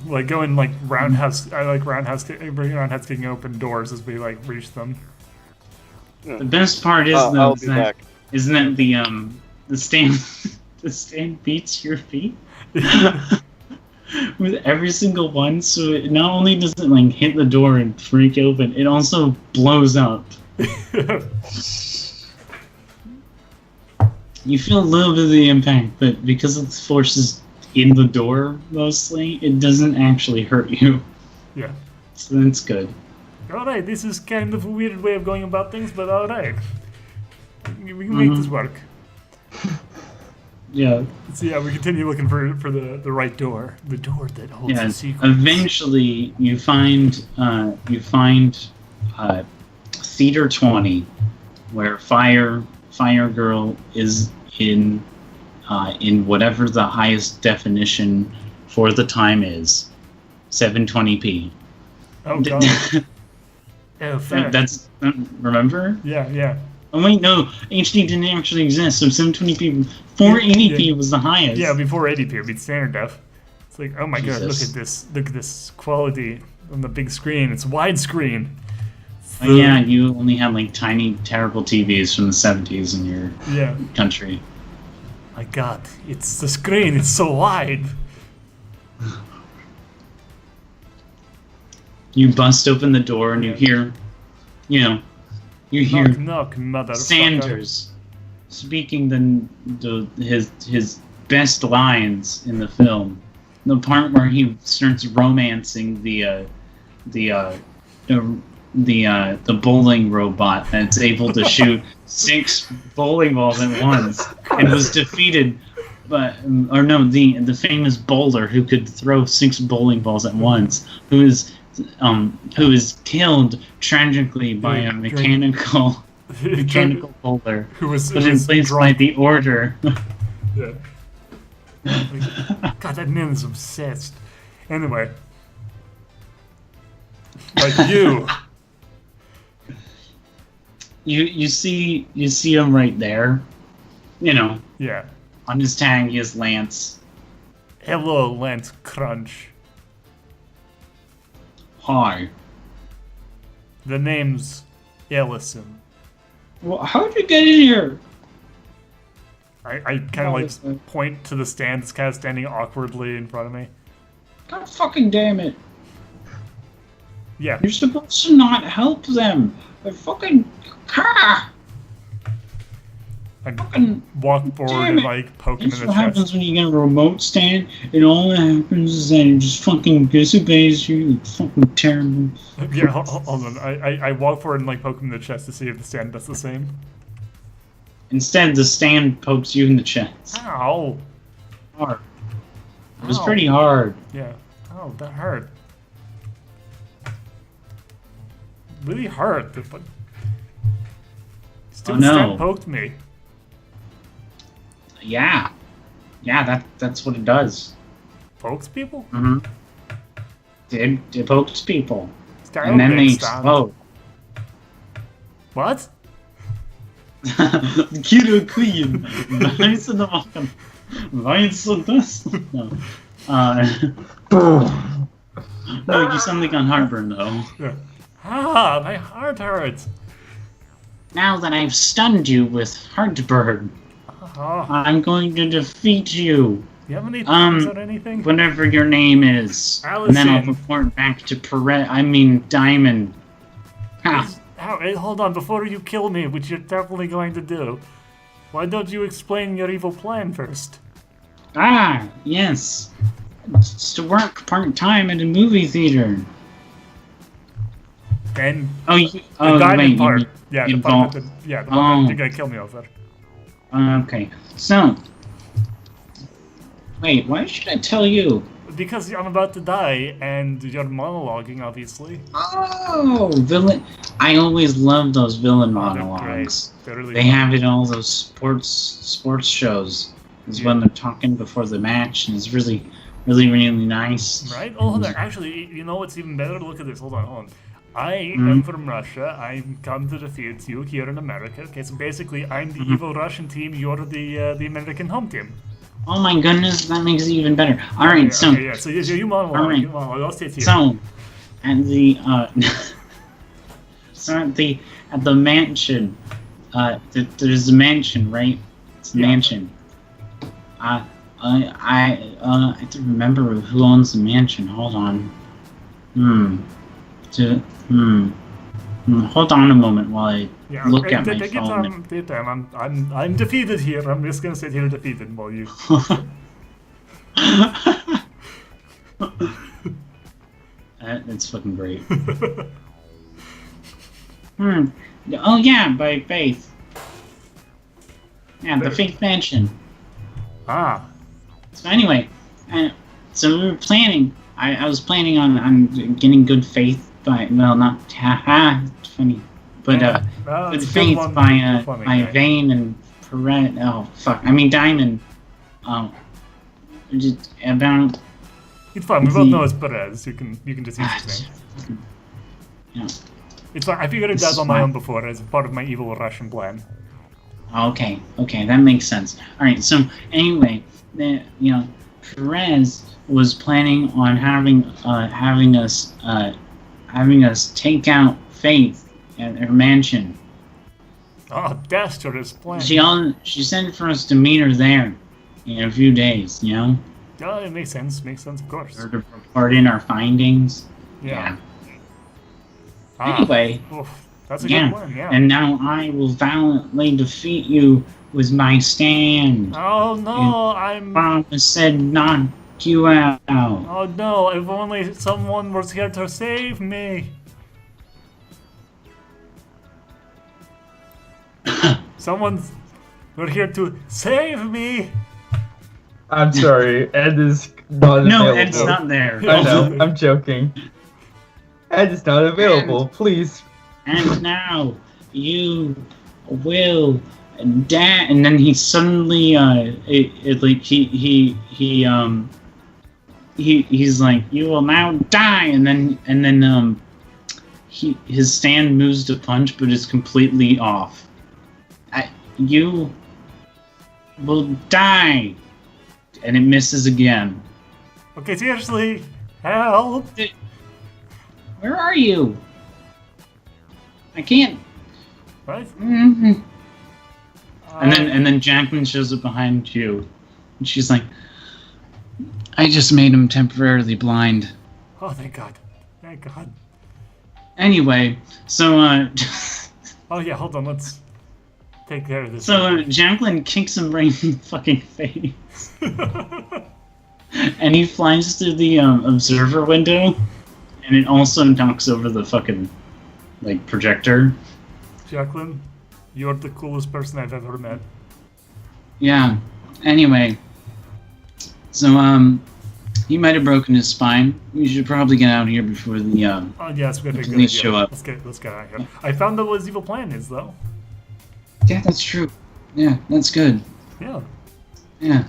we going roundhouse. I like roundhouse kicking open doors as we reach them. The best part is I'll be back. isn't that the stand the stand beats your feet with every single one. So it not only does it hit the door and freak open, it also blows up. You feel a little bit of the impact, but because of the forces in the door mostly, it doesn't actually hurt you. Yeah. So that's good. Alright, this is kind of a weird way of going about things, but alright. We can make this work. Yeah. So yeah, we continue looking for the right door. The door that holds Yeah. the secret. Eventually, you find Theater 20, where Fire Girl is in whatever the highest definition for the time is, 720p. Oh god. Oh, fair. That's remember? Yeah. Oh wait, no, HD didn't actually exist. So 720p, 480p Yeah. was the highest. Yeah, before 80p, it'd be standard def. It's like, oh my god, Jesus. look at this quality on the big screen. It's widescreen. Oh, yeah, you only had tiny, terrible TVs from the 70s in your Yeah. country. My god, it's the screen. It's so wide. You bust open the door and you hear, you hear Knock, motherfucker. Sanders speaking his best lines in the film. The part where he starts romancing the bowling robot that's able to shoot 6 bowling balls at once and was defeated the famous bowler who could throw 6 bowling balls at once, who is killed tragically by a mechanical bowler Who was put in place by the Order. Yeah. God, that man is obsessed. Anyway. Like you. You see him right there. Yeah. On his tag he has Lance. Hello, Lance Crunch. Hi. The name's Ellison. Well, how'd you get in here? I kind of like point to the stand that's kind of standing awkwardly in front of me. God fucking damn it. Yeah. You're supposed to not help them. I fucking... I fucking walk forward damn and it. like poke him That's in what the happens chest. when you get a remote stand, and all that happens is that it just fucking disobeys you. It's fucking terrible. Yeah, hold on. I walk forward and like poke him in the chest to see if the stand does the same. Instead, the stand pokes you in the chest. Ow. Hard. It was Ow. pretty hard. Yeah. Oh, that hurt. Really hurt. But still, Oh, no. stand poked me. Yeah. Yeah, that's what it does. Pokes people? Mm-hmm. It pokes people. This guy And then they makes stand. explode. What? Kilo Queen. Weißt du noch? Weißt du das? No. No, you sound like on heartburn though. Yeah. Ah, my heart hurts. Now that I've stunned you with heartburn, Oh, I'm going to defeat you. you have any things or anything? Whatever your name is. And then I'll Allison. report back to Diamond. Ha. Hey, hold on, before you kill me, which you're definitely going to do, why don't you explain your evil plan first? Ah, yes. It's to work part-time at a movie theater. And Oh, the diamond part. you Yeah, the involved- part that, the one that Oh. you're gonna kill me over. Okay, so... Wait, why should I tell you? Because I'm about to die, and you're monologuing, obviously. Oh, villain! I always love those villain Oh, they're monologues. great. They're really They fun. have it in all those sports shows. Is when they're talking before the match, and it's really nice. Right? Oh, hold on. Actually, you know what's even better? Look at this. Hold on. I Mm-hmm. am from Russia. I'm come to defeat you here in America. Okay, so basically, I'm the Mm-hmm. evil Russian team. You're the American home team. Oh my goodness, that makes it even better. All right, Okay, so okay, yeah. So you monologue. All right. You monologue. I'll stay here. so at the at the mansion, there's a mansion, right? It's a Yeah. mansion. I have to remember who owns the mansion. Hold on. Hold on a moment while I Yeah, look okay, at my take your phone. time. Take your time. I'm defeated here. I'm just gonna sit here defeated while you. That's fucking great. Oh yeah, by Faith. Yeah, the Faith Mansion. Ah. So anyway, so we were planning. I was planning on getting good faith by not it's funny, but No, good it's a good faith one. by Good funny guy. Vane and Perret. Oh fuck! I mean Diamond. Just about It's fine. We both know it's Perez. You can just use his name. yeah. It's fine. I figured it This out on my is own before as part of my evil Russian plan. Okay, that makes sense. All right, so anyway, Perez was planning on having us take out Faith at her mansion. Oh, dastardous plan. She sent for us to meet her there in a few days. Oh, it makes sense. Makes sense, of course. Or to report in our findings. Yeah. Ah, Anyway, oof, that's a yeah, good one. Yeah. and now I will valiantly defeat you with my stand. Oh no, I'm. Promise said knock you out. Oh no! If only someone was here to save me. Someone's. We're here to save me. I'm sorry, Ed is not No, available. Ed's not there. I know, I'm joking. Ed is not available, please. And now you will die. And then he suddenly, he's like, you will now die. And then his stand moves to punch, but is completely off. You will die. And it misses again. Okay, seriously, help! Where are you? I can't. Right? And then Jacqueline shows up behind you, and she's like, "I just made him temporarily blind." Oh, thank God. Thank God. Anyway, so Oh yeah, hold on. Let's take care of this. Jacqueline kicks him right in the fucking face, and he flies through the observer window, and it also knocks over the fucking projector. Jacqueline, you're the coolest person I've ever met. Yeah. Anyway, so he might have broken his spine. We should probably get out of here before the Oh yeah, it's gonna be a good police idea. show up. Let's get out of here. I found out what his evil plan is, though. Yeah, that's true. Yeah, that's good. Yeah. Yeah.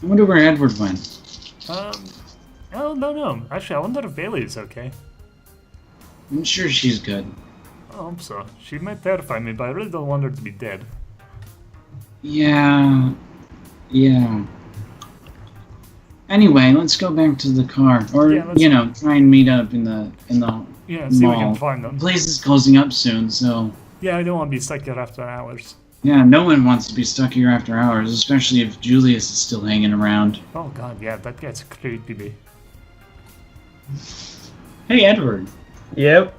I wonder where Edward went. Oh no. Actually, I wonder if Bailey is okay. I'm sure she's good. I hope so. She might terrify me, but I really don't want her to be dead. Yeah. Yeah. Anyway, let's go back to the car, or try and meet up in the Yeah, see if we mall. can find them. The place is closing up soon, so Yeah, I don't want to be stuck here after hours. yeah, no one wants to be stuck here after hours, especially if Julius is still hanging around. Oh God, yeah, that gets creepy. Hey, Edward. Yep.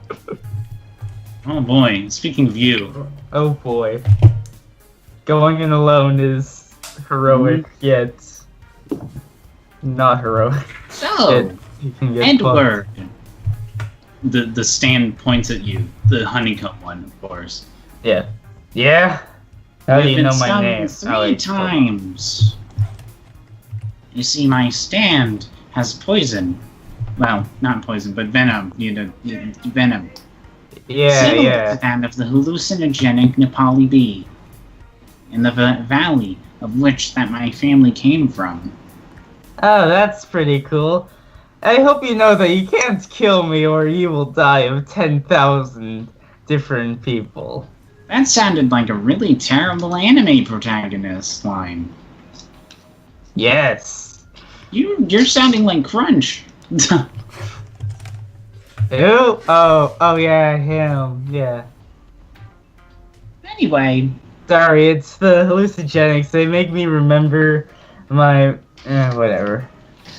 Oh boy, speaking of you. Oh boy. Going in alone is heroic, yet not heroic. So, Yet you can get Edward. The stand points at you. The honeycomb one, of course. Yeah. Yeah? How do You've you been know my stung name? 3 times. You see, my stand has poison. Well, not poison, but venom. Venom. Yeah, Similar yeah. to that of the hallucinogenic Nepali bee. In the valley of which that my family came from. Oh, that's pretty cool. I hope you know that you can't kill me or you will die of 10,000 different people. That sounded like a really terrible anime protagonist line. Yes. You're sounding like Crunch. Who? Oh yeah, him, yeah. Anyway. Sorry, it's the hallucinogenics. They make me remember my... whatever.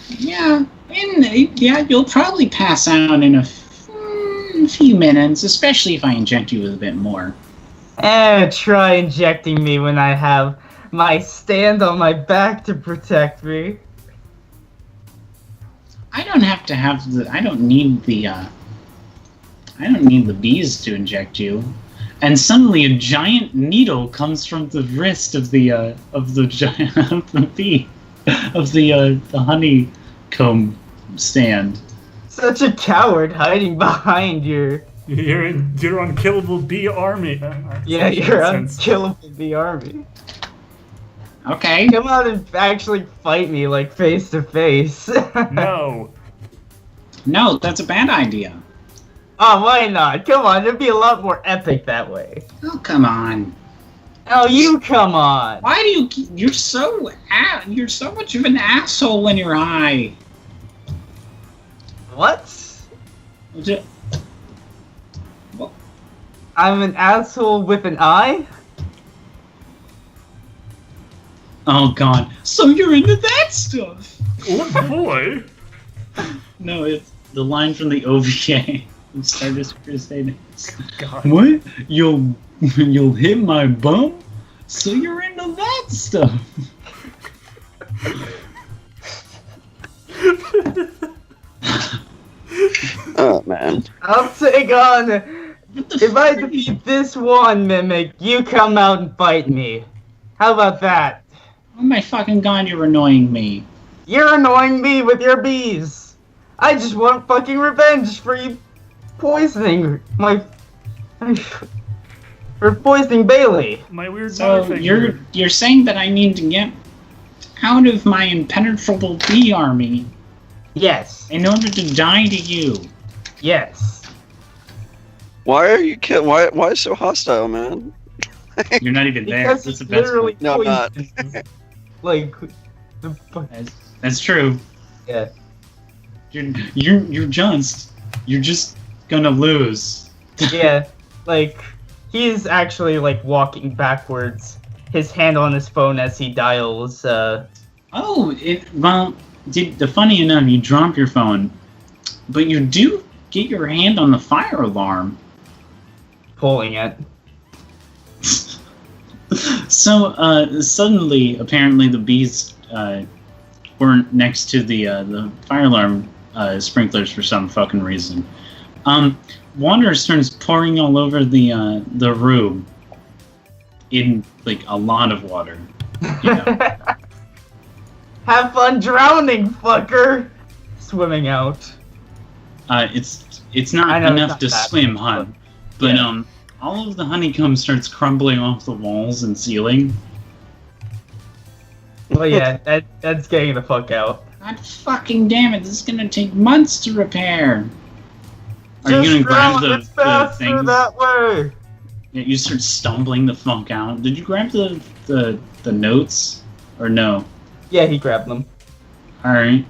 Yeah, you'll probably pass out in a few minutes, especially if I inject you with a bit more. Try injecting me when I have my stand on my back to protect me. I don't have to have the. I don't need the bees to inject you. And suddenly, a giant needle comes from the wrist of the giant of the bee, of the honeycomb stand. Such a coward hiding behind your... You're unkillable bee army. Yeah, you're unkillable bee army. Okay. Come out and actually fight me, like, face to face. No. No, that's a bad idea. Oh, why not? Come on, it'd be a lot more epic that way. Oh, come on. Oh, you come on. Why do you? You're so much of an asshole when you're high. What? What? I'm an asshole with an eye? Oh God! So you're into that stuff? Oh boy! No, it's the line from the OVA. Stardust Crusaders. God. What? You'll hit my bum? So you're into that stuff? Oh man. I'll take on... If I defeat this one mimic, you come out and fight me. How about that? Oh my fucking God! You're annoying me. You're annoying me with your bees. I just want fucking revenge for you poisoning for poisoning Bailey. My weird So butterfinger. you're saying that I need to get out of my impenetrable bee army Yes. in order to die to you? Yes. Why are you why so hostile, man? You're not even there. Because That's the it's best literally part. No, I'm not. poison. Like, the fuck. That's true. Yeah. You're just gonna lose. Yeah. like, he's actually, like, walking backwards, his hand on his phone as he dials, funny enough, you drop your phone, but you do get your hand on the fire alarm. pulling it. So, suddenly, apparently the bees, weren't next to the fire alarm, sprinklers for some fucking reason. Water starts pouring all over the room. In, like, a lot of water. You know? Have fun drowning, fucker! Swimming out. It's not I know it's enough not to that swim, bad, hun. But, yeah. all of the honeycomb starts crumbling off the walls and ceiling. Well, yeah, that's getting the fuck out. God fucking damn it, this is gonna take months to repair! Are you Just gonna grab drown, the it's faster things? that way! Yeah, you start stumbling the fuck out. Did you grab the notes? Or no? Yeah, he grabbed them. Alright.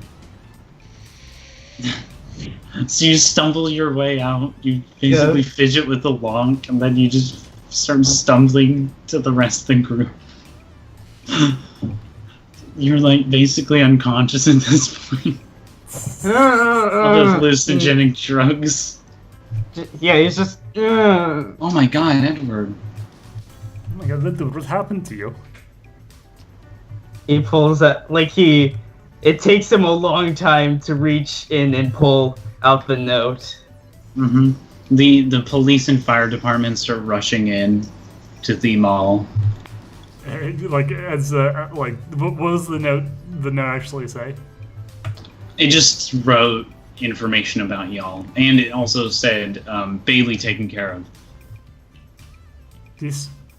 So you stumble your way out, you basically fidget with the log, and then you just start stumbling to the rest of the group. You're like basically unconscious at this point. All those hallucinogenic drugs. Yeah, he's just. Oh my god, Edward. Oh my god, what happened to you? He pulls that it takes him a long time to reach in and pull out the note. Mm-hmm. The police and fire department start rushing in to the mall. What was the note actually say? It just wrote information about y'all, and it also said Bailey taken care of.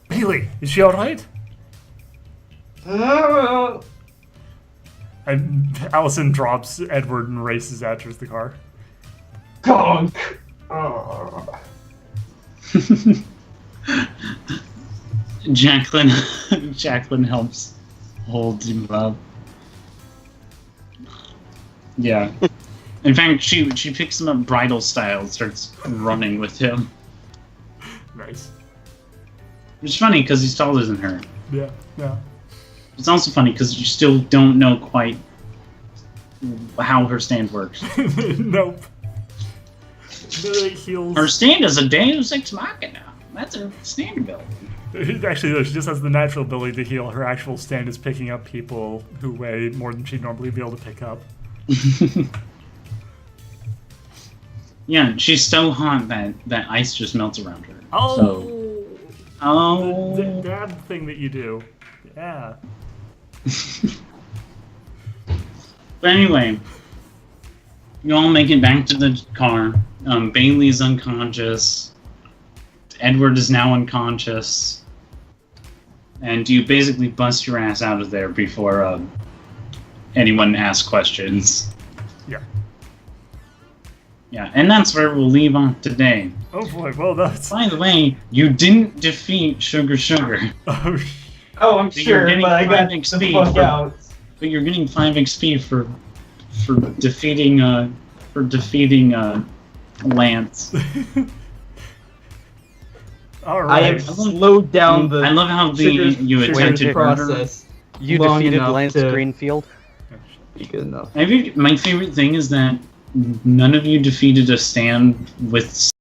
Bailey, is she alright? And Allison drops Edward and races out towards the car. Gonk! Jacqueline helps hold him up. Yeah. In fact, she picks him up bridal style and starts running with him. Nice. It's funny because he's taller than her. Yeah. It's also funny because you still don't know quite how her stand works. Nope. Heals. Her stand is a Deus Ex Machina. That's her stand ability. Actually, no, she just has the natural ability to heal. Her actual stand is picking up people who weigh more than she'd normally be able to pick up. Yeah, she's so hot that ice just melts around her. The dad thing that you do. Yeah. But anyway, you all make it back to the car. Bailey's unconscious. Edward is now unconscious. And you basically bust your ass out of there before anyone asks questions. Yeah. Yeah, and that's where we'll leave off today. Oh boy, well that's... By the way, you didn't defeat Sugar. Oh, I'm So you're sure, getting but I got 5 the XP fuck for- out. But you're getting 5 XP for defeating Lance. Alright. I have slowed down the I love how you sugar attempted murder. process. You long defeated enough Lance to Greenfield. be good enough. My favorite thing is that none of you defeated a stand with